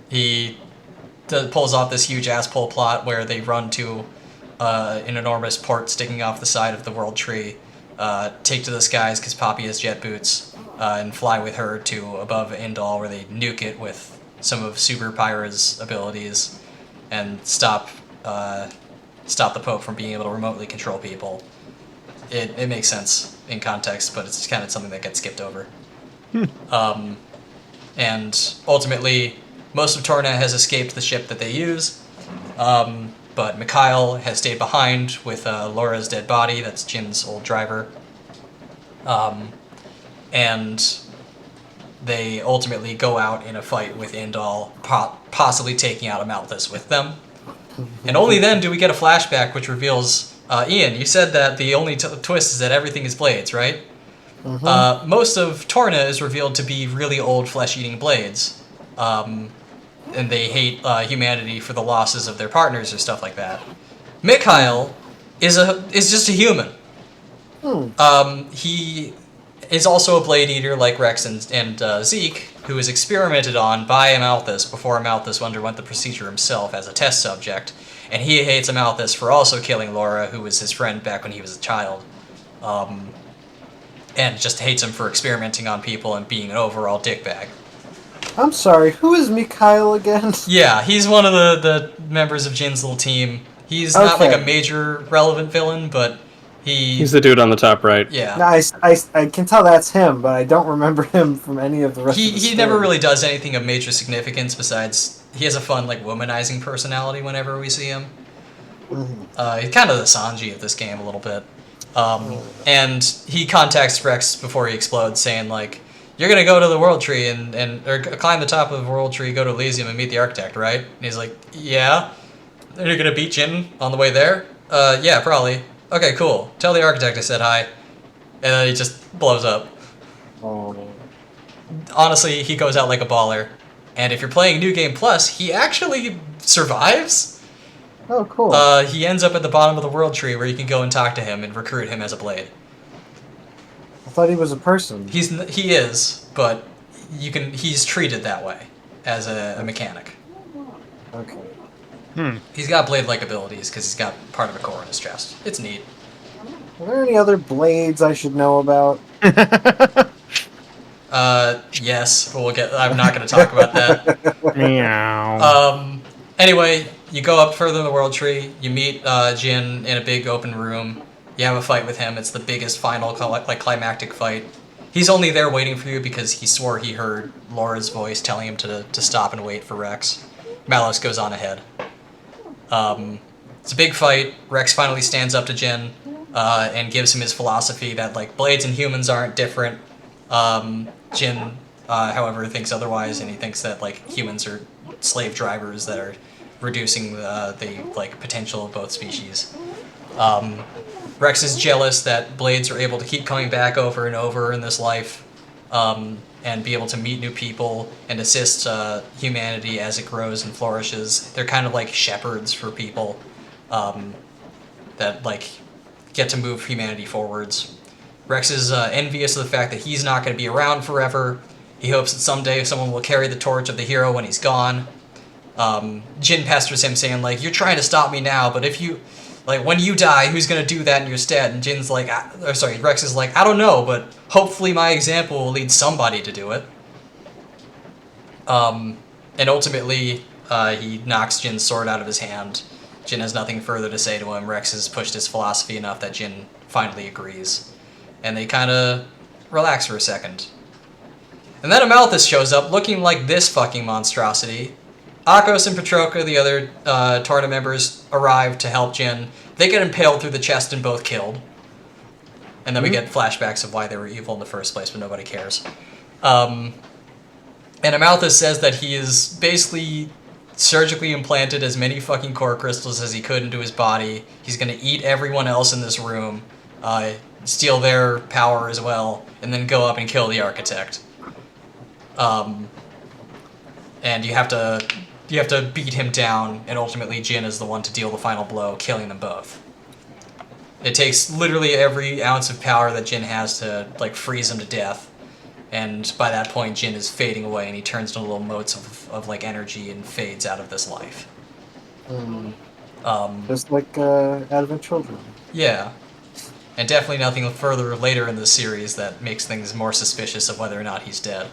He pulls off this huge ass pull plot where they run to an enormous port sticking off the side of the World Tree, take to the skies because Poppy has jet boots, and fly with her to above Indal where they nuke it with some of Super Pyra's abilities and stop the Pope from being able to remotely control people. It makes sense in context, but it's kind of something that gets skipped over. And ultimately, most of Torna has escaped the ship that they use, but Mikhail has stayed behind with Laura's dead body, that's Jin's old driver. And they ultimately go out in a fight with Indal, possibly taking out Amalthus with them. And only then do we get a flashback which reveals, Ian, you said that the only twist is that everything is blades, right? Most of Torna is revealed to be really old flesh-eating blades. And they hate humanity for the losses of their partners or stuff like that. Mikhail is just a human. He is also a blade eater like Rex and Zeke, who was experimented on by Amalthus before Amalthus underwent the procedure himself as a test subject. And he hates Amalthus for also killing Laura, who was his friend back when he was a child. And just hates him for experimenting on people and being an overall dickbag. I'm sorry, who is Mikhail again? Yeah, he's one of the members of Jin's little team. He's not like Okay. a major relevant villain, but He's the dude on the top right. yeah. No, I can tell that's him, but I don't remember him from any of the rest of the He story. never really does anything of major significance besides he has a fun like womanizing personality whenever we see him. He's kind of the Sanji of this game a little bit. And he contacts Rex before he explodes, saying like, "You're gonna go to the World Tree or climb the top of the World Tree, go to Elysium, and meet the Architect, right?" And he's like, "Yeah." "Are you gonna beat Jin on the way there?" Yeah, probably." "Okay, cool. Tell the Architect I said hi." And then he just blows up. Oh. Honestly, he goes out like a baller. And if you're playing New Game Plus, he actually survives. Oh, cool. He ends up at the bottom of the World Tree where you can go and talk to him and recruit him as a blade. I thought he was a person. He is, but he's treated that way as a mechanic. Okay. He's got blade-like abilities because he's got part of a core in his chest. It's neat. Are there any other blades I should know about? Yes, but I'm not going to talk about that. Meow. Anyway, you go up further in the World Tree. You meet Jin in a big open room. You have a fight with him. It's the biggest final climactic fight. He's only there waiting for you because he swore he heard Laura's voice telling him to stop and wait for Rex. Malos goes on ahead. It's a big fight. Rex finally stands up to Jin and gives him his philosophy that like blades and humans aren't different. Jin, however, thinks otherwise, and he thinks that like humans are slave drivers that are reducing the like potential of both species. Rex is jealous that blades are able to keep coming back over and over in this life, and be able to meet new people and assist humanity as it grows and flourishes. They're kind of like shepherds for people that like get to move humanity forwards. Rex is envious of the fact that he's not going to be around forever. He hopes that someday someone will carry the torch of the hero when he's gone. Jin pesters him saying like, "You're trying to stop me now, but if you, like, when you die, who's going to do that in your stead?" And Jin's like, Rex is like, "I don't know, but hopefully my example will lead somebody to do it." And ultimately, he knocks Jin's sword out of his hand. Jin has nothing further to say to him. Rex has pushed his philosophy enough that Jin finally agrees. And they kind of relax for a second. And then Amalthus shows up looking like this fucking monstrosity. Akos and Petroka, the other Tarda members, arrive to help Jin. They get impaled through the chest and both killed. And then we get flashbacks of why they were evil in the first place, but nobody cares. And Amalthus says that he is basically surgically implanted as many fucking core crystals as he could into his body. He's going to eat everyone else in this room, steal their power as well, and then go up and kill the Architect. And you have to beat him down, and ultimately Jin is the one to deal the final blow, killing them both. It takes literally every ounce of power that Jin has to like freeze him to death, and by that point Jin is fading away, and he turns into little motes of like energy and fades out of this life. Just like Advent Children. Yeah. And definitely nothing further later in the series that makes things more suspicious of whether or not he's dead.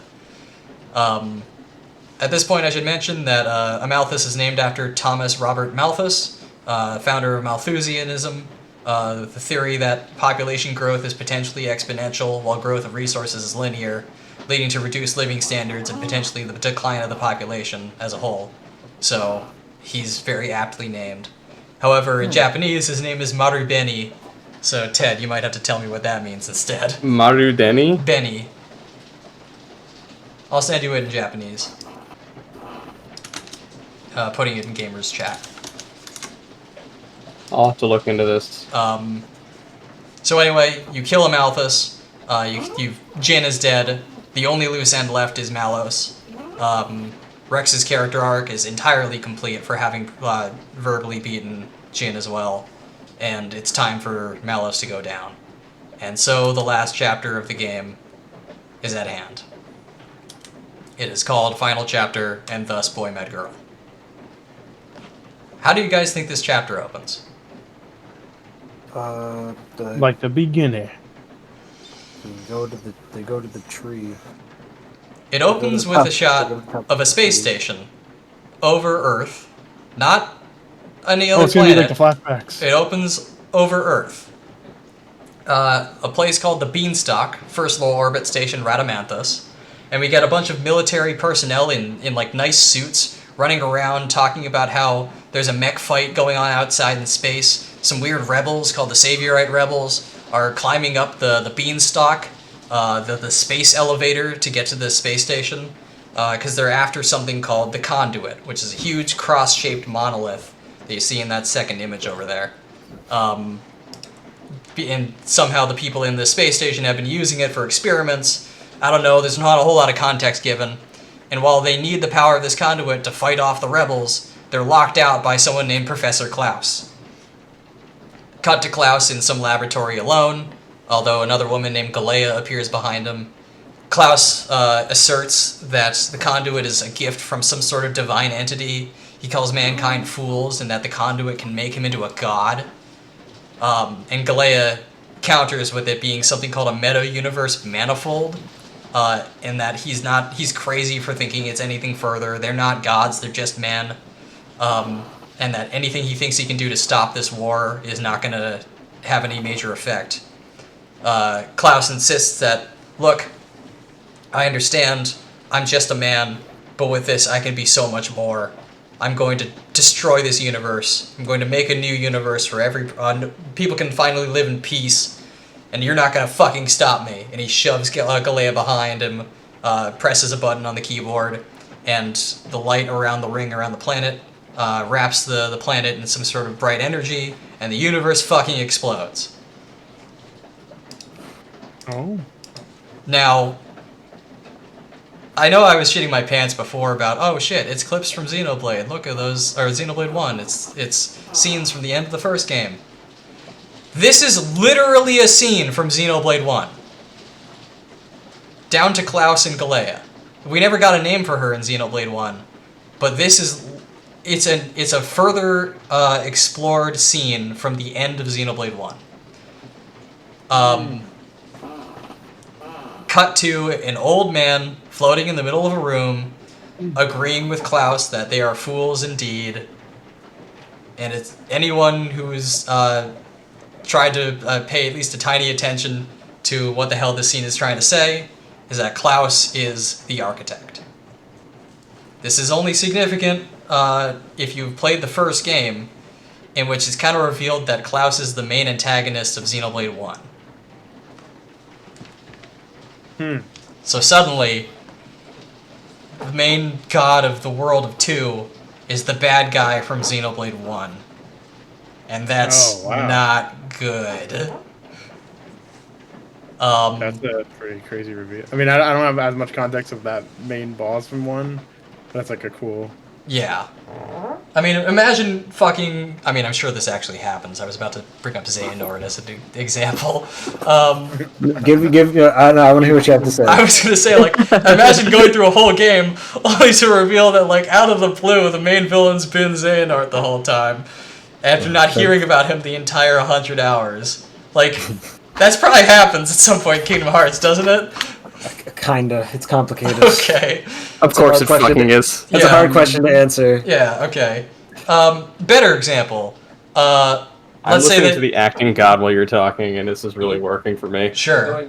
At this point, I should mention that Amalthus is named after Thomas Robert Malthus, founder of Malthusianism, the theory that population growth is potentially exponential while growth of resources is linear, leading to reduced living standards and potentially the decline of the population as a whole. So, he's very aptly named. However, in Japanese, his name is Marubeni. So, Ted, you might have to tell me what that means instead. Marudeni? Benny. I'll send you it in Japanese. Putting it in Gamers Chat. I'll have to look into this. So anyway, you kill Amalthus. Jin is dead. The only loose end left is Malos. Rex's character arc is entirely complete for having verbally beaten Jin as well. and it's time for Malos to go down. And so the last chapter of the game is at hand. It is called Final Chapter, and thus Boy Met Girl. How do you guys think this chapter opens? Like the beginning. They go to the tree. It opens with a shot of a space station over Earth, not any Oh, other it's gonna be like planet. the flashbacks. It opens over Earth. A place called the Beanstalk, First Low Orbit Station Radamanthus. And we get a bunch of military personnel in like nice suits running around talking about how there's a mech fight going on outside in space. Some weird rebels called the Saviorite Rebels are climbing up the Beanstalk, the space elevator to get to the space station, because they're after something called the Conduit, which is a huge cross-shaped monolith that you see in that second image over there. And somehow the people in the space station have been using it for experiments. I don't know, there's not a whole lot of context given. And while they need the power of this conduit to fight off the rebels, they're locked out by someone named Professor Klaus. Cut to Klaus in some laboratory alone, although another woman named Galea appears behind him. Klaus asserts that the conduit is a gift from some sort of divine entity. He calls mankind fools, and that the conduit can make him into a god. And Galea counters with it being something called a meta-universe manifold, and that he's crazy for thinking it's anything further. They're not gods, they're just men. And that anything he thinks he can do to stop this war is not going to have any major effect. Klaus insists that, look, I understand, I'm just a man, but with this I can be so much more. I'm going to destroy this universe. I'm going to make a new universe where people can finally live in peace, and you're not going to fucking stop me. And he shoves Galea behind him, presses a button on the keyboard, and the light around the ring around the planet wraps the planet in some sort of bright energy, and the universe fucking explodes. Oh. Now, I know I was shitting my pants before about, oh shit, it's clips from Xenoblade. Look at those, or Xenoblade 1. It's scenes from the end of the first game. This is literally a scene from Xenoblade 1. Down to Klaus and Galea. We never got a name for her in Xenoblade 1, but this is it's a further explored scene from the end of Xenoblade 1. Cut to an old man floating in the middle of a room, agreeing with Klaus that they are fools indeed. And it's anyone who's tried to pay at least a tiny attention to what the hell this scene is trying to say is that Klaus is the architect. This is only significant if you've played the first game, in which it's kind of revealed that Klaus is the main antagonist of Xenoblade 1. So suddenly, the main god of the world of 2 is the bad guy from Xenoblade 1. And that's not good. That's a pretty crazy reveal. I mean, I don't have as much context of that main boss from 1. That's like a cool... Yeah. I mean, imagine fucking... I mean, I'm sure this actually happens. I was about to bring up Xehanort as an example. I want to hear what you have to say. I was going to say, like, imagine going through a whole game only to reveal that, like, out of the blue, the main villain's been Xehanort the whole time. After not hearing about him the entire 100 hours. Like, that's probably happens at some point in Kingdom Hearts, doesn't it? Kinda. It's complicated. Okay. Of course it fucking is. That's a hard question to answer. Yeah, okay. Better example. I'm Let's say listening that... to the acting god while you're talking, and this is really working for me. Sure.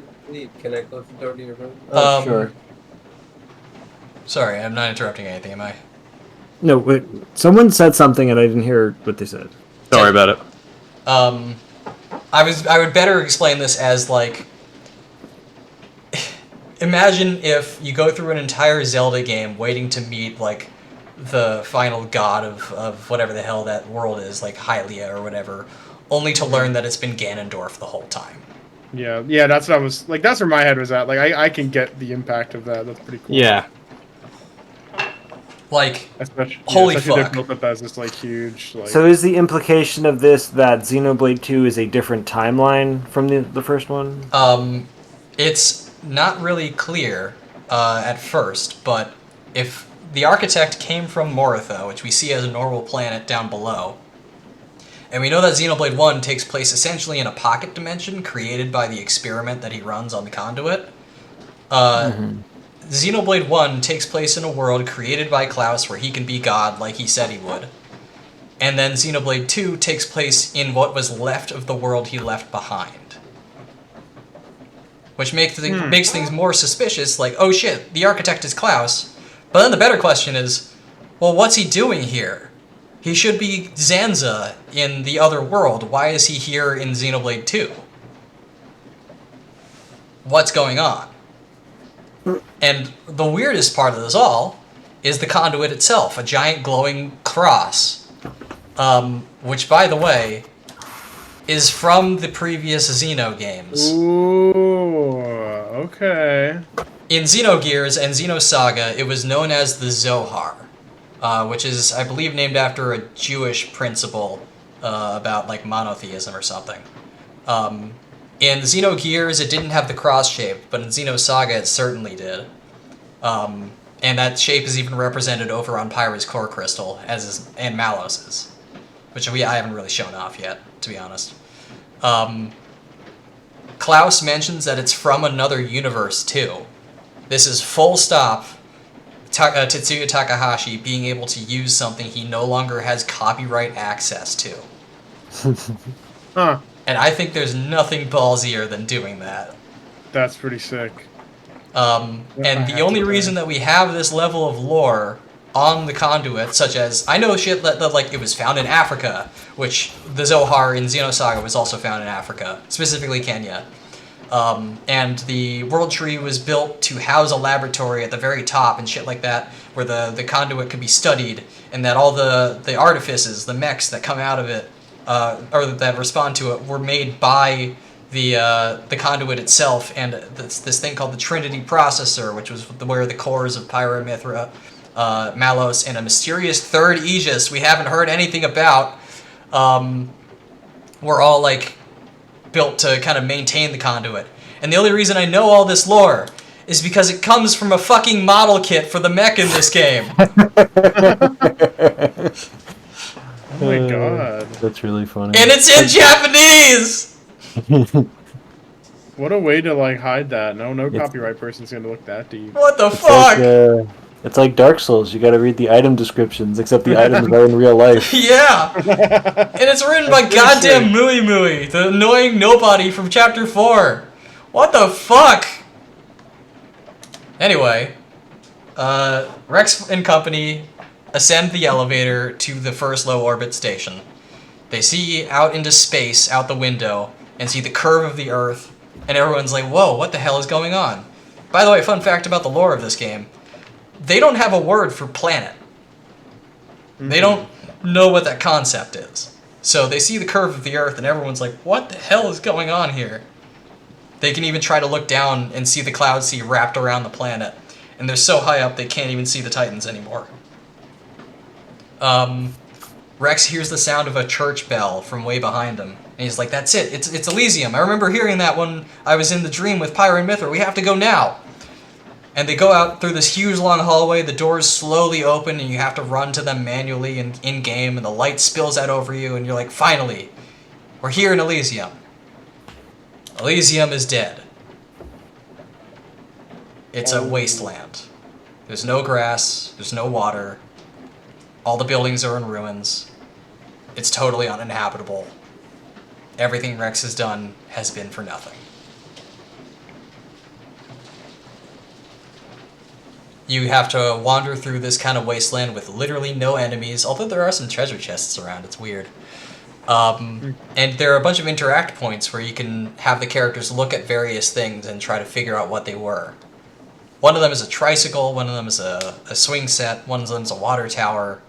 Can I close the door to your room? Sure. Sorry, I'm not interrupting anything, am I? No, wait, someone said something and I didn't hear what they said. Sorry about it. I would better explain this as, like, imagine if you go through an entire Zelda game waiting to meet, like, the final god of whatever the hell that world is, like Hylia or whatever, only to learn that it's been Ganondorf the whole time. Yeah, that's what I was... Like, that's where my head was at. Like, I can get the impact of that. That's pretty cool. Yeah. Like, Especially, holy especially fuck. they're built up as this like huge. Like, So is the implication of this that Xenoblade 2 is a different timeline from the first one? It's not really clear at first, but if the architect came from Moritha, which we see as a normal planet down below, and we know that Xenoblade 1 takes place essentially in a pocket dimension created by the experiment that he runs on the conduit, Xenoblade 1 takes place in a world created by Klaus where he can be God like he said he would. And then Xenoblade 2 takes place in what was left of the world he left behind. Which makes things more suspicious, like, oh shit, the architect is Klaus. But then the better question is, well, what's he doing here? He should be Zanza in the other world. Why is he here in Xenoblade 2? What's going on? And the weirdest part of this all is the conduit itself, a giant glowing cross. Which, by the way, is from the previous Xeno games. ooh, okay. In Xenogears and Xenosaga, it was known as the Zohar, which is, I believe, named after a Jewish principle about, like, monotheism or something. In Xenogears, it didn't have the cross shape, but in Xenosaga, it certainly did. And that shape is even represented over on Pyra's core crystal, and Malos's, which I haven't really shown off yet, to be honest. Klaus mentions that it's from another universe, too. This is full stop Tetsuya Takahashi being able to use something he no longer has copyright access to. Huh. And I think there's nothing ballsier than doing that. That's pretty sick. And the only reason that we have this level of lore on the conduit, such as, I know shit that like, it was found in Africa, which the Zohar in Xenosaga was also found in Africa, specifically Kenya. And the World Tree was built to house a laboratory at the very top and shit like that, where the conduit could be studied, and that all the artifices, the mechs that come out of it, or that respond to it, were made by the conduit itself, and this thing called the Trinity Processor, which was where the cores of Pyra, Mithra, Malos, and a mysterious third Aegis we haven't heard anything about, were all, like, built to kind of maintain the conduit. And the only reason I know all this lore is because it comes from a fucking model kit for the mech in this game. Oh my god. That's really funny. And it's in Japanese! What a way to like hide that. No copyright person's gonna look that deep. What the It's fuck? like, it's like Dark Souls. You gotta read the item descriptions, except the items are in real life. Yeah! And it's written by goddamn Mui Mui, the annoying nobody from Chapter 4. What the fuck? Anyway, Rex and company ascend the elevator to the first low orbit station. They see out into space, out the window, and see the curve of the Earth, and everyone's like, whoa, what the hell is going on? By the way, fun fact about the lore of this game, they don't have a word for planet. They don't know what that concept is. So they see the curve of the Earth, and everyone's like, what the hell is going on here? They can even try to look down and see the cloud sea wrapped around the planet, and they're so high up they can't even see the Titans anymore. Rex hears the sound of a church bell from way behind him, and he's like, that's it, it's Elysium. I remember hearing that when I was in the dream with Pyra and Mithra. We have to go now. And they go out through this huge long hallway, the doors slowly open, and you have to run to them manually and in-game, and the light spills out over you, and you're like, finally, we're here in Elysium. Elysium is dead. It's a wasteland. There's no grass, there's no water, all the buildings are in ruins. It's totally uninhabitable. Everything Rex has done has been for nothing. You have to wander through this kind of wasteland with literally no enemies, although there are some treasure chests around, it's weird. And there are a bunch of interact points where you can have the characters look at various things and try to figure out what they were. One of them is a tricycle, one of them is a swing set, one of them is a water tower.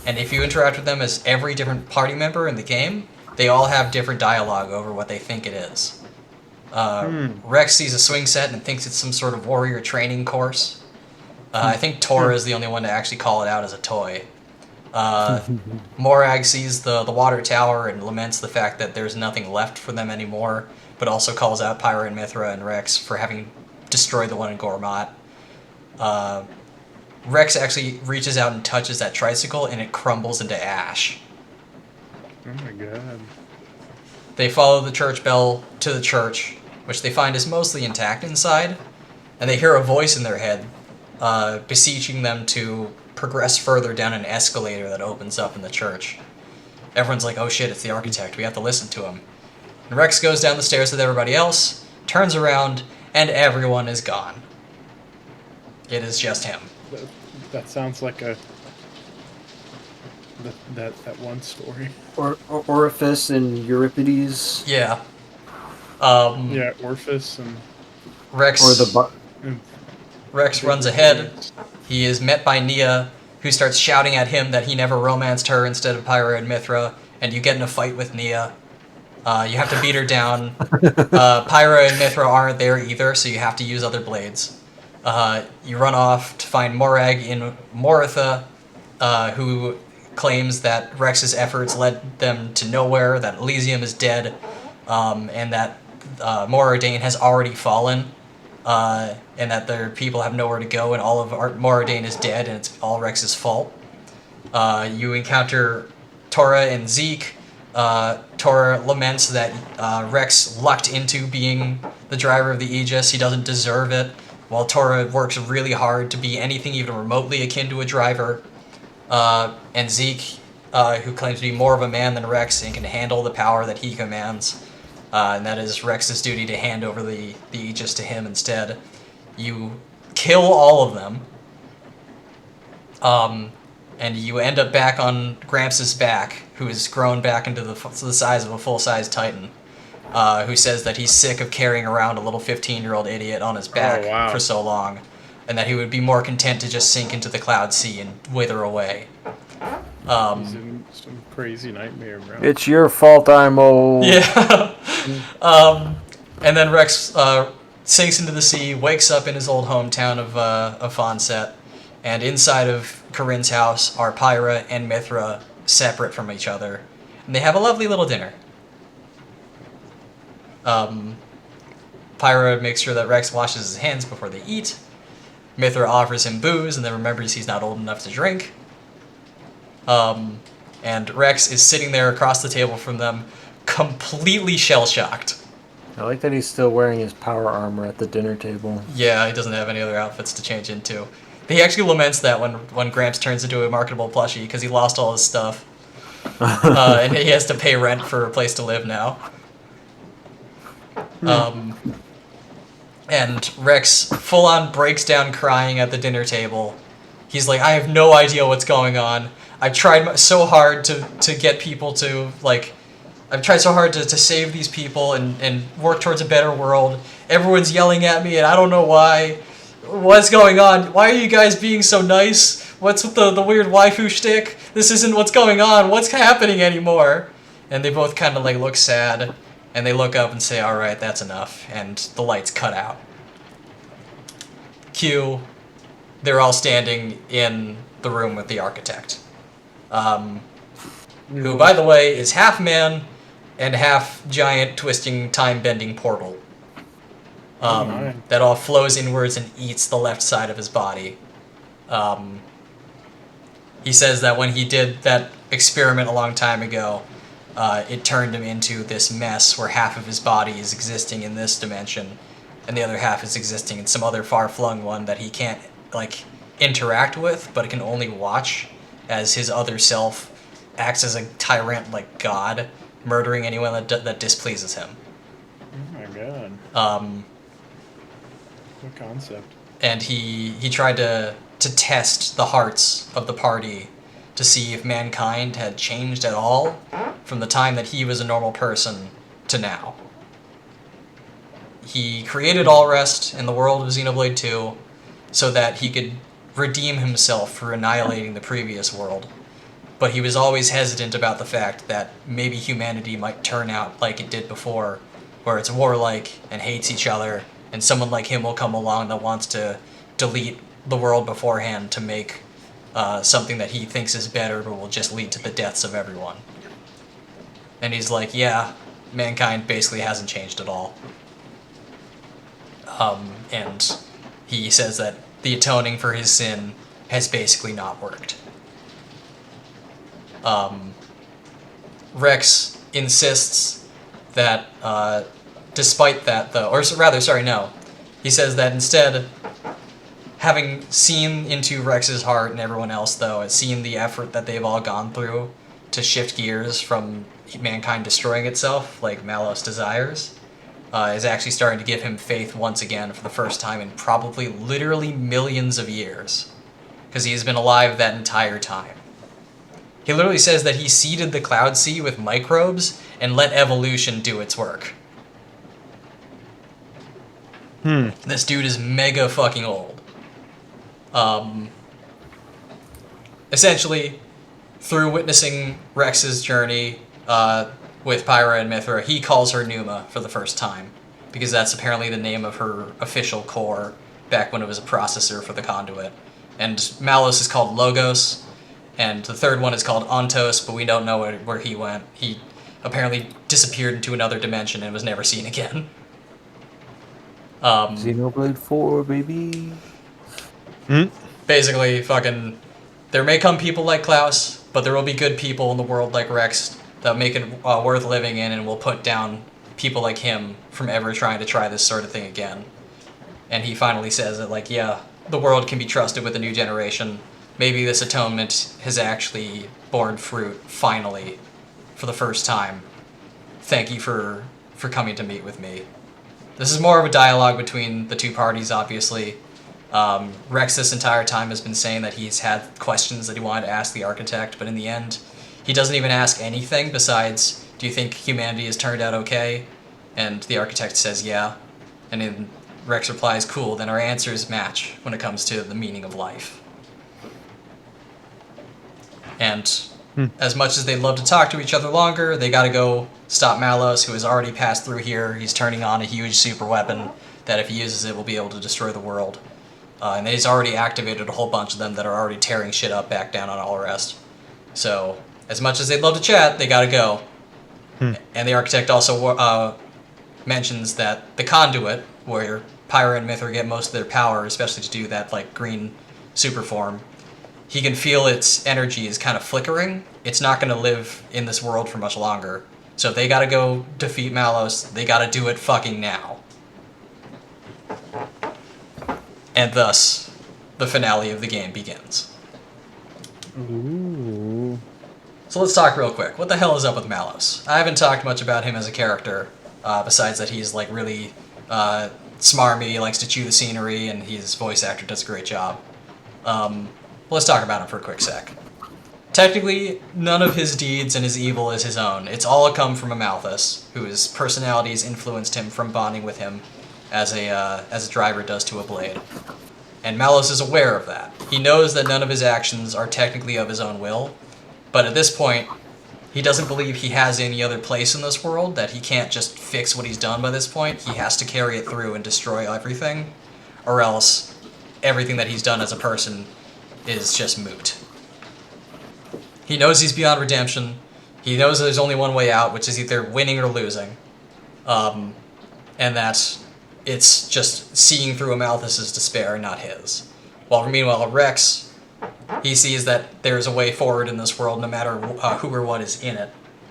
And if you interact with them as every different party member in the game, they all have different dialogue over what they think it is. Rex sees a swing set and thinks it's some sort of warrior training course. I think Tora is the only one to actually call it out as a toy. Morag sees the water tower and laments the fact that there's nothing left for them anymore, but also calls out Pyra and Mithra and Rex for having destroyed the one in Gormat. Rex actually reaches out and touches that tricycle, and it crumbles into ash. Oh my god. They follow the church bell to the church, which they find is mostly intact inside, and they hear a voice in their head beseeching them to progress further down an escalator that opens up in the church. Everyone's like, oh shit, it's the architect, we have to listen to him. And Rex goes down the stairs with everybody else, turns around, and everyone is gone. It is just him. That sounds like that one story. Orifice and Euripides. Yeah. Yeah, Orpheus and Rex, Or the Rex runs ahead. He is met by Nia, who starts shouting at him that he never romanced her instead of Pyra and Mithra, and you get in a fight with Nia. You have to beat her down. Pyra and Mithra aren't there either, so you have to use other blades. You run off to find Morag in Moritha, who claims that Rex's efforts led them to nowhere, that Elysium is dead, and that Moradane has already fallen, and that their people have nowhere to go, and all of Moradane is dead, and it's all Rex's fault. You encounter Tora and Zeke. Tora laments that Rex lucked into being the driver of the Aegis. He doesn't deserve it, while Tora works really hard to be anything even remotely akin to a driver. And Zeke, who claims to be more of a man than Rex and can handle the power that he commands, and that is Rex's duty to hand over the Aegis to him instead. You kill all of them, and you end up back on Gramps' back, who has grown back into the size of a full-size Titan, who says that he's sick of carrying around a little 15-year-old idiot on his back for so long, and that he would be more content to just sink into the cloud sea and wither away. he's in some crazy nightmare, bro. It's your fault I'm old. Yeah. And then Rex sinks into the sea, wakes up in his old hometown of Fonset, and inside of Corinne's house are Pyra and Mithra, separate from each other, and they have a lovely little dinner. Pyra makes sure that Rex washes his hands before they eat. Mithra offers him booze and then remembers he's not old enough to drink. And Rex is sitting there across the table from them, completely shell-shocked. I like that he's still wearing his power armor at the dinner table. Yeah, he doesn't have any other outfits to change into. He actually laments that when Gramps turns into a marketable plushie because he lost all his stuff. And he has to pay rent for a place to live now. And Rex full-on breaks down crying at the dinner table. He's like, I have no idea what's going on. I've tried so hard to get people to, like... I've tried so hard to save these people and work towards a better world. Everyone's yelling at me, and I don't know why. What's going on? Why are you guys being so nice? What's with the weird waifu shtick? This isn't what's going on. What's happening anymore? And they both kind of like look sad, and they look up and say, all right, that's enough. And the lights cut out. Cue, they're all standing in the room with the architect. Who, by the way, is half man and half giant twisting time-bending portal. That all flows inwards and eats the left side of his body. He says that when he did that experiment a long time ago, it turned him into this mess where half of his body is existing in this dimension, and the other half is existing in some other far-flung one that he can't, like, interact with, but can only watch as his other self acts as a tyrant like God, murdering anyone that displeases him. Oh my god. What concept? And he tried to test the hearts of the party to see if mankind had changed at all from the time that he was a normal person to now. He created Allrest in the world of Xenoblade 2 so that he could redeem himself for annihilating the previous world. But he was always hesitant about the fact that maybe humanity might turn out like it did before, where it's warlike and hates each other, and someone like him will come along that wants to delete the world beforehand to make something that he thinks is better but will just lead to the deaths of everyone. And he's like, yeah, mankind basically hasn't changed at all. And he says that the atoning for his sin has basically not worked. Rex insists that, despite that, though, or rather, sorry, no. He says that instead, having seen into Rex's heart and everyone else, though, and seen the effort that they've all gone through to shift gears from mankind destroying itself, like Malos desires, is actually starting to give him faith once again for the first time in probably literally millions of years, because he has been alive that entire time. He literally says that he seeded the Cloud Sea with microbes and let evolution do its work. This dude is mega fucking old. Essentially, through witnessing Rex's journey with Pyra and Mithra, he calls her Numa for the first time, because that's apparently the name of her official core back when it was a processor for the conduit. And Malos is called Logos, and the third one is called Ontos, but we don't know where he went. He apparently disappeared into another dimension and was never seen again. Xenoblade 4, baby. Basically, fucking, there may come people like Klaus, but there will be good people in the world like Rex that make it worth living in, and will put down people like him from ever trying to try this sort of thing again. And he finally says that, like, yeah, the world can be trusted with a new generation. Maybe this atonement has actually borne fruit, finally, for the first time. Thank you for coming to meet with me. This is more of a dialogue between the two parties, obviously. Rex this entire time has been saying that he's had questions that he wanted to ask the architect, but in the end, he doesn't even ask anything besides, do you think humanity has turned out okay? And the architect says, yeah. And then Rex replies, cool, then our answers match when it comes to the meaning of life. And as much as they'd love to talk to each other longer, they gotta go stop Malos, who has already passed through here. He's turning on a huge super weapon that if he uses it will be able to destroy the world. And he's already activated a whole bunch of them that are already tearing shit up back down on all rest. So, as much as they'd love to chat, they gotta go. And the architect also mentions that the conduit, where Pyra and Mithra get most of their power, especially to do that, like, green super form, he can feel its energy is kind of flickering. It's not going to live in this world for much longer. So if they gotta go defeat Malos, they gotta do it fucking now. And thus, the finale of the game begins. Ooh. So let's talk real quick. What the hell is up with Malos? I haven't talked much about him as a character, besides that he's like really smarmy, he likes to chew the scenery, and his voice actor does a great job. Let's talk about him for a quick sec. Technically, none of his deeds and his evil is his own. It's all come from Amalthus, whose personality has influenced him from bonding with him as a driver does to a blade. And Malos is aware of that. He knows that none of his actions are technically of his own will, but at this point, he doesn't believe he has any other place in this world, that he can't just fix what he's done by this point. He has to carry it through and destroy everything, or else everything that he's done as a person is just moot. He knows he's beyond redemption. He knows there's only one way out, which is either winning or losing. And that it's just seeing through Amalthus's despair, not his. While meanwhile, Rex, he sees that there's a way forward in this world no matter who or what is in it.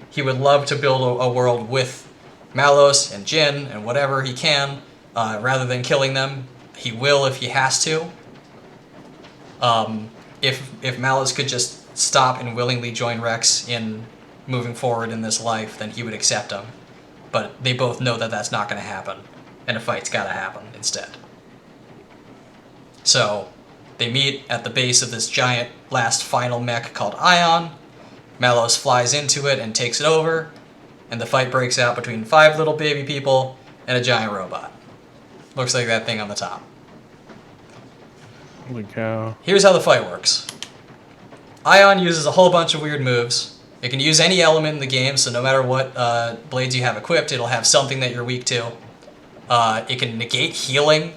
He would love to build a world with Malos and Jin and whatever he can, rather than killing them. He will if he has to. If Malos could just stop and willingly join Rex in moving forward in this life, then he would accept him. But they both know that that's not going to happen, and a fight's got to happen instead. So, they meet at the base of this giant last final mech called Ion. Malos flies into it and takes it over, and the fight breaks out between 5 little baby people and a giant robot. Looks like that thing on the top. Holy cow. Here's how the fight works. Ion uses a whole bunch of weird moves. It can use any element in the game, so no matter what blades you have equipped, it'll have something that you're weak to. It can negate healing,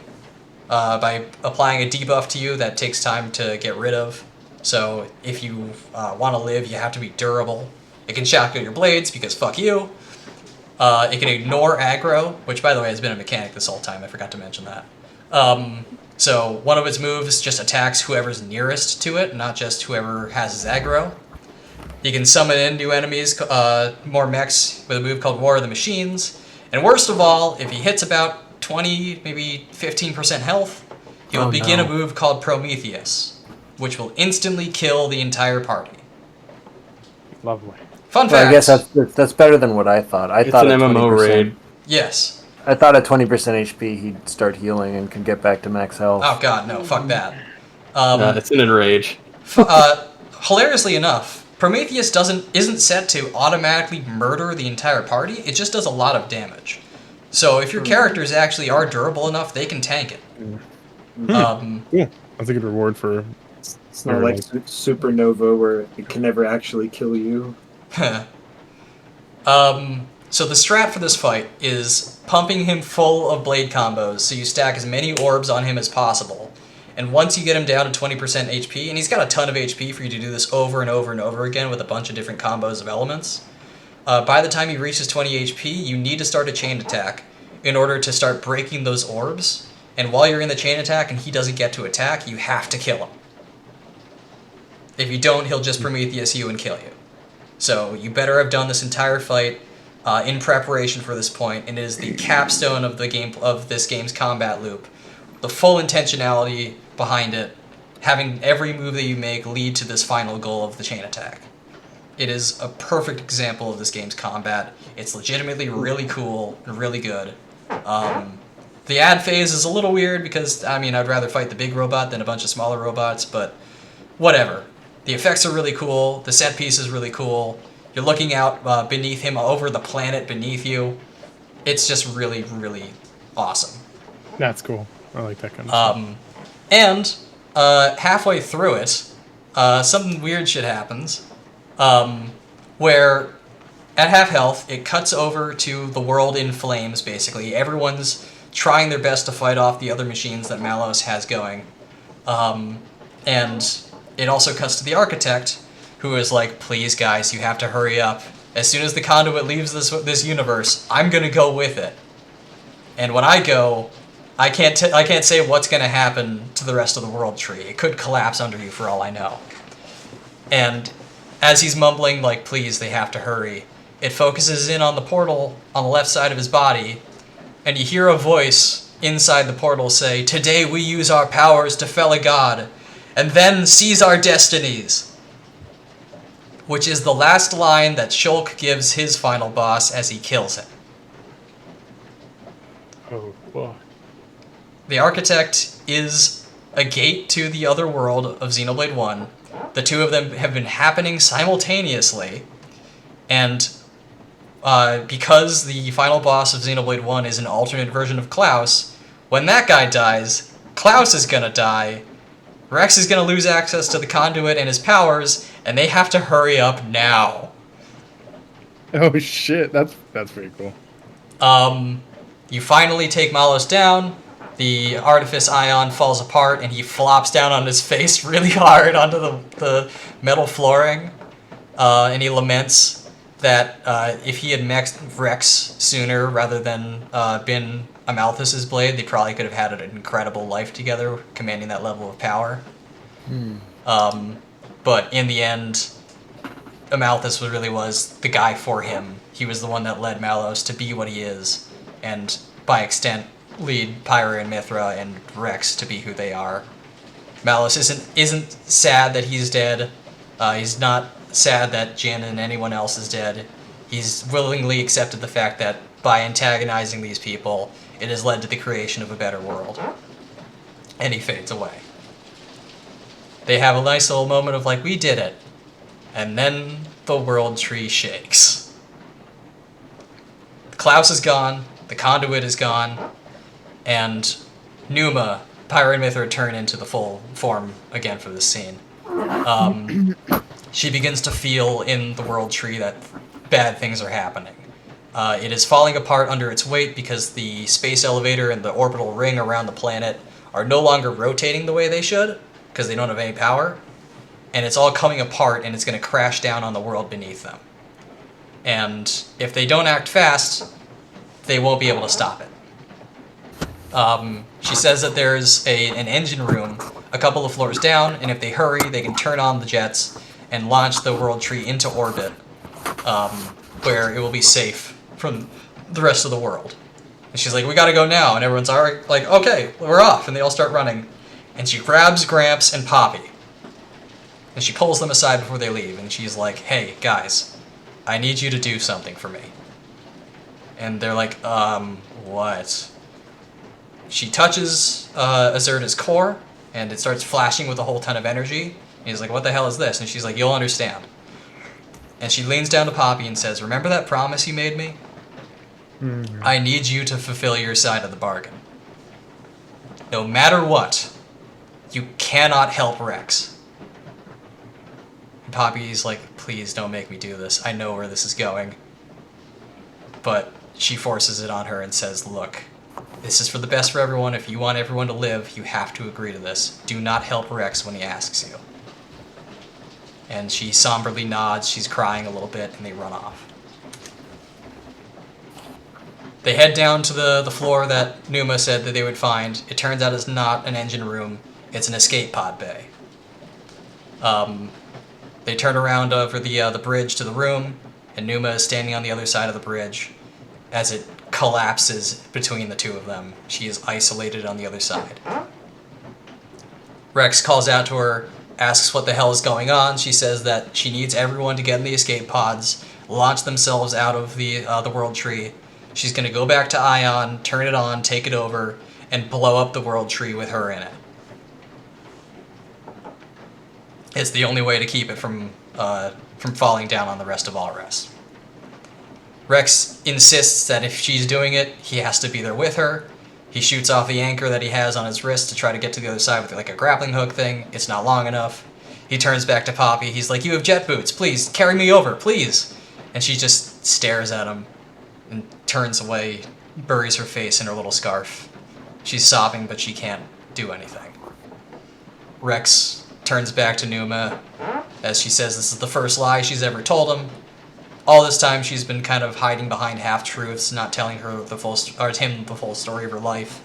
by applying a debuff to you that takes time to get rid of. So if you want to live, you have to be durable. It can shotgun your blades because fuck you. It can ignore aggro, which by the way has been a mechanic this whole time. I forgot to mention that. So one of its moves just attacks whoever's nearest to it, not just whoever has his aggro. You can summon in new enemies, more mechs, with a move called War of the Machines. And worst of all, if he hits about 20, maybe 15% health, he'll begin a move called Prometheus, which will instantly kill the entire party. Lovely. Fun fact. Well, I guess that's better than what I thought. I It's thought an at MMO 20%, raid. Yes. I thought at 20% HP he'd start healing and could get back to max health. Oh god, no, fuck that. It's an enrage. Hilariously enough, Prometheus isn't set to automatically murder the entire party. It just does a lot of damage. So if your characters actually are durable enough, they can tank it. Yeah, that's a good reward for. It's not like Supernova where it can never actually kill you. So the strat for this fight is pumping him full of blade combos, so you stack as many orbs on him as possible. And once you get him down to 20% HP, and he's got a ton of HP for you to do this over and over and over again with a bunch of different combos of elements, by the time he reaches 20 HP, you need to start a chain attack in order to start breaking those orbs. And while you're in the chain attack and he doesn't get to attack, you have to kill him. If you don't, he'll just Prometheus you and kill you. So you better have done this entire fight in preparation for this point, and it is the capstone of this game's combat loop. The full intentionality behind it, having every move that you make lead to this final goal of the chain attack. It is a perfect example of this game's combat. It's legitimately really cool and really good. The ad phase is a little weird because, I mean, I'd rather fight the big robot than a bunch of smaller robots, but whatever. The effects are really cool. The set piece is really cool. You're looking out beneath him over the planet beneath you. It's just really, really awesome. That's cool. I like that kind of stuff. And halfway through it, something weird shit happens, where at half health, it cuts over to the world in flames, basically. Everyone's trying their best to fight off the other machines that Malos has going. And it also cuts to the architect, who is like, please guys, you have to hurry up. As soon as the conduit leaves this universe, I'm gonna go with it. And when I go, I can't say what's gonna happen to the rest of the world tree. It could collapse under you for all I know. And as he's mumbling, like, please, they have to hurry, it focuses in on the portal on the left side of his body, and you hear a voice inside the portal say, today we use our powers to fell a god, and then seize our destinies. Which is the last line that Shulk gives his final boss as he kills him. Oh, fuck. The Architect is a gate to the other world of Xenoblade 1. The two of them have been happening simultaneously, and because the final boss of Xenoblade 1 is an alternate version of Klaus, when that guy dies, Klaus is gonna die, Rex is gonna lose access to the conduit and his powers, and they have to hurry up now. Oh shit, that's pretty cool. You finally take Malos down, the Artifice Ion falls apart, and he flops down on his face really hard onto the metal flooring, and he laments that if he had mexed Rex sooner rather than been Amalthus's blade, they probably could have had an incredible life together, commanding that level of power. But in the end, Amalthus really was the guy for him. He was the one that led Malos to be what he is, and by extent, lead Pyra and Mithra and Rex to be who they are. Malos isn't sad that he's dead. He's not sad that Jin and anyone else is dead. He's willingly accepted the fact that by antagonizing these people, it has led to the creation of a better world. And he fades away. They have a nice little moment of like, we did it. And then the world tree shakes. Klaus is gone, the conduit is gone, and Numa, Pyra and Mithra turn into the full form again for this scene. She begins to feel in the world tree that bad things are happening. It is falling apart under its weight because the space elevator and the orbital ring around the planet are no longer rotating the way they should because they don't have any power, and it's all coming apart and it's going to crash down on the world beneath them. And if they don't act fast, they won't be able to stop it. She says that there's an engine room a couple of floors down, and if they hurry, they can turn on the jets and launch the World Tree into orbit, where it will be safe from the rest of the world. And she's like, we gotta go now, and everyone's already like, okay, we're off, and they all start running. And she grabs Gramps and Poppy, and she pulls them aside before they leave, and she's like, hey, guys, I need you to do something for me. And they're like, what? She touches Azurda's core, and it starts flashing with a whole ton of energy. And he's like, what the hell is this? And she's like, you'll understand. And she leans down to Poppy and says, remember that promise you made me? Mm-hmm. I need you to fulfill your side of the bargain. No matter what, you cannot help Rex. And Poppy's like, please don't make me do this. I know where this is going. But she forces it on her and says, look, this is for the best for everyone. If you want everyone to live, you have to agree to this. Do not help Rex when he asks you. And she somberly nods, she's crying a little bit, and they run off. They head down to the floor that Numa said that they would find. It turns out it's not an engine room, it's an escape pod bay. They turn around over the bridge to the room, and Numa is standing on the other side of the bridge. As it collapses between the two of them, she is isolated on the other side. Rex calls out to her, asks what the hell is going on. She says that she needs everyone to get in the escape pods, launch themselves out of the World Tree. She's going to go back to Ion, turn it on, take it over, and blow up the World Tree with her in it. It's the only way to keep it from falling down on the rest of Alres. Rex insists that if she's doing it, he has to be there with her. He shoots off the anchor that he has on his wrist to try to get to the other side with like a grappling hook thing. It's not long enough. He turns back to Poppy. He's like, you have jet boots. Please, carry me over, please. And she just stares at him and turns away, buries her face in her little scarf. She's sobbing, but she can't do anything. Rex turns back to Numa as she says this is the first lie she's ever told him. All this time, she's been kind of hiding behind half-truths, not telling her him the full story of her life.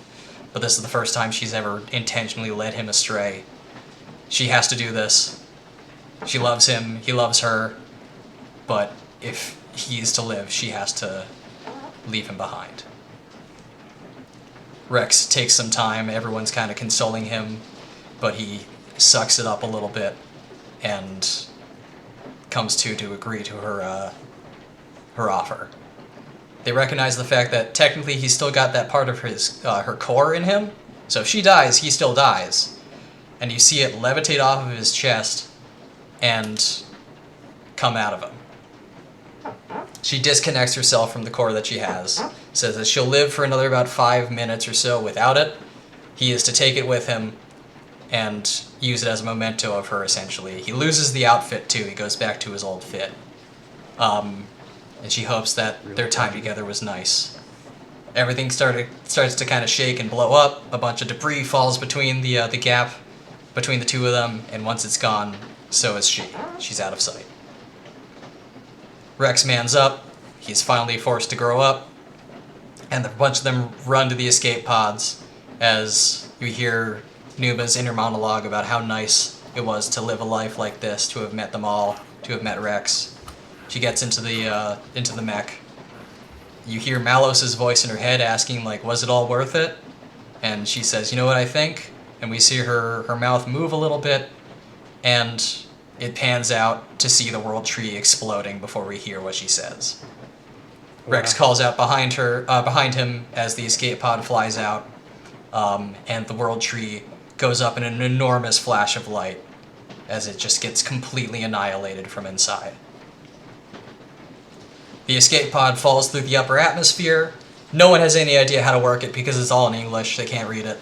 But this is the first time she's ever intentionally led him astray. She has to do this. She loves him, he loves her, but if he is to live, she has to leave him behind. Rex takes some time, everyone's kind of consoling him, but he sucks it up a little bit and comes to agree to her offer. They recognize the fact that technically he's still got that part of his her core in him, so if she dies, he still dies. And you see it levitate off of his chest and come out of him. She disconnects herself from the core that she has, says that she'll live for another about 5 minutes or so without it. He is to take it with him and use it as a memento of her, essentially. He loses the outfit, too. He goes back to his old fit. And she hopes that their time together was nice. Everything starts to kind of shake and blow up. A bunch of debris falls between the gap between the two of them, and once it's gone, so is she. She's out of sight. Rex mans up. He's finally forced to grow up, and a bunch of them run to the escape pods as you hear Numa's inner monologue about how nice it was to live a life like this, to have met them all, to have met Rex. She gets into the mech. You hear Malos's voice in her head asking, like, was it all worth it? And she says, you know what I think? And we see her mouth move a little bit, and it pans out to see the World Tree exploding before we hear what she says. Wow. Rex calls out behind him as the escape pod flies out, and the World Tree goes up in an enormous flash of light as it just gets completely annihilated from inside. The escape pod falls through the upper atmosphere. No one has any idea how to work it because it's all in English. They can't read it.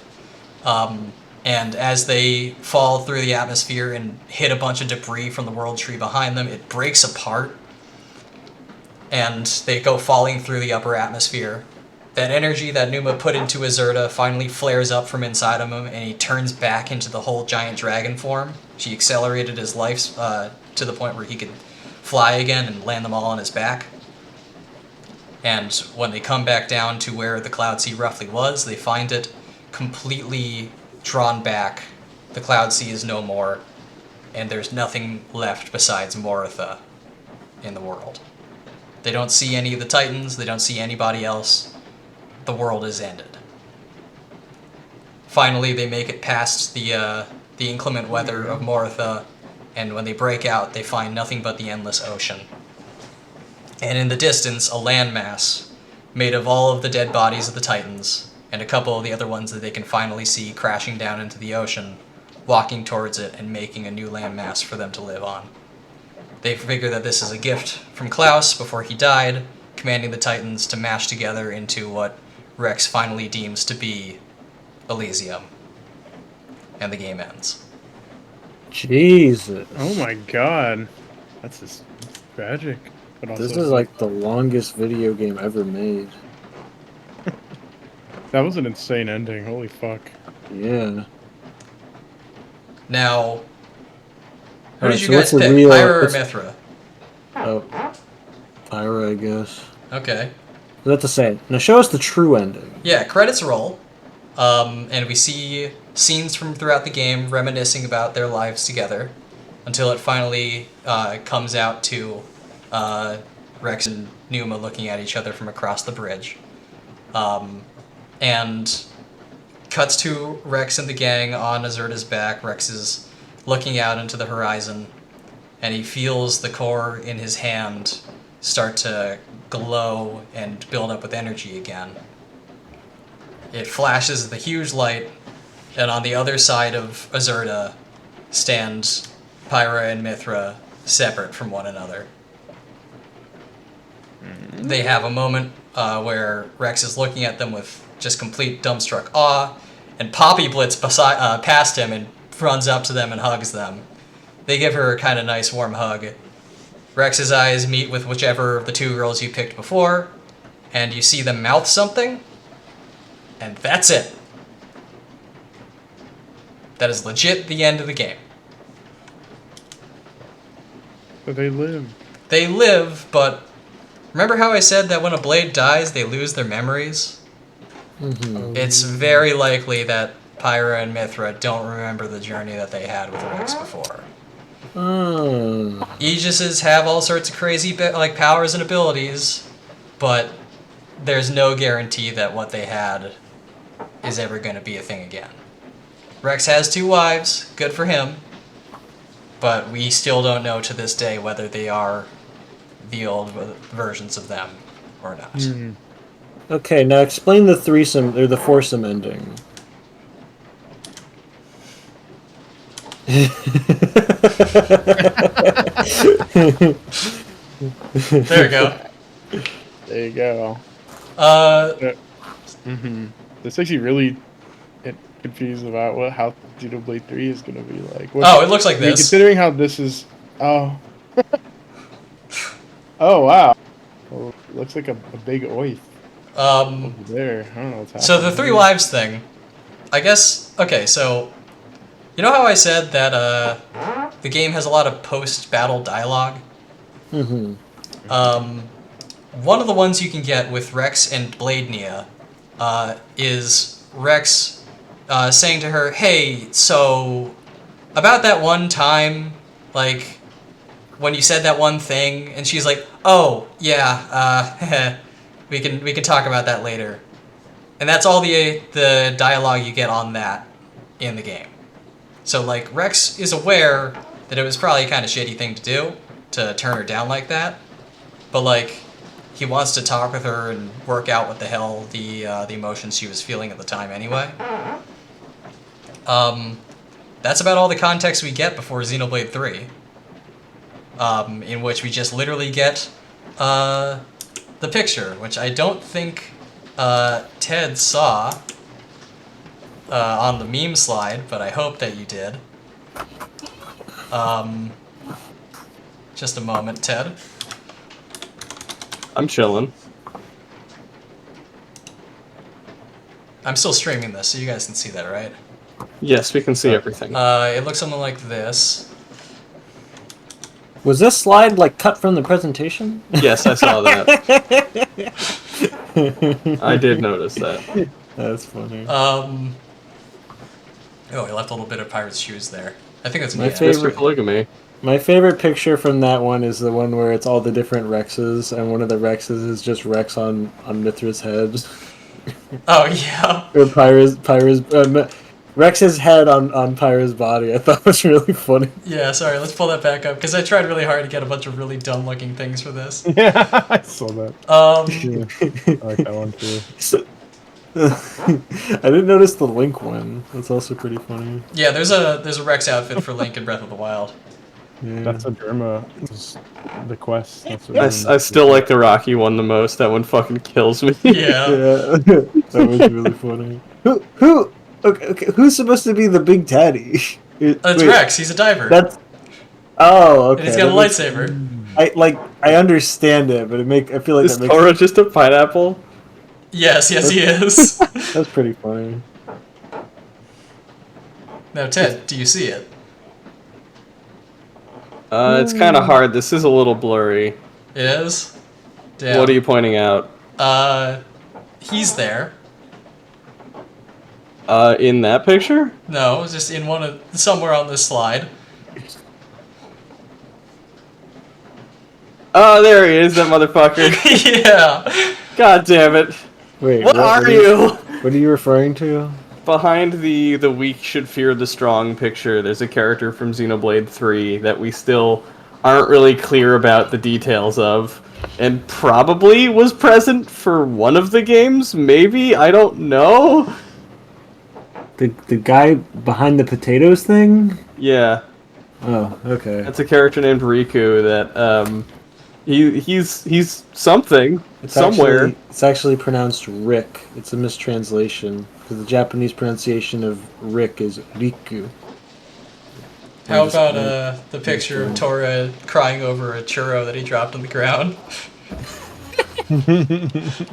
And as they fall through the atmosphere and hit a bunch of debris from the World Tree behind them, it breaks apart. And they go falling through the upper atmosphere. that energy that Numa put into Azurta finally flares up from inside of him, and he turns back into the whole giant dragon form. She accelerated his life to the point where he could fly again and land them all on his back. And when they come back down to where the Cloud Sea roughly was, they find it completely drawn back. The Cloud Sea is no more, and there's nothing left besides Moritha in the world. They don't see any of the Titans, they don't see anybody else. The world is ended. Finally, they make it past the inclement weather of Moritha, and when they break out, they find nothing but the endless ocean. And in the distance, a landmass made of all of the dead bodies of the Titans, and a couple of the other ones that they can finally see crashing down into the ocean, walking towards it and making a new landmass for them to live on. They figure that this is a gift from Klaus before he died, commanding the Titans to mash together into what Rex finally deems to be Elysium. And the game ends. Jesus. Oh my god. That's just tragic. But also, This is like the longest video game ever made. that was an insane ending. Holy fuck. Yeah. Now, who Alright, did you so guys what's the pick, real- Pyra or what's- Mithra? Oh. Pyra, I guess. Okay. That's to say. Now show us the true ending. Yeah, credits roll, and we see scenes from throughout the game reminiscing about their lives together, until it finally comes out to Rex and Numa looking at each other from across the bridge, and cuts to Rex and the gang on Azurta's back. Rex is looking out into the horizon, and he feels the core in his hand start to glow and build up with energy again. It flashes the huge light, and on the other side of Azurta stand Pyra and Mithra, separate from one another. They have a moment where Rex is looking at them with just complete dumbstruck awe, and Poppy blitz past him and runs up to them and hugs them. They give her a kind of nice warm hug. Rex's eyes meet with whichever of the two girls you picked before, and you see them mouth something, and that's it. That is legit the end of the game. But they live. They live, but remember how I said that when a blade dies, they lose their memories? Mm-hmm. It's very likely that Pyra and Mithra don't remember the journey that they had with Rex before. Aegises have all sorts of crazy powers and abilities, but there's no guarantee that what they had is ever going to be a thing again. Rex has 2 wives, good for him, but we still don't know to this day whether they are the old versions of them or not. Mm. Okay, now explain the threesome or the foursome ending. There we go. There you go. Mm-hmm. This makes you really confused about how Xenoblade 3 is going to be like. It looks like this. Considering how this is... Oh. Oh, wow. Well, it looks like a big oif over there. I don't know what's happening. So the 3 wives thing, I guess... Okay, so... You know how I said that the game has a lot of post-battle dialogue? Mm-hmm. One of the ones you can get with Rex and Blade Nia is Rex saying to her, "Hey, so about that one time, like when you said that one thing," and she's like, "Oh yeah, we can talk about that later," and that's all the dialogue you get on that in the game. So like Rex is aware that it was probably a kind of shitty thing to do to turn her down like that, but like he wants to talk with her and work out what the hell the emotions she was feeling at the time anyway. That's about all the context we get before Xenoblade 3, in which we just literally get the picture, which I don't think Ted saw on the meme slide, but I hope that you did. Just a moment, Ted. I'm chilling. I'm still streaming this, so you guys can see that, right? Yes, we can see everything. It looks something like this. Was this slide like cut from the presentation? Yes, I saw that. I did notice that. That's funny. Oh, I left a little bit of Pirate's shoes there. I think that's My me. favorite- Mr. Polygamy. My favorite picture from that one is the one where it's all the different Rexes, and one of the Rexes is just Rex on Mithra's head. Oh, yeah. Or Rex's head on Pyra's body. I thought was really funny. Yeah, sorry, let's pull that back up, because I tried really hard to get a bunch of really dumb-looking things for this. Yeah, I saw that. Um, I like that one too. I didn't notice the Link one. That's also pretty funny. yeah, there's a Rex outfit for Link in Breath of the Wild. Yeah. That's a Derma. The quest. That's what I still like the Rocky one the most. That one fucking kills me. Yeah. Yeah, that was really funny. Okay, who's supposed to be the big daddy? It's Wait, Rex, he's a diver. That's. Oh, okay. And he's got a that makes- lightsaber. I understand it, but I feel like Is that makes Tora just a pineapple? Yes, he is. that's pretty funny. Now, Ted, do you see it? It's kind of hard. This is a little blurry. It is? Damn. What are you pointing out? He's there. In that picture? No, just in somewhere on this slide. Oh, there he is, that motherfucker. Yeah. God damn it. Wait, What are you? What are you referring to? Behind the weak should fear the strong picture, there's a character from Xenoblade 3 that we still aren't really clear about the details of, and probably was present for one of the games, maybe? I don't know? The guy behind the potatoes thing? Yeah, Oh, okay. that's a character named Riku that, he's something, It's somewhere. it's actually pronounced Rick. It's a mistranslation because the Japanese pronunciation of Rick is Riku. How I just- about the picture of Tora crying over a churro that he dropped on the ground?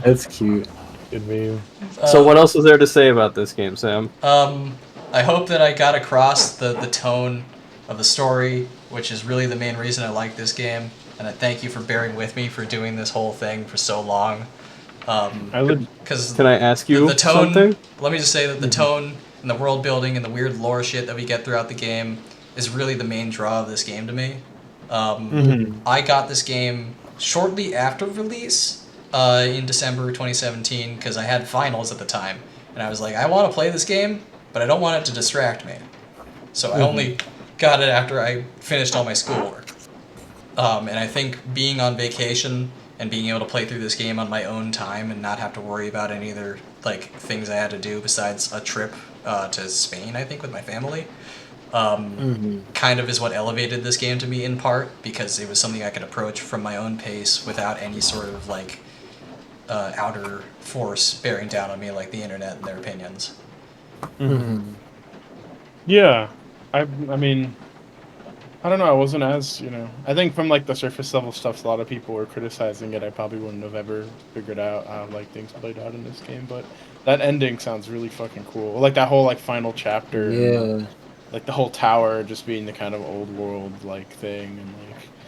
That's cute. Good meme. So what else is there to say about this game, Sam? I hope that I got across the tone of the story, which is really the main reason I like this game. And I thank you for bearing with me for doing this whole thing for so long. Because Can I ask you the tone, something? let me just say that the tone and the world building and the weird lore shit that we get throughout the game is really the main draw of this game to me. I got this game shortly after release in December 2017 because I had finals at the time. And I was like, I want to play this game, but I don't want it to distract me. So I only got it after I finished all my schoolwork. And I think being on vacation and being able to play through this game on my own time and not have to worry about any other things I had to do besides a trip to Spain, I think, with my family, kind of is what elevated this game to me in part because it was something I could approach from my own pace without any sort of outer force bearing down on me like the internet and their opinions. Yeah, I mean, I don't know. I wasn't as I think from the surface level stuff, a lot of people were criticizing it. I probably wouldn't have ever figured out how things played out in this game, but that ending sounds really fucking cool. Like that whole final chapter. Yeah. Like the whole tower just being the kind of old world thing and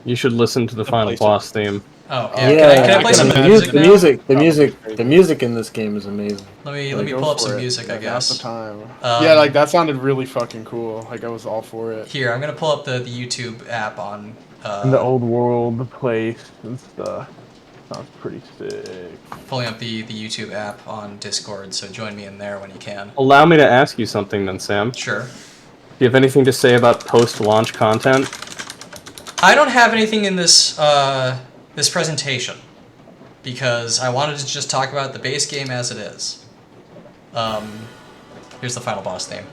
You should listen to the final place boss theme. Oh, yeah. Yeah, Can I play some the music now? the music in this game is amazing. Let me pull up some music, I guess. Now's the time. Um, Yeah, that sounded really fucking cool. I was all for it. Here, I'm gonna pull up the YouTube app on. And the old world place and stuff. Sounds pretty sick. Pulling up the YouTube app on Discord, so join me in there when you can. Allow me to ask you something then, Sam. Sure. Do you have anything to say about post-launch content? I don't have anything in this this presentation because I wanted to just talk about the base game as it is. Here's the final boss theme.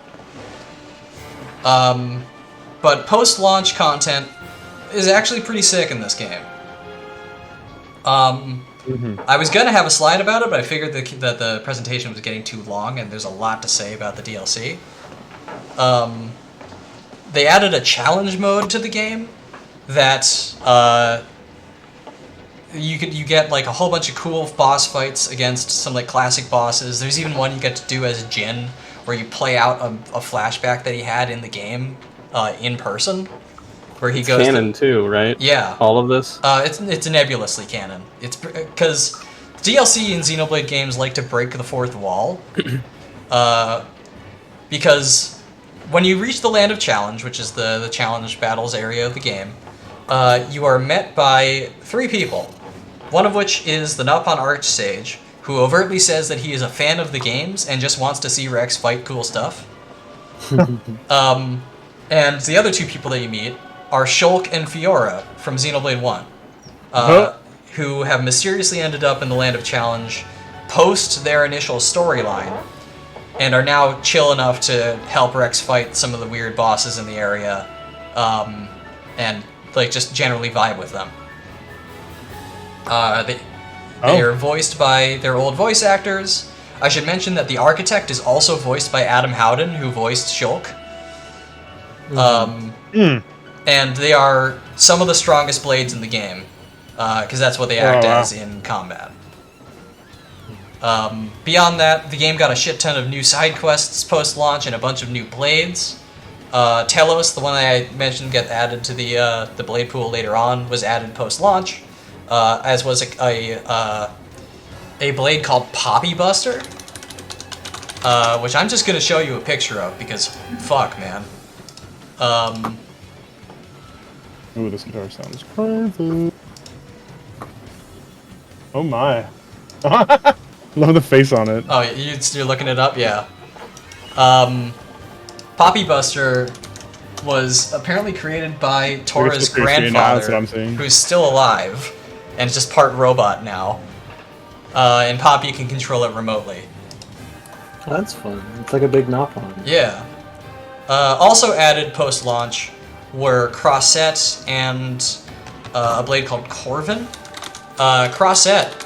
But post-launch content is actually pretty sick in this game. I was gonna have a slide about it, but I figured that the presentation was getting too long, and there's a lot to say about the DLC. They added a challenge mode to the game that you get like a whole bunch of cool boss fights against some like classic bosses. There's even one you get to do as Jin, where you play out a flashback that he had in the game in person, where he goes canon too, right? Yeah. All of this. It's nebulously canon. It's because DLC in Xenoblade games like to break the fourth wall, because when you reach the Land of Challenge, which is the challenge battles area of the game, you are met by 3 people. One of which is the Nopon Archsage, who overtly says that he is a fan of the games and just wants to see Rex fight cool stuff. And the other 2 people that you meet are Shulk and Fiora from Xenoblade 1, who have mysteriously ended up in the Land of Challenge post their initial storyline, and are now chill enough to help Rex fight some of the weird bosses in the area, and like just generally vibe with them. They are voiced by their old voice actors. I should mention that the architect is also voiced by Adam Howden, who voiced Shulk. And they are some of the strongest blades in the game, because that's what they act as in combat. Beyond that, the game got a shit ton of new side quests post-launch and a bunch of new blades. Telos, the one I mentioned get added to the blade pool later on, was added post-launch, as was a blade called Poppy Buster, which I'm just gonna show you a picture of because fuck, man. Ooh, this guitar sounds crazy. Oh my. Love the face on it. Oh, you're looking it up? Yeah. Poppy Buster was apparently created by Tora's grandfather, who's still alive, and just part robot now. And Poppy can control it remotely. That's fun. It's like a big Nopon. Yeah. Also added post-launch were Crossette and a blade called Corvin. Crossette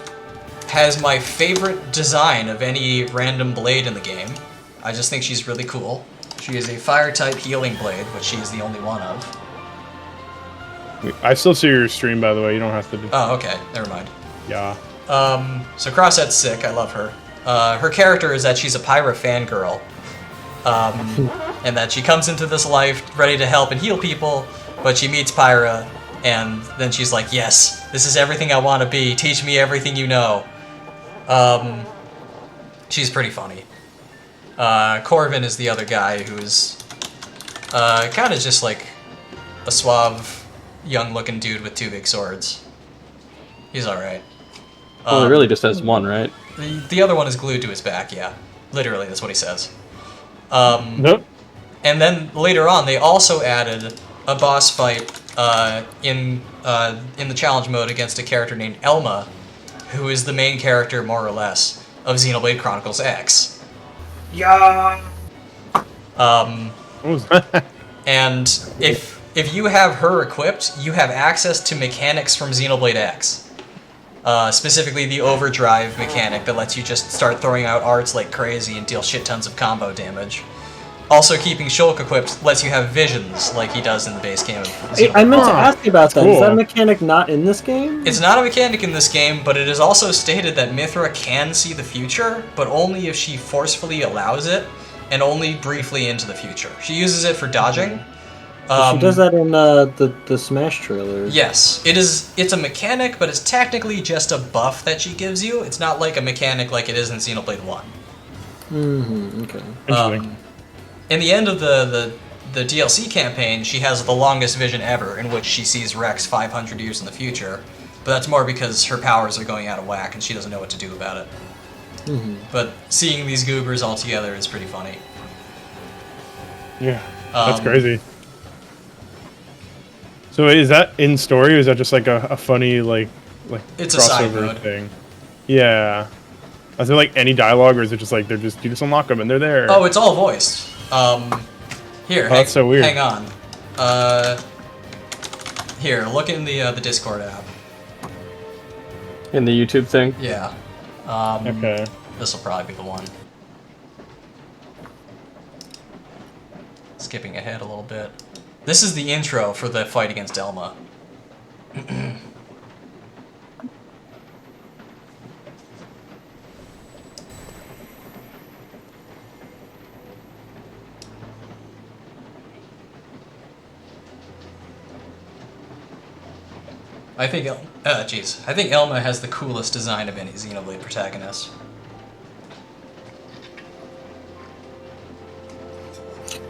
has my favorite design of any random blade in the game. I just think she's really cool. She is a fire-type healing blade, which she is the only one of. I still see your stream, by the way. You don't have to do... Oh, okay. Never mind. Yeah. So Crossette's sick. I love her. Her character is that she's a Pyra fangirl. And that she comes into this life ready to help and heal people, but she meets Pyra, and then she's like, yes, this is everything I want to be. Teach me everything you know. She's pretty funny. Corvin is the other guy who's kind of just like a suave, young-looking dude with 2 big swords. He's alright. Well, it really just has one, right? The other one is glued to his back, yeah. Literally, that's what he says. Nope. And then later on, they also added a boss fight in the challenge mode against a character named Elma, who is the main character, more or less, of Xenoblade Chronicles X. Yeah. What was that? And if you have her equipped, you have access to mechanics from Xenoblade X. Specifically the overdrive mechanic that lets you just start throwing out arts like crazy and deal shit tons of combo damage. Also, keeping Shulk equipped lets you have visions like he does in the base game of Xenoblade. I meant to ask you about that. Cool. Is that mechanic not in this game? It's not a mechanic in this game, but it is also stated that Mithra can see the future, but only if she forcefully allows it, and only briefly into the future. She uses it for dodging. She does that in the Smash trailer. Yes, it's a mechanic, but it's technically just a buff that she gives you. It's not like a mechanic like it is in Xenoblade 1. Mm-hmm, okay. Interesting. In the end of the DLC campaign, she has the longest vision ever, in which she sees Rex 500 years in the future. But that's more because her powers are going out of whack and she doesn't know what to do about it. Mm-hmm. But seeing these goobers all together is pretty funny. Yeah, that's crazy. So is that in story, or is that just like a funny like It's a side crossover mode thing? Yeah. Is there like any dialogue, or is it just like you just unlock them and they're there? Oh, it's all voiced. Here, that's so weird. Hang on. Here, look in the Discord app. In the YouTube thing? Yeah. Okay. This will probably be the one. Skipping ahead a little bit. This is the intro for the fight against Elma. I think I think Elma has the coolest design of any Xenoblade protagonist.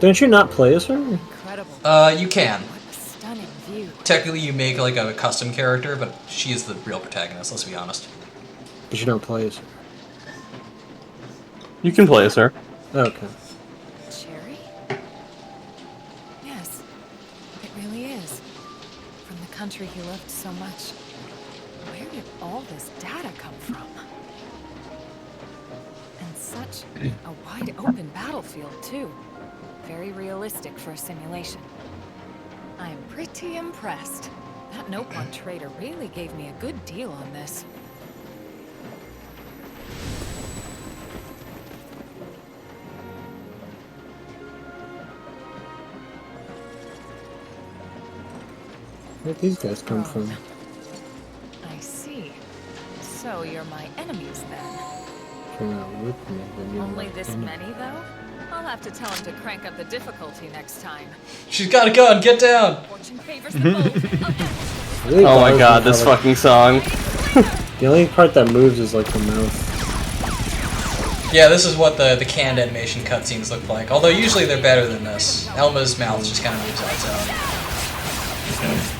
Don't you not play as her? Incredible. You can. What a stunning view. Technically, you make like a custom character, but she is the real protagonist. Let's be honest. But you don't play as her. You can play as her. Okay. Cherry? Yes, it really is. From the country he loved so much. Where did all this data come from? And such a wide open battlefield, too. Very realistic for a simulation. I'm pretty impressed. That Note 1 trader really gave me a good deal on this. Where'd these guys come from? I see. So you're my enemies then. Came out with me, then you're Only my this enemy. many, though? I'll have to tell him to crank up the difficulty next time. She's got a gun. Get down. Fortune favors the bold. I really Oh thought my it was god, gonna this have, like, fucking song. The only part that moves is like the mouth. Yeah, this is what the canned animation cutscenes look like. Although usually they're better than this. Elma's mouth just kind of moves on its own.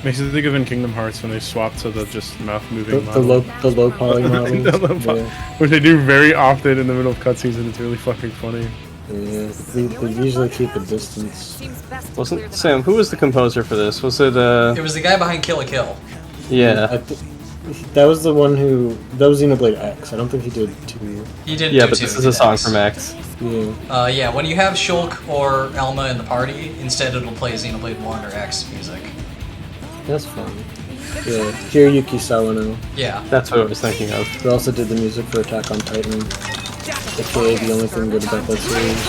Makes you think of in Kingdom Hearts when they swap to the just mouth moving The low poly models. The low poly. Yeah. Which they do very often in the middle of cutscenes, and it's really fucking funny. Yeah, they usually keep a distance. Wasn't Sam? Who was the composer for this? Was it It was the guy behind Kill la Kill. Yeah. That was the one who. That was Xenoblade X. I don't think he did 2. He did. Yeah, do but two, this he is a did song X. from X. Yeah. Yeah, when you have Shulk or Elma in the party, instead it'll play Xenoblade 1 or X music. That's fun. Yeah, Hiroyuki Sawano, Yeah. That's what I was thinking of. who also did the music for Attack on Titan. AKA the only thing good about that series.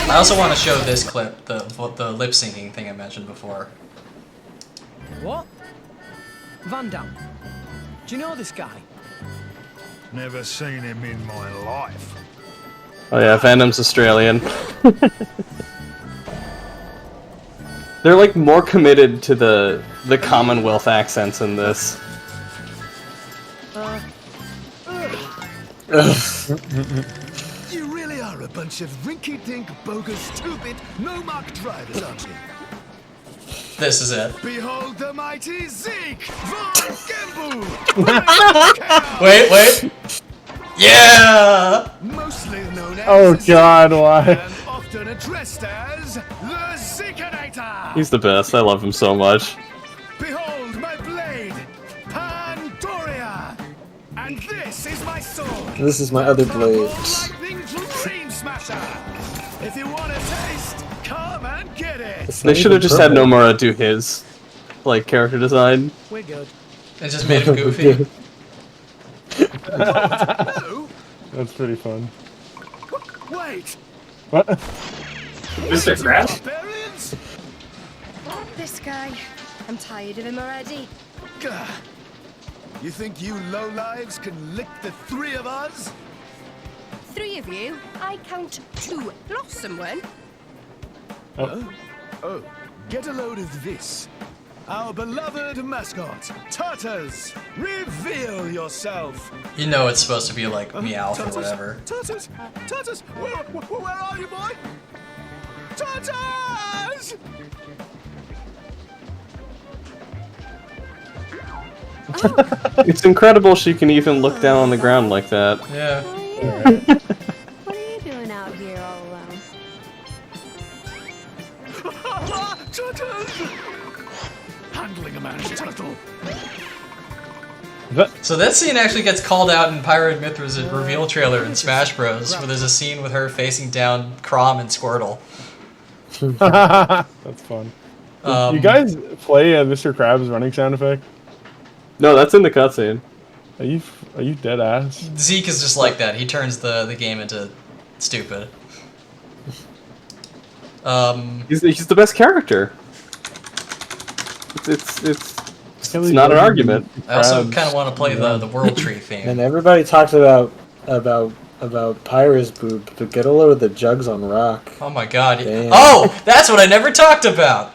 I also want to show this clip, the lip syncing thing I mentioned before. What? Van Damme. Do you know this guy? Never seen him in my life. Oh yeah, Venom's Australian. They're like more committed to the Commonwealth accents in this. You really are a bunch of rinky-dink, bogus, stupid, no-mark drivers, aren't you? This is it. Behold the mighty Zeke von Gembu! Wait. Yeah! Mostly known as Oh god, why? and often addressed as the Zekinator! He's the best. I love him so much. Behold my blade, Pandoria! And this is my sword, This is my other blade. Lightning Dream Smasher! If you want a taste, come and get it! It's They not should have even just had purple. Nomura do his like character design. We're good. It just made him goofy. No! That's pretty fun. Wait! What? Mr. Crash? Barbarians? This guy. I'm tired of him already. Gah. You think you lowlives can lick the three of us? 3 of you? I count 2. Lost someone? Oh, get a load of this. Our beloved mascot, Turtles! Reveal yourself! You know it's supposed to be like Meowth or whatever. Turtles! Turtles! Where are you, boy? Turtles! It's incredible she can even look down on the ground like that. Yeah. What are you doing out here all alone? Turtles! Handling a man's turtle. So that scene actually gets called out in Pyro Mithra's reveal trailer in Smash Bros, where there's a scene with her facing down Chrom and Squirtle. That's fun. You guys play Mr. Krabs' running sound effect? No, that's in the cutscene. Are you dead ass? Zeke is just like that. He turns the game into stupid. He's the best character. It's not an argument. I also kind of want to play the World Tree theme. And everybody talks about about Pyra's boob, but get a load of the jugs on Rock. Oh my god. Damn. Oh, that's what I never talked about.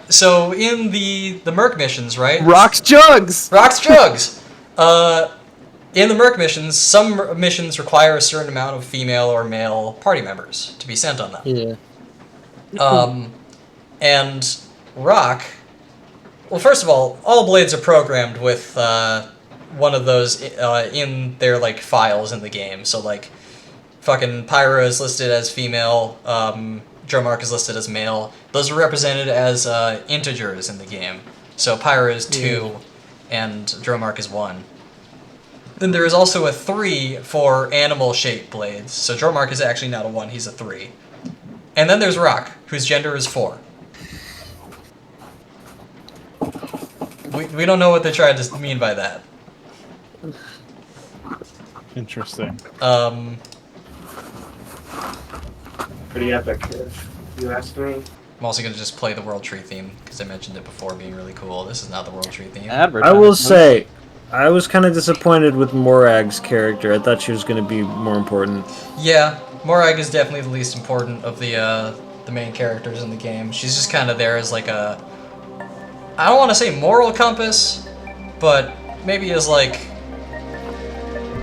So in the Merc missions, right? Rock's jugs. Rock's jugs. In the Merc missions, some missions require a certain amount of female or male party members to be sent on them. Yeah. And Rock. Well, first of all blades are programmed with one of those in their like files in the game. So like, fucking Pyra is listed as female. Dromark is listed as male. Those are represented as integers in the game. So Pyra is 2, and Dromark is 1. Then there is also a 3 for animal-shaped blades. So Dromark is actually not a 1; he's a 3. And then there's Rock, whose gender is 4. We don't know what they tried to mean by that. Interesting. Pretty epic, if you ask me. I'm also going to just play the World Tree theme, because I mentioned it before being really cool. This is not the World Tree theme. I will say, I was kind of disappointed with Morag's character. I thought she was going to be more important. Yeah, Morag is definitely the least important of the main characters in the game. She's just kind of there as like a... I don't want to say moral compass, but maybe as like...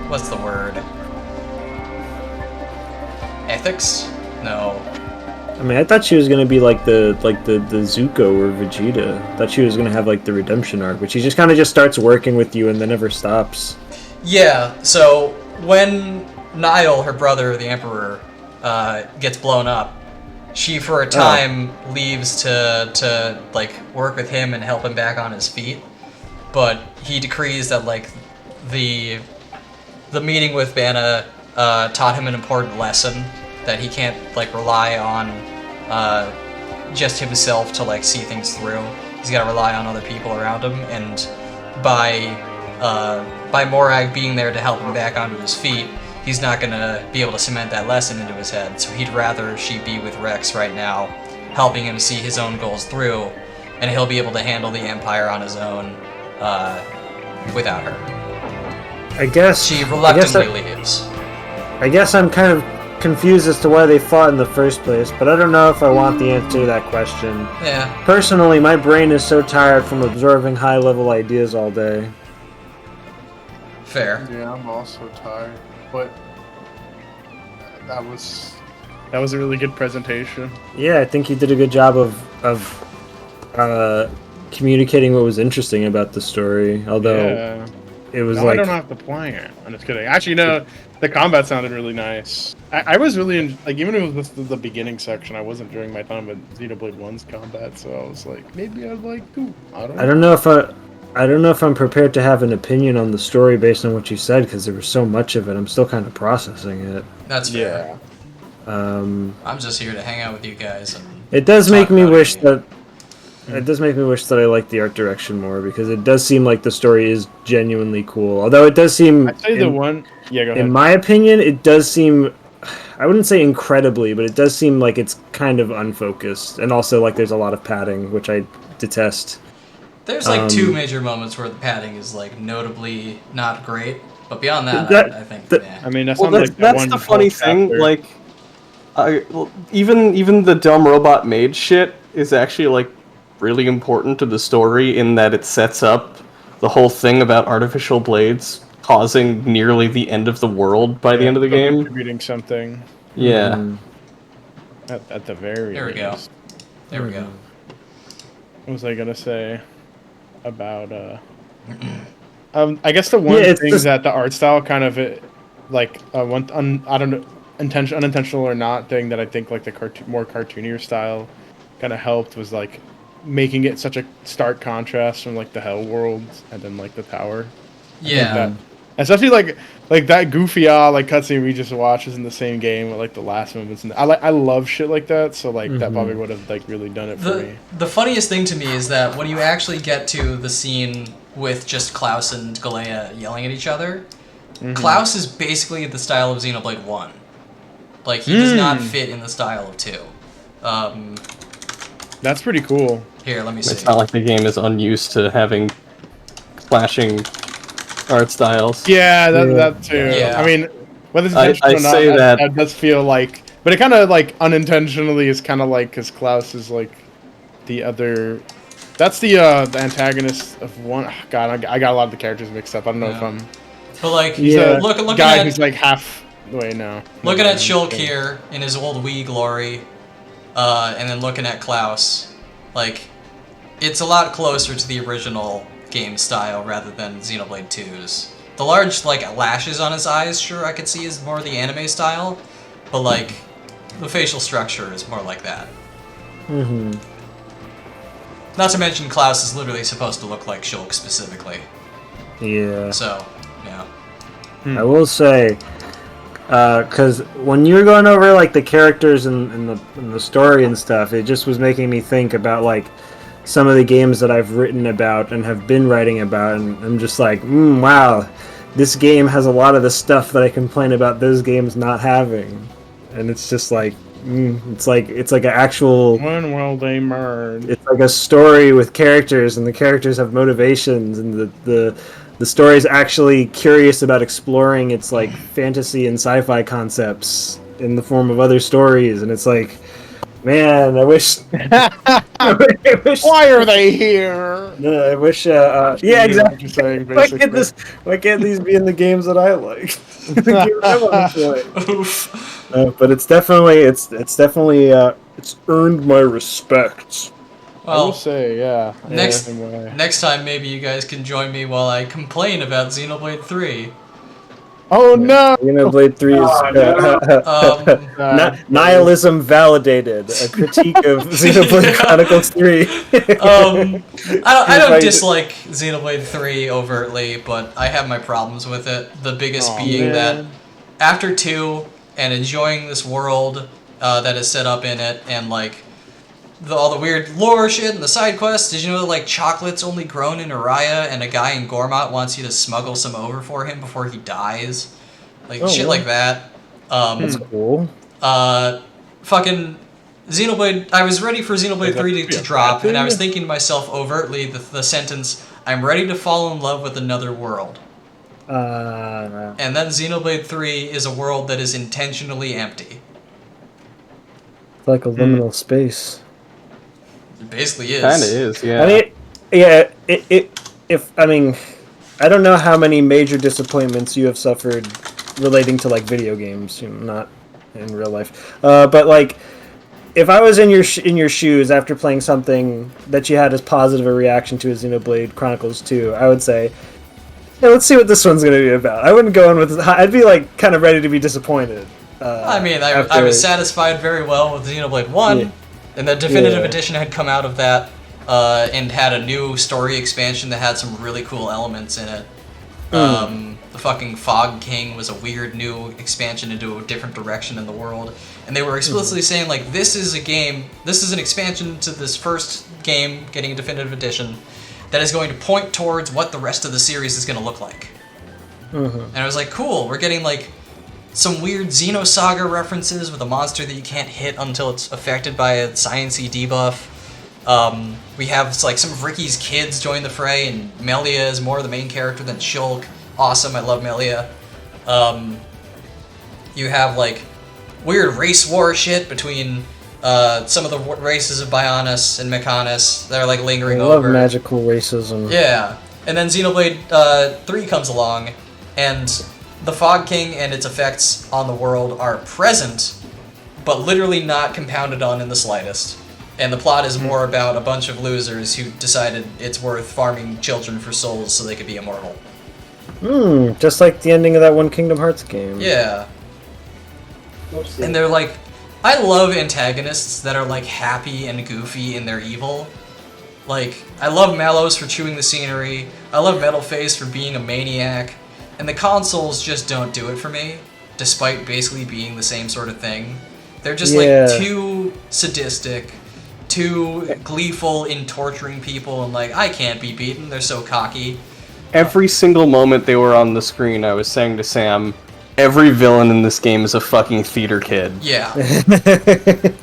What's the word? Ethics? No. I mean, I thought she was gonna be like the Zuko or Vegeta. I thought she was gonna have like the redemption arc, but she just kind of just starts working with you and then never stops. Yeah. So when Niall, her brother, the Emperor, gets blown up, she for a time leaves to like work with him and help him back on his feet. But he decrees that like the meeting with Banna taught him an important lesson. That he can't like rely on just himself to like see things through. He's got to rely on other people around him, and by Morag being there to help him back onto his feet, he's not gonna be able to cement that lesson into his head. So he'd rather she be with Rex right now, helping him see his own goals through, and he'll be able to handle the Empire on his own without her. I guess She reluctantly leaves. I guess I'm kind of confused as to why they fought in the first place, but I don't know if I want the answer to that question. Yeah. Personally, my brain is so tired from absorbing high-level ideas all day. Fair. Yeah, I'm also tired, but that was a really good presentation. Yeah, I think he did a good job of communicating what was interesting about the story, although it was I don't have to play it. I'm just kidding. Actually, no, the combat sounded really nice. I was really like, even if it was just the beginning section, I wasn't during my time with Xenoblade 1's combat, so I was like, maybe I'd like to. I don't know if I'm prepared to have an opinion on the story based on what you said, because there was so much of it. I'm still kind of processing it. That's fair. I'm just here to hang out with you guys. And it does make me wish that. It does make me wish that I liked the art direction more, because it does seem like the story is genuinely cool. Although it does seem, I'd say go ahead. In my opinion, it does seem, I wouldn't say incredibly, but it does seem like it's kind of unfocused, and also like there's a lot of padding, which I detest. There's like 2 major moments where the padding is like notably not great, but beyond that, I think. I mean, that's the funny thing. Like, even the dumb robot maid shit is actually like really important to the story, in that it sets up the whole thing about artificial blades causing nearly the end of the world by the end of the game. Contributing something. Yeah. At the very There we go. There we go. What was I gonna say about I guess the one thing is that the art style kind of like I don't know, unintentional or not thing that I think like the more cartoonier style kind of helped was like making it such a stark contrast from like the Hell World and then like the tower. Yeah. Especially like that goofy like cutscene we just watched is in the same game with like the last moments, and I love shit like that, so like that probably would have like really done it for me. The funniest thing to me is that when you actually get to the scene with just Klaus and Galea yelling at each other, Klaus is basically the style of Xenoblade 1. Like, he does not fit in the style of 2. That's pretty cool. Here, let me see. It's not like the game is unused to having clashing art styles. Yeah, that too. Yeah. I mean, whether it's I intentional or not, say that- that does feel like, but it kind of like unintentionally is kind of like because Klaus is like the other. That's the antagonist of one. God, I got a lot of the characters mixed up. I don't know if I'm. But like, He's the looking guy at who's like half. Wait, no. looking at Shulk here in his old Wii glory, and then looking at Klaus, like, it's a lot closer to the original game style rather than Xenoblade 2's. The large like lashes on his eyes, sure, I could see is more the anime style, but like, the facial structure is more like that. Mm-hmm. Not to mention Klaus is literally supposed to look like Shulk specifically. Yeah. So, yeah. I will say, because when you were going over like the characters and the story and stuff, it just was making me think about like some of the games that I've written about and have been writing about, and I'm just like, wow, this game has a lot of the stuff that I complain about those games not having, and it's just like, it's like an actual. When will they merge? It's like a story with characters, and the characters have motivations, and the story is actually curious about exploring its like fantasy and sci-fi concepts in the form of other stories, and it's like, man, I wish. I wish. Why are they here? No, I wish. Yeah, exactly. What you're saying, Why can't these be in the games that I like? The games I want to play. But it's definitely it's earned my respect. I will Well, say, yeah. next time maybe you guys can join me while I complain about Xenoblade 3. Oh no! Xenoblade 3 is nihilism validated. A critique of Xenoblade Chronicles 3. I don't dislike Xenoblade 3 overtly, but I have my problems with it. The biggest being that after 2 and enjoying this world that is set up in it, and like all the weird lore shit and the side quests. Did you know that like chocolate's only grown in Araya, and a guy in Gormott wants you to smuggle some over for him before he dies? Like shit like that. That's cool. Fucking Xenoblade. I was ready for Xenoblade 3 to drop, and I was thinking to myself overtly the sentence, "I'm ready to fall in love with another world." And then Xenoblade 3 is a world that is intentionally empty. It's like a liminal space. It basically is. Kind of is, yeah. I mean, yeah. I don't know how many major disappointments you have suffered relating to like video games, not in real life. But like, if I was in your shoes after playing something that you had as positive a reaction to as Xenoblade Chronicles 2, I would say, yeah, let's see what this one's gonna be about. I wouldn't go in with. I'd be like kind of ready to be disappointed. I was satisfied very well with Xenoblade 1, and the definitive edition had come out of that, and had a new story expansion that had some really cool elements in it. The fucking Fog King was a weird new expansion into a different direction in the world, and they were explicitly saying like, this is an expansion to this first game getting a definitive edition that is going to point towards what the rest of the series is going to look like. And I was like, cool, we're getting like some weird Xenosaga references with a monster that you can't hit until it's affected by a sciencey debuff. We have like some of Ricky's kids join the fray, and Melia is more the main character than Shulk. Awesome, I love Melia. You have like weird race war shit between some of the races of Bionis and Mechonis that are like lingering over. I love magical racism. Yeah, and then Xenoblade 3 comes along, and the Fog King and its effects on the world are present, but literally not compounded on in the slightest. And the plot is more about a bunch of losers who decided it's worth farming children for souls so they could be immortal. Just like the ending of that one Kingdom Hearts game. Yeah. And they're like, I love antagonists that are like happy and goofy in their evil. Like, I love Mallows for chewing the scenery, I love Metalface for being a maniac, and the consoles just don't do it for me, despite basically being the same sort of thing. They're just like too sadistic, too gleeful in torturing people, and like, I can't be beaten, they're so cocky. Every single moment they were on the screen, I was saying to Sam, every villain in this game is a fucking theater kid. Yeah.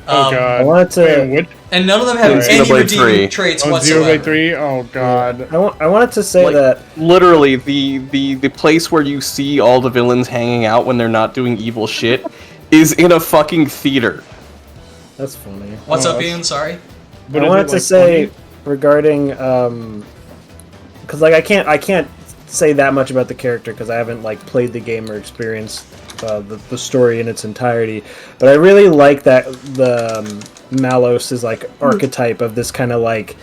Oh god. I wanted to. And none of them have In any Xenoblade redeeming 3. traits Oh, whatsoever. Xenoblade 3? Oh, God. I wanted to say Like, that literally, the place where you see all the villains hanging out when they're not doing evil shit is in a fucking theater. that's funny. What's up, that's- Ian? Sorry. But I is wanted it, to like, say funny? regarding because like I can't say that much about the character because I haven't like played the game or experienced the story in its entirety, but I really like that the Malos is like archetype of this kind of like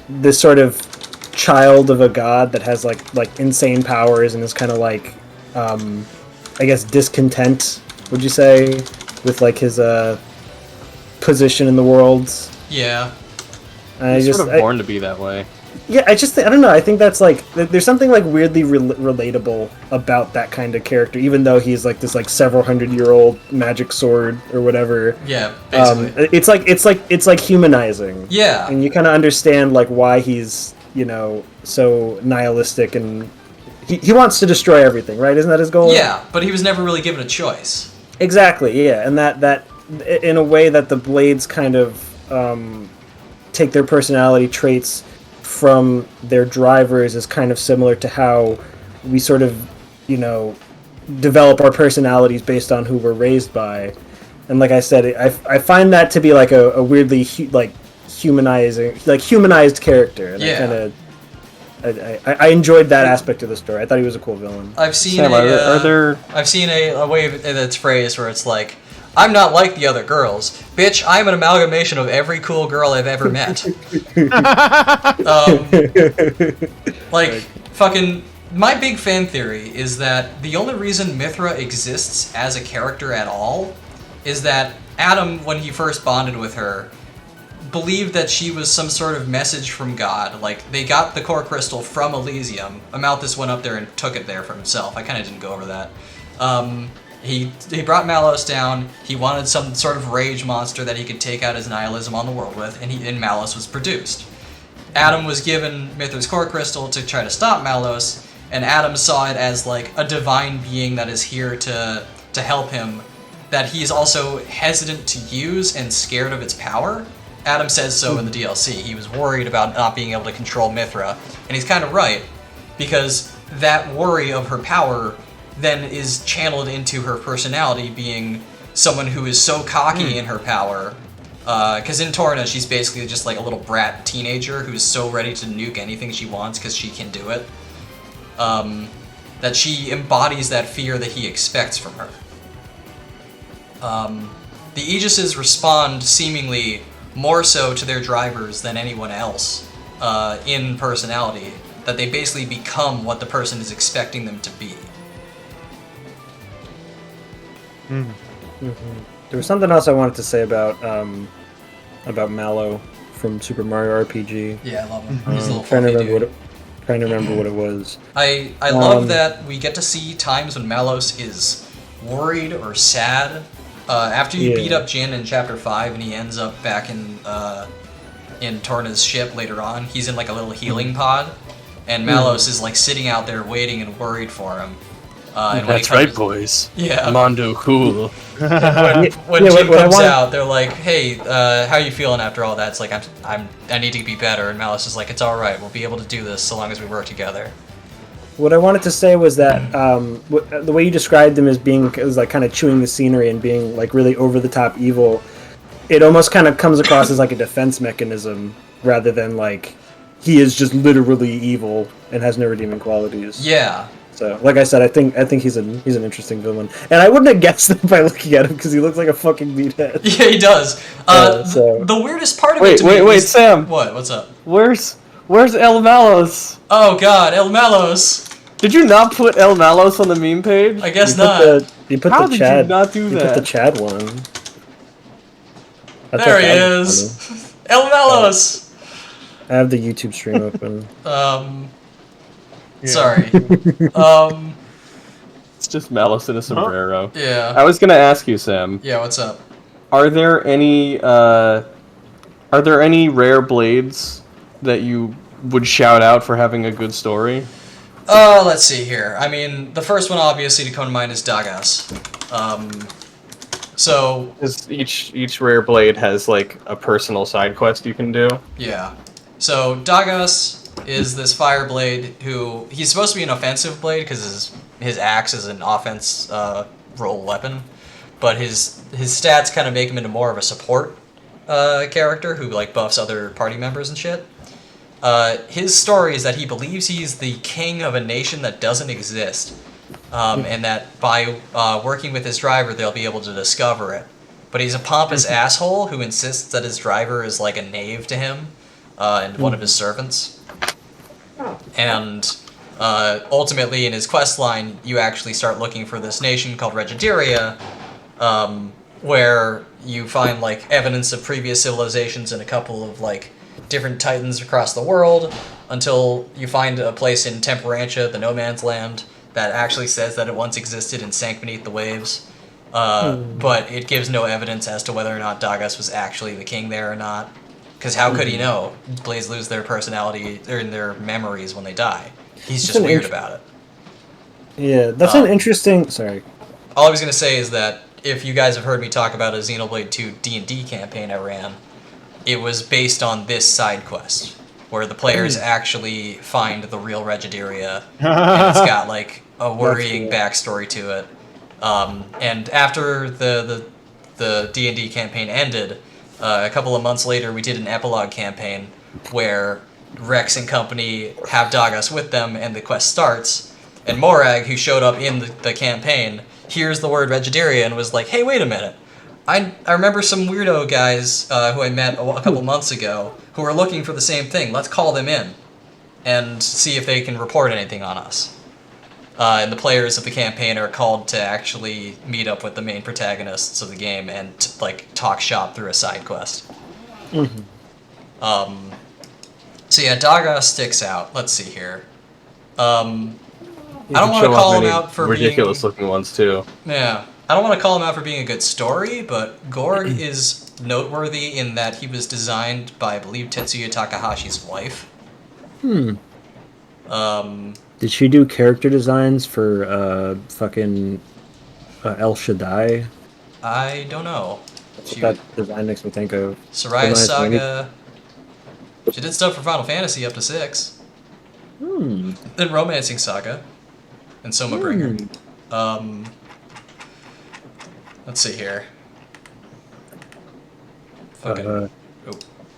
this sort of child of a god that has like insane powers and is kind of like I guess discontent, would you say, with like his position in the world. Yeah. I He's just sort of born to be that way. yeah, I don't know. I think that's like there's something like weirdly relatable about that kind of character, even though he's like this like several 100-year-old magic sword or whatever. Yeah, basically. It's like humanizing. Yeah. And you kind of understand like why he's so nihilistic and he wants to destroy everything, right? Isn't that his goal? Yeah, but he was never really given a choice. Exactly. Yeah, and that in a way that the Blades kind of take their personality traits from their drivers is kind of similar to how we sort of, develop our personalities based on who we're raised by. And like I said, I find that to be like a weirdly humanized character. And Yeah. I enjoyed that aspect of the story. I thought he was a cool villain. I've seen Sam, are there... I've seen a way that's phrased where it's like, I'm not like the other girls. Bitch, I'm an amalgamation of every cool girl I've ever met. Fucking, my big fan theory is that the only reason Mithra exists as a character at all is that Adam, when he first bonded with her, believed that she was some sort of message from God. Like, they got the core crystal from Elysium. Amalthus went up there and took it there for himself. I kind of didn't go over that. He brought Malos down. He wanted some sort of rage monster that he could take out his nihilism on the world with, and Malos was produced. Adam was given Mithra's core crystal to try to stop Malos, and Adam saw it as like a divine being that is here to help him, that he's also hesitant to use and scared of its power. Adam says so in the DLC. He was worried about not being able to control Mithra, and he's kind of right, because that worry of her power then is channeled into her personality being someone who is so cocky in her power. Because in Torna, she's basically just like a little brat teenager who's so ready to nuke anything she wants because she can do it. That she embodies that fear that he expects from her. The Aegises respond seemingly more so to their drivers than anyone else in personality. That they basically become what the person is expecting them to be. There was something else I wanted to say about Mallow from Super Mario RPG. Yeah, I love him. He's a little trying to fluffy remember dude. trying to remember what it was. I love that we get to see times when Malos is worried or sad. After you beat up Jin in Chapter 5 and he ends up back in Torna's ship later on, he's in like a little healing pod, and Malos is like sitting out there waiting and worried for him. And when he That's comes, right, boys. Yeah. Mondo cool. when Jin comes out, they're like, "Hey, how are you feeling after all that?" It's like, I need to be better, and Malos is like, "It's all right. We'll be able to do this so long as we work together." What I wanted to say was that the way you described him as being like kind of chewing the scenery and being like really over the top evil, it almost kind of comes across as like a defense mechanism rather than like he is just literally evil and has no redeeming qualities. Yeah. So, like I said, I think he's an interesting villain, and I wouldn't have guessed that by looking at him because he looks like a fucking meathead. Yeah, he does. The weirdest part of it to me Wait, is... Sam. What? What's up? Where's El Malos? Oh God, El Malos. Did you not put El Malos on the meme page? I guess You put How the did Chad. you not do You that? put the Chad one. There he is. El Malos. I have the YouTube stream open. Sorry. It's just Malos in a sombrero. Yeah. I was gonna ask you, Sam. Yeah, what's up? Are there any rare blades that you would shout out for having a good story? Let's see here. I mean, the first one obviously to come to mind is Dagas. So 'Cause each rare blade has like a personal side quest you can do. yeah. So Dagos is this fire blade who he's supposed to be an offensive blade because his axe is an offense roll weapon, but his stats kind of make him into more of a support character who like buffs other party members and shit. His story is that he believes he's the king of a nation that doesn't exist, and that by working with his driver they'll be able to discover it. But he's a pompous asshole who insists that his driver is like a knave to him and one of his servants. And ultimately, in his quest line, you actually start looking for this nation called Regideria, where you find like evidence of previous civilizations and a couple of like different titans across the world, until you find a place in Temperantia, the no man's land, that actually says that it once existed and sank beneath the waves. But it gives no evidence as to whether or not Dagos was actually the king there or not. Because how could he know? Blades lose their personality or their memories when they die. He's just weird about it. Yeah, that's an interesting. Sorry. All I was going to say is that if you guys have heard me talk about a Xenoblade 2 D&D campaign I ran, it was based on this side quest, where the players actually find the real Regideria, and it's got like a worrying backstory to it. And after the D&D campaign ended, a couple of months later, we did an epilogue campaign where Rex and company have Dagos with them, and the quest starts. And Morag, who showed up in the campaign, hears the word Regideria and was like, "Hey, wait a minute! I remember some weirdo guys who I met a couple months ago who are looking for the same thing. Let's call them in and see if they can report anything on us." And the players of the campaign are called to actually meet up with the main protagonists of the game and like talk shop through a side quest. So yeah, Dagos sticks out. Let's see here. I don't want to call him out for ridiculous looking ones too. Yeah, I don't want to call him out for being a good story, but Gorg is noteworthy in that he was designed by, I believe, Tetsuya Takahashi's wife. Did she do character designs for fucking El Shaddai? I don't know. That design makes me think of Soraya Saga. She did stuff for Final Fantasy up to 6. Then Romancing Saga. And Soma Bringer. Let's see here. Yeah,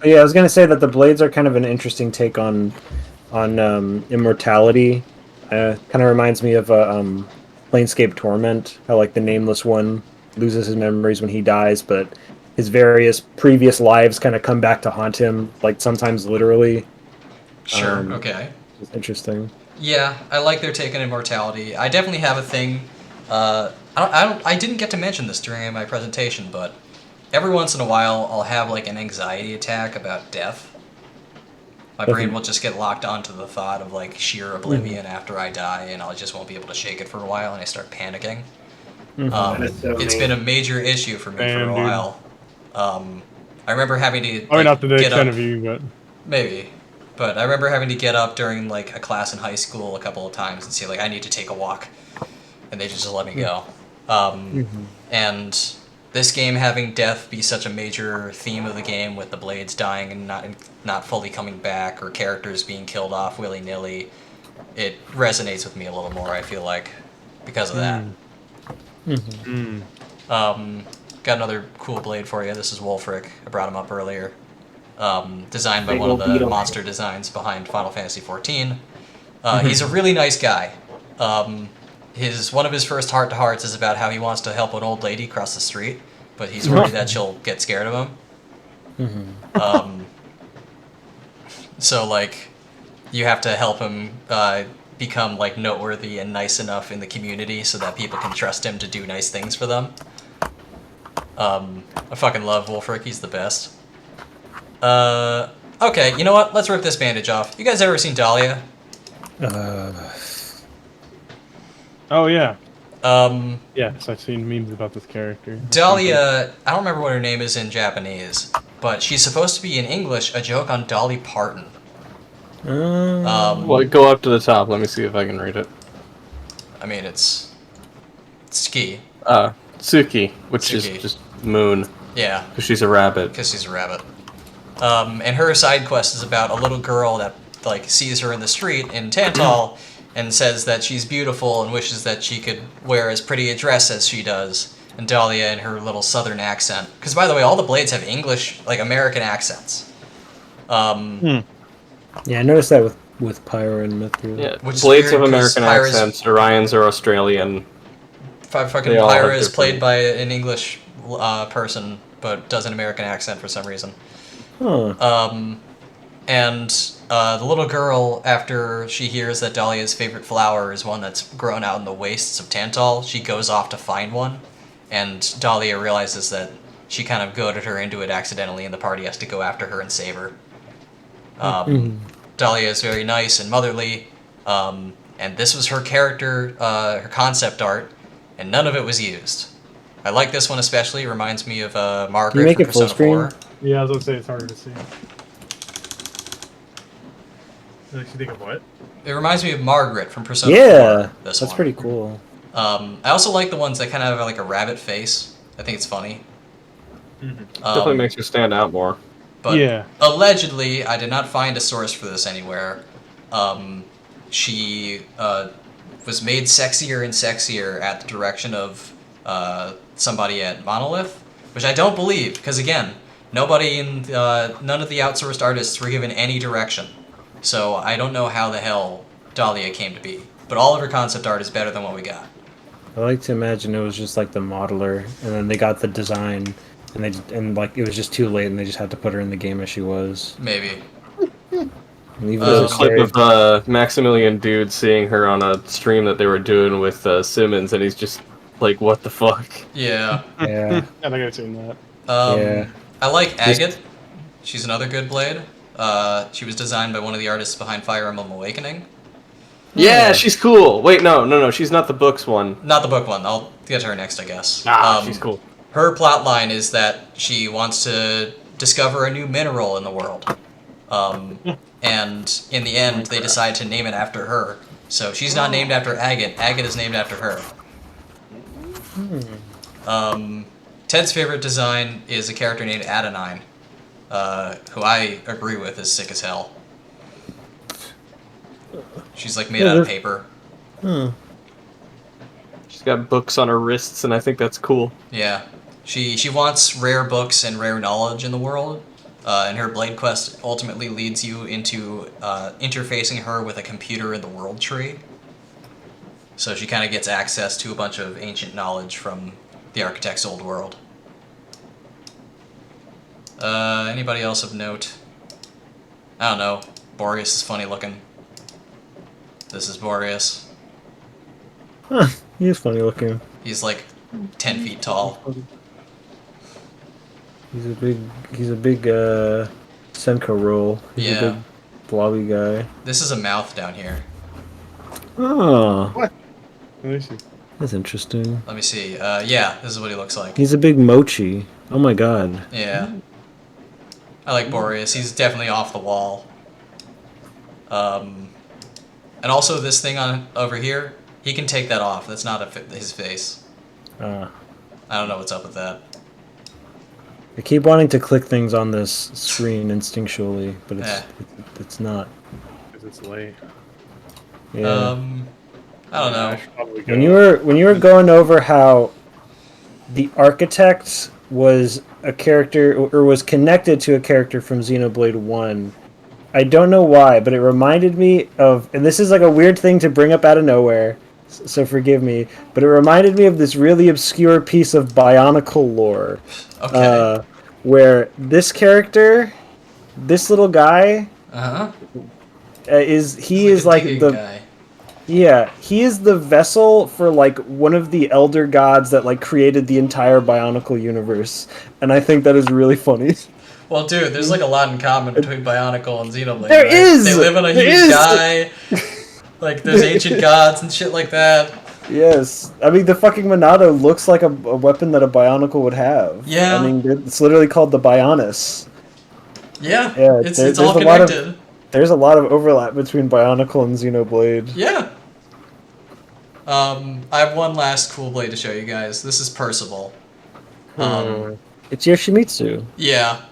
I was gonna say that the blades are kind of an interesting take on immortality. Kind of reminds me of Planescape Torment, how like the Nameless One loses his memories when he dies, but his various previous lives kind of come back to haunt him, like sometimes literally. Sure. Okay. It's interesting. Yeah, I like their take on immortality. I definitely have a thing. I didn't get to mention this during my presentation, but every once in a while I'll have like an anxiety attack about death. My brain will just get locked onto the thought of like sheer oblivion after I die, and I just won't be able to shake it for a while, and I start panicking. It's been a major issue for me for a while. I remember having to not to the get extent up, of you, but maybe. But I remember having to get up during like a class in high school a couple of times and say like I need to take a walk, and they just let me go. And this game having death be such a major theme of the game, with the blades dying and not fully coming back, or characters being killed off willy-nilly, it resonates with me a little more, I feel like, because of that. Got another cool blade for you. This is Wolfric. I brought him up earlier. Designed by one of the monster designs behind Final Fantasy XIV. He's a really nice guy. One of his first heart-to-hearts is about how he wants to help an old lady cross the street, but he's worried that she'll get scared of him. So, like, you have to help him become, like, noteworthy and nice enough in the community so that people can trust him to do nice things for them. I fucking love Wolfric. He's the best. Okay, you know what? Let's rip this bandage off. You guys ever seen Dahlia? Oh yeah. Yes, I've seen memes about this character. Dahlia, I don't remember what her name is in Japanese, but she's supposed to be in English a joke on Dolly Parton. Well, go up to the top. Let me see if I can read it. I mean, it's ski. Suki, which Suki. is just Moon, Yeah, because she's a rabbit. because she's a rabbit. And her side quest is about a little girl that like sees her in the street in Tantal and says that she's beautiful and wishes that she could wear as pretty a dress as she does. And Dahlia in her little southern accent. Because by the way, all the blades have English, like American accents. Yeah, I noticed that with Pyra and Mithril. Yeah, Which is blades weird, have 'cause American Pyra's- accents. Orions are Australian. Fucking They all have Pyra is different- played by an English person, but does an American accent for some reason. Huh. And the little girl, after she hears that Dahlia's favorite flower is one that's grown out in the wastes of Tantal, she goes off to find one, and Dahlia realizes that she kind of goaded her into it accidentally, and the party has to go after her and save her. Dahlia is very nice and motherly, and this was her character, her concept art, and none of it was used. I like this one especially. It reminds me of Margaret Can you make from it full Persona screen? 4. Yeah, I was gonna say it's harder to see. You think of what? It reminds me of Margaret from Persona 4. Yeah, This that's one. pretty cool. I also like the ones that kind of have like a rabbit face. I think it's funny. Definitely makes you stand out more. But Yeah. allegedly, I did not find a source for this anywhere. She was made sexier and sexier at the direction of somebody at Monolith, which I don't believe, because again, none of the outsourced artists were given any direction. So I don't know how the hell Dahlia came to be. But all of her concept art is better than what we got. I like to imagine it was just like the modeler, and then they got the design, and like it was just too late, and they just had to put her in the game as she was. Maybe. And even There's though a it's clip very- of Maximilian Dude seeing her on a stream that they were doing with Simmons, and he's just like, what the fuck? Yeah. Yeah. I think I've seen that. Yeah. I like Agate. She's another good blade. She was designed by one of the artists behind Fire Emblem Awakening. Yeah, she's cool. Wait, no, she's not the books one. Not the book one. I'll get to her next, I guess. She's cool. Her plot line is that she wants to discover a new mineral in the world. And in the end, they decide to name it after her. So she's not named after Agate. Agate is named after her. Ted's favorite design is a character named Adenine, who I agree with is sick as hell. She's like made out of paper. She's got books on her wrists, and I think that's cool. Yeah. She wants rare books and rare knowledge in the world, and her Blade Quest ultimately leads you into interfacing her with a computer in the world tree. So she kind of gets access to a bunch of ancient knowledge from the Architect's old world. Anybody else of note? I don't know. Boreas is funny looking. This is Boreas. Huh, he is funny looking. He's like 10 feet tall. He's a big Senka roll. He's Yeah. a big blobby guy. This is a mouth down here. Oh. What? Let me see. That's interesting. Let me see. Yeah, this is what he looks like. He's a big mochi. Oh my god. Yeah. I like Boreas. He's definitely off the wall. And also this thing on over here, he can take that off. That's not his face. I don't know what's up with that. I keep wanting to click things on this screen instinctually, but it's not. Because it's late. Yeah. I don't know. When you were going over how the architect was a character or was connected to a character from Xenoblade 1, I don't know why, but it reminded me of, and this is like a weird thing to bring up out of nowhere, so forgive me, but it reminded me of this really obscure piece of Bionicle lore. Okay. Where this character, this little guy, is like the guy. Yeah, he is the vessel for like one of the elder gods that like created the entire Bionicle universe, and I think that is really funny. Well, dude, there's like a lot in common between Bionicle and Xenoblade. There right? is! They live on a There huge is! guy. Like there's ancient gods and shit like that. Yes, I mean the fucking Monado looks like a weapon that a Bionicle would have. Yeah. I mean it's literally called the Bionis. Yeah. Yeah, It's all connected. There's a lot of overlap between Bionicle and Xenoblade. Yeah. I have one last cool blade to show you guys. This is Percival. It's Yoshimitsu. Yeah,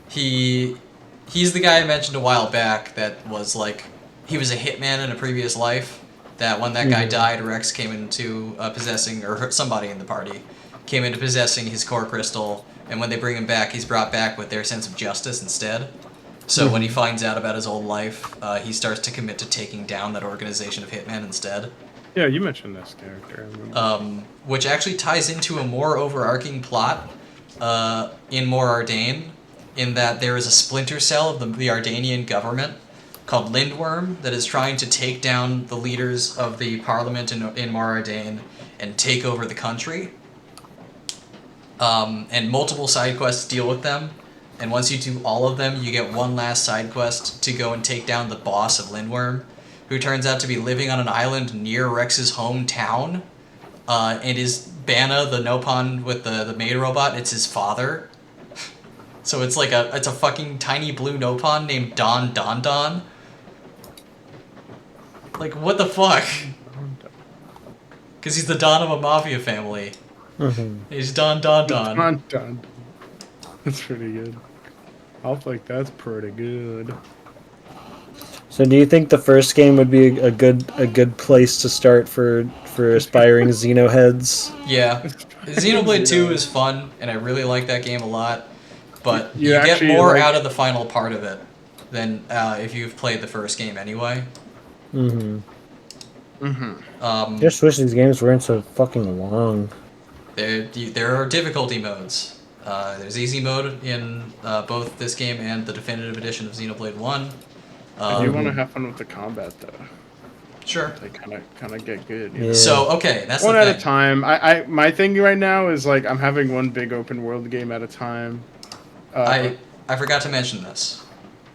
he's the guy I mentioned a while back that was like he was a hitman in a previous life. That when that guy died, Rex came into possessing, or somebody in the party came into possessing his core crystal. And when they bring him back, he's brought back with their sense of justice instead. So when he finds out about his old life, he starts to commit to taking down that organization of hitmen instead. Yeah, you mentioned this character. Which actually ties into a more overarching plot in More Ardain, in that there is a splinter cell of the Ardanian government called Lindworm that is trying to take down the leaders of the parliament in More Ardain and take over the country. And multiple side quests deal with them. And once you do all of them, you get one last side quest to go and take down the boss of Lindworm, who turns out to be living on an island near Rex's hometown. And is Banna, the Nopon with the maid robot, it's his father. So it's like it's a fucking tiny blue Nopon named Don Don Don. Like, what the fuck? Because he's the Don of a mafia family. He's Don Don Don. Don Don. That's pretty good. I'll think that's pretty good. So, do you think the first game would be a good place to start for aspiring Xeno heads? Yeah, Xenoblade 2 is fun, and I really like that game a lot. But you get actually, more like, out of the final part of it than if you've played the first game anyway. Just wish these games weren't so fucking long. There are difficulty modes. There's easy mode in both this game and the definitive edition of Xenoblade 1. I do want to have fun with the combat, though. Sure. They kind of get good. Yeah. So, okay, that's one the thing. at a time. My thing right now is like I'm having one big open world game at a time. I forgot to mention this.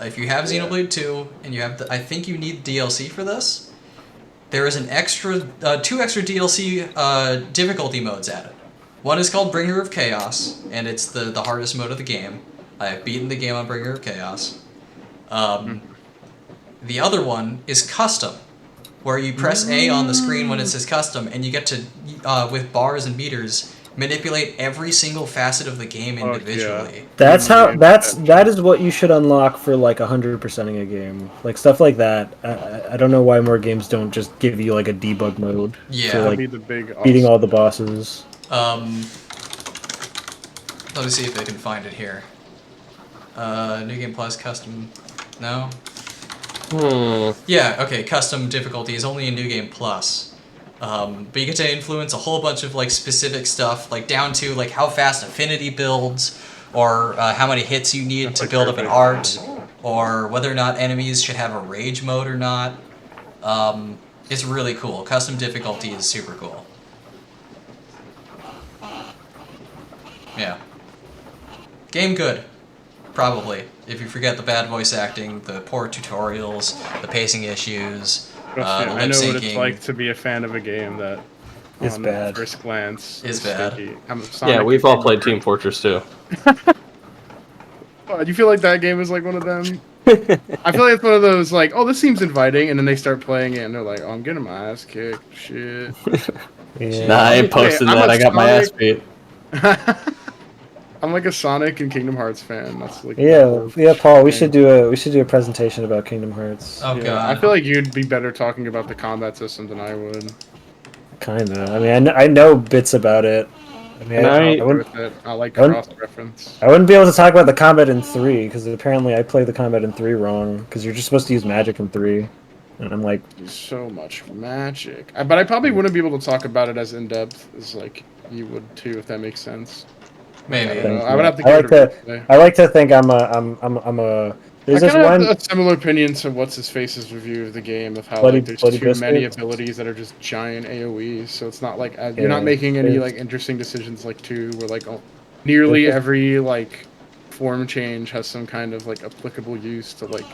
If you have Xenoblade 2 and you have I think you need DLC for this. There is an extra 2 extra DLC difficulty modes added. One is called Bringer of Chaos, and it's the hardest mode of the game. I have beaten the game on Bringer of Chaos. The other one is Custom, where you press A on the screen when it says Custom, and you get to, with bars and meters, manipulate every single facet of the game individually. That is what you should unlock for like 100%ing a game, like stuff like that. I don't know why more games don't just give you like a debug mode. Yeah, for, like, be the big beating all the bosses. Let me see if I can find it here. New Game Plus Custom. No. Yeah. Okay. Custom difficulty is only in New Game Plus. But you get to influence a whole bunch of like specific stuff, like down to like how fast Affinity builds, or how many hits you need to build up an art, or whether or not enemies should have a rage mode or not. It's really cool. Custom difficulty is super cool. Yeah. Game good. Probably. If you forget the bad voice acting, the poor tutorials, the pacing issues, I know what it's lip-syncing. like to be a fan of a game that It's on bad. first glance Is bad. sticky. Yeah, we've all played Team Fortress 2. Do you feel like that game is like one of them? I feel like it's one of those like, oh, this seems inviting, and then they start playing it, and they're like, oh, I'm getting my ass kicked. Shit. Yeah. Nah, I ain't posted I'm that. a I got my ass Sonic- beat. I'm like a Sonic and Kingdom Hearts fan. That's like Yeah, Paul. We should do a presentation about Kingdom Hearts. Oh Yeah, god. I feel like you'd be better talking about the combat system than I would. Kinda. I mean, I know bits about it. I mean, I wouldn't. I like I wouldn't- cross-reference. I wouldn't be able to talk about the combat in 3 because apparently I play the combat in 3 wrong because you're just supposed to use magic in 3, and I'm like, So much magic. But I probably wouldn't be able to talk about it as in-depth as like you would too, if that makes sense. Maybe. I would have to I give it a replay. I like to think I'm a. There's I this kind of one. have a similar opinion to what's his face's review of the game of how Bloody- like there's Bloody too many Biscuit? abilities that are just giant AOE's, so it's not like Yeah, you're not making any there's- like interesting decisions like 2, where like nearly There's- every like form change has some kind of like applicable use to like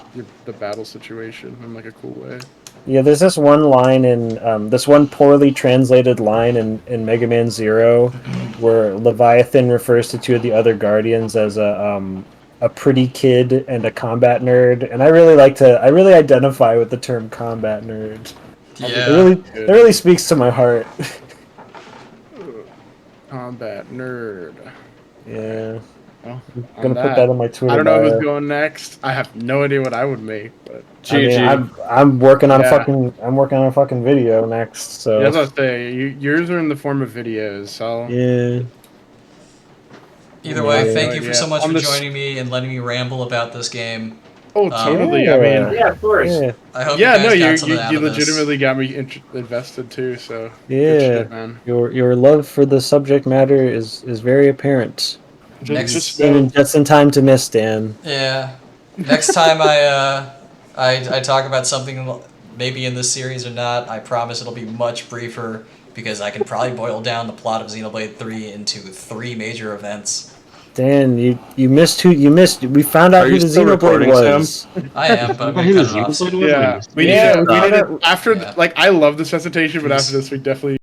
the battle situation in like a cool way. Yeah, there's this one line in this one poorly translated line in Mega Man Zero, where Leviathan refers to 2 of the other Guardians as a pretty kid and a combat nerd, and I really identify with the term combat nerd. Yeah. It really speaks to my heart. Combat nerd. Yeah. Well, I'm gonna put that on my Twitter I don't know bio. who's going next. I have no idea what I would make, but I mean, GG. I'm working on Yeah. a fucking video next. So yeah, as I was saying, yours are in the form of videos. So yeah. Either way, Yeah. thank you for so much On for this- joining me and letting me ramble about this game. Oh, totally. I mean, Yeah, of course. Yeah. I hope yeah, you guys no, got something out you of this. legitimately got me invested too. So Yeah. good shit, man. Your love for the subject matter is very apparent. Next- Just in time to miss, Dan. Yeah. Next time I talk about something maybe in this series or not, I promise it'll be much briefer because I can probably boil down the plot of Xenoblade 3 into 3 major events. Dan, you missed who you missed. We found out Are who you the still Xenoblade recording, was. I am, but I'm Who gonna the cut it off. Xenoblade was? Yeah, we Yeah, needed we after Yeah. like I love this recitation, but after this we definitely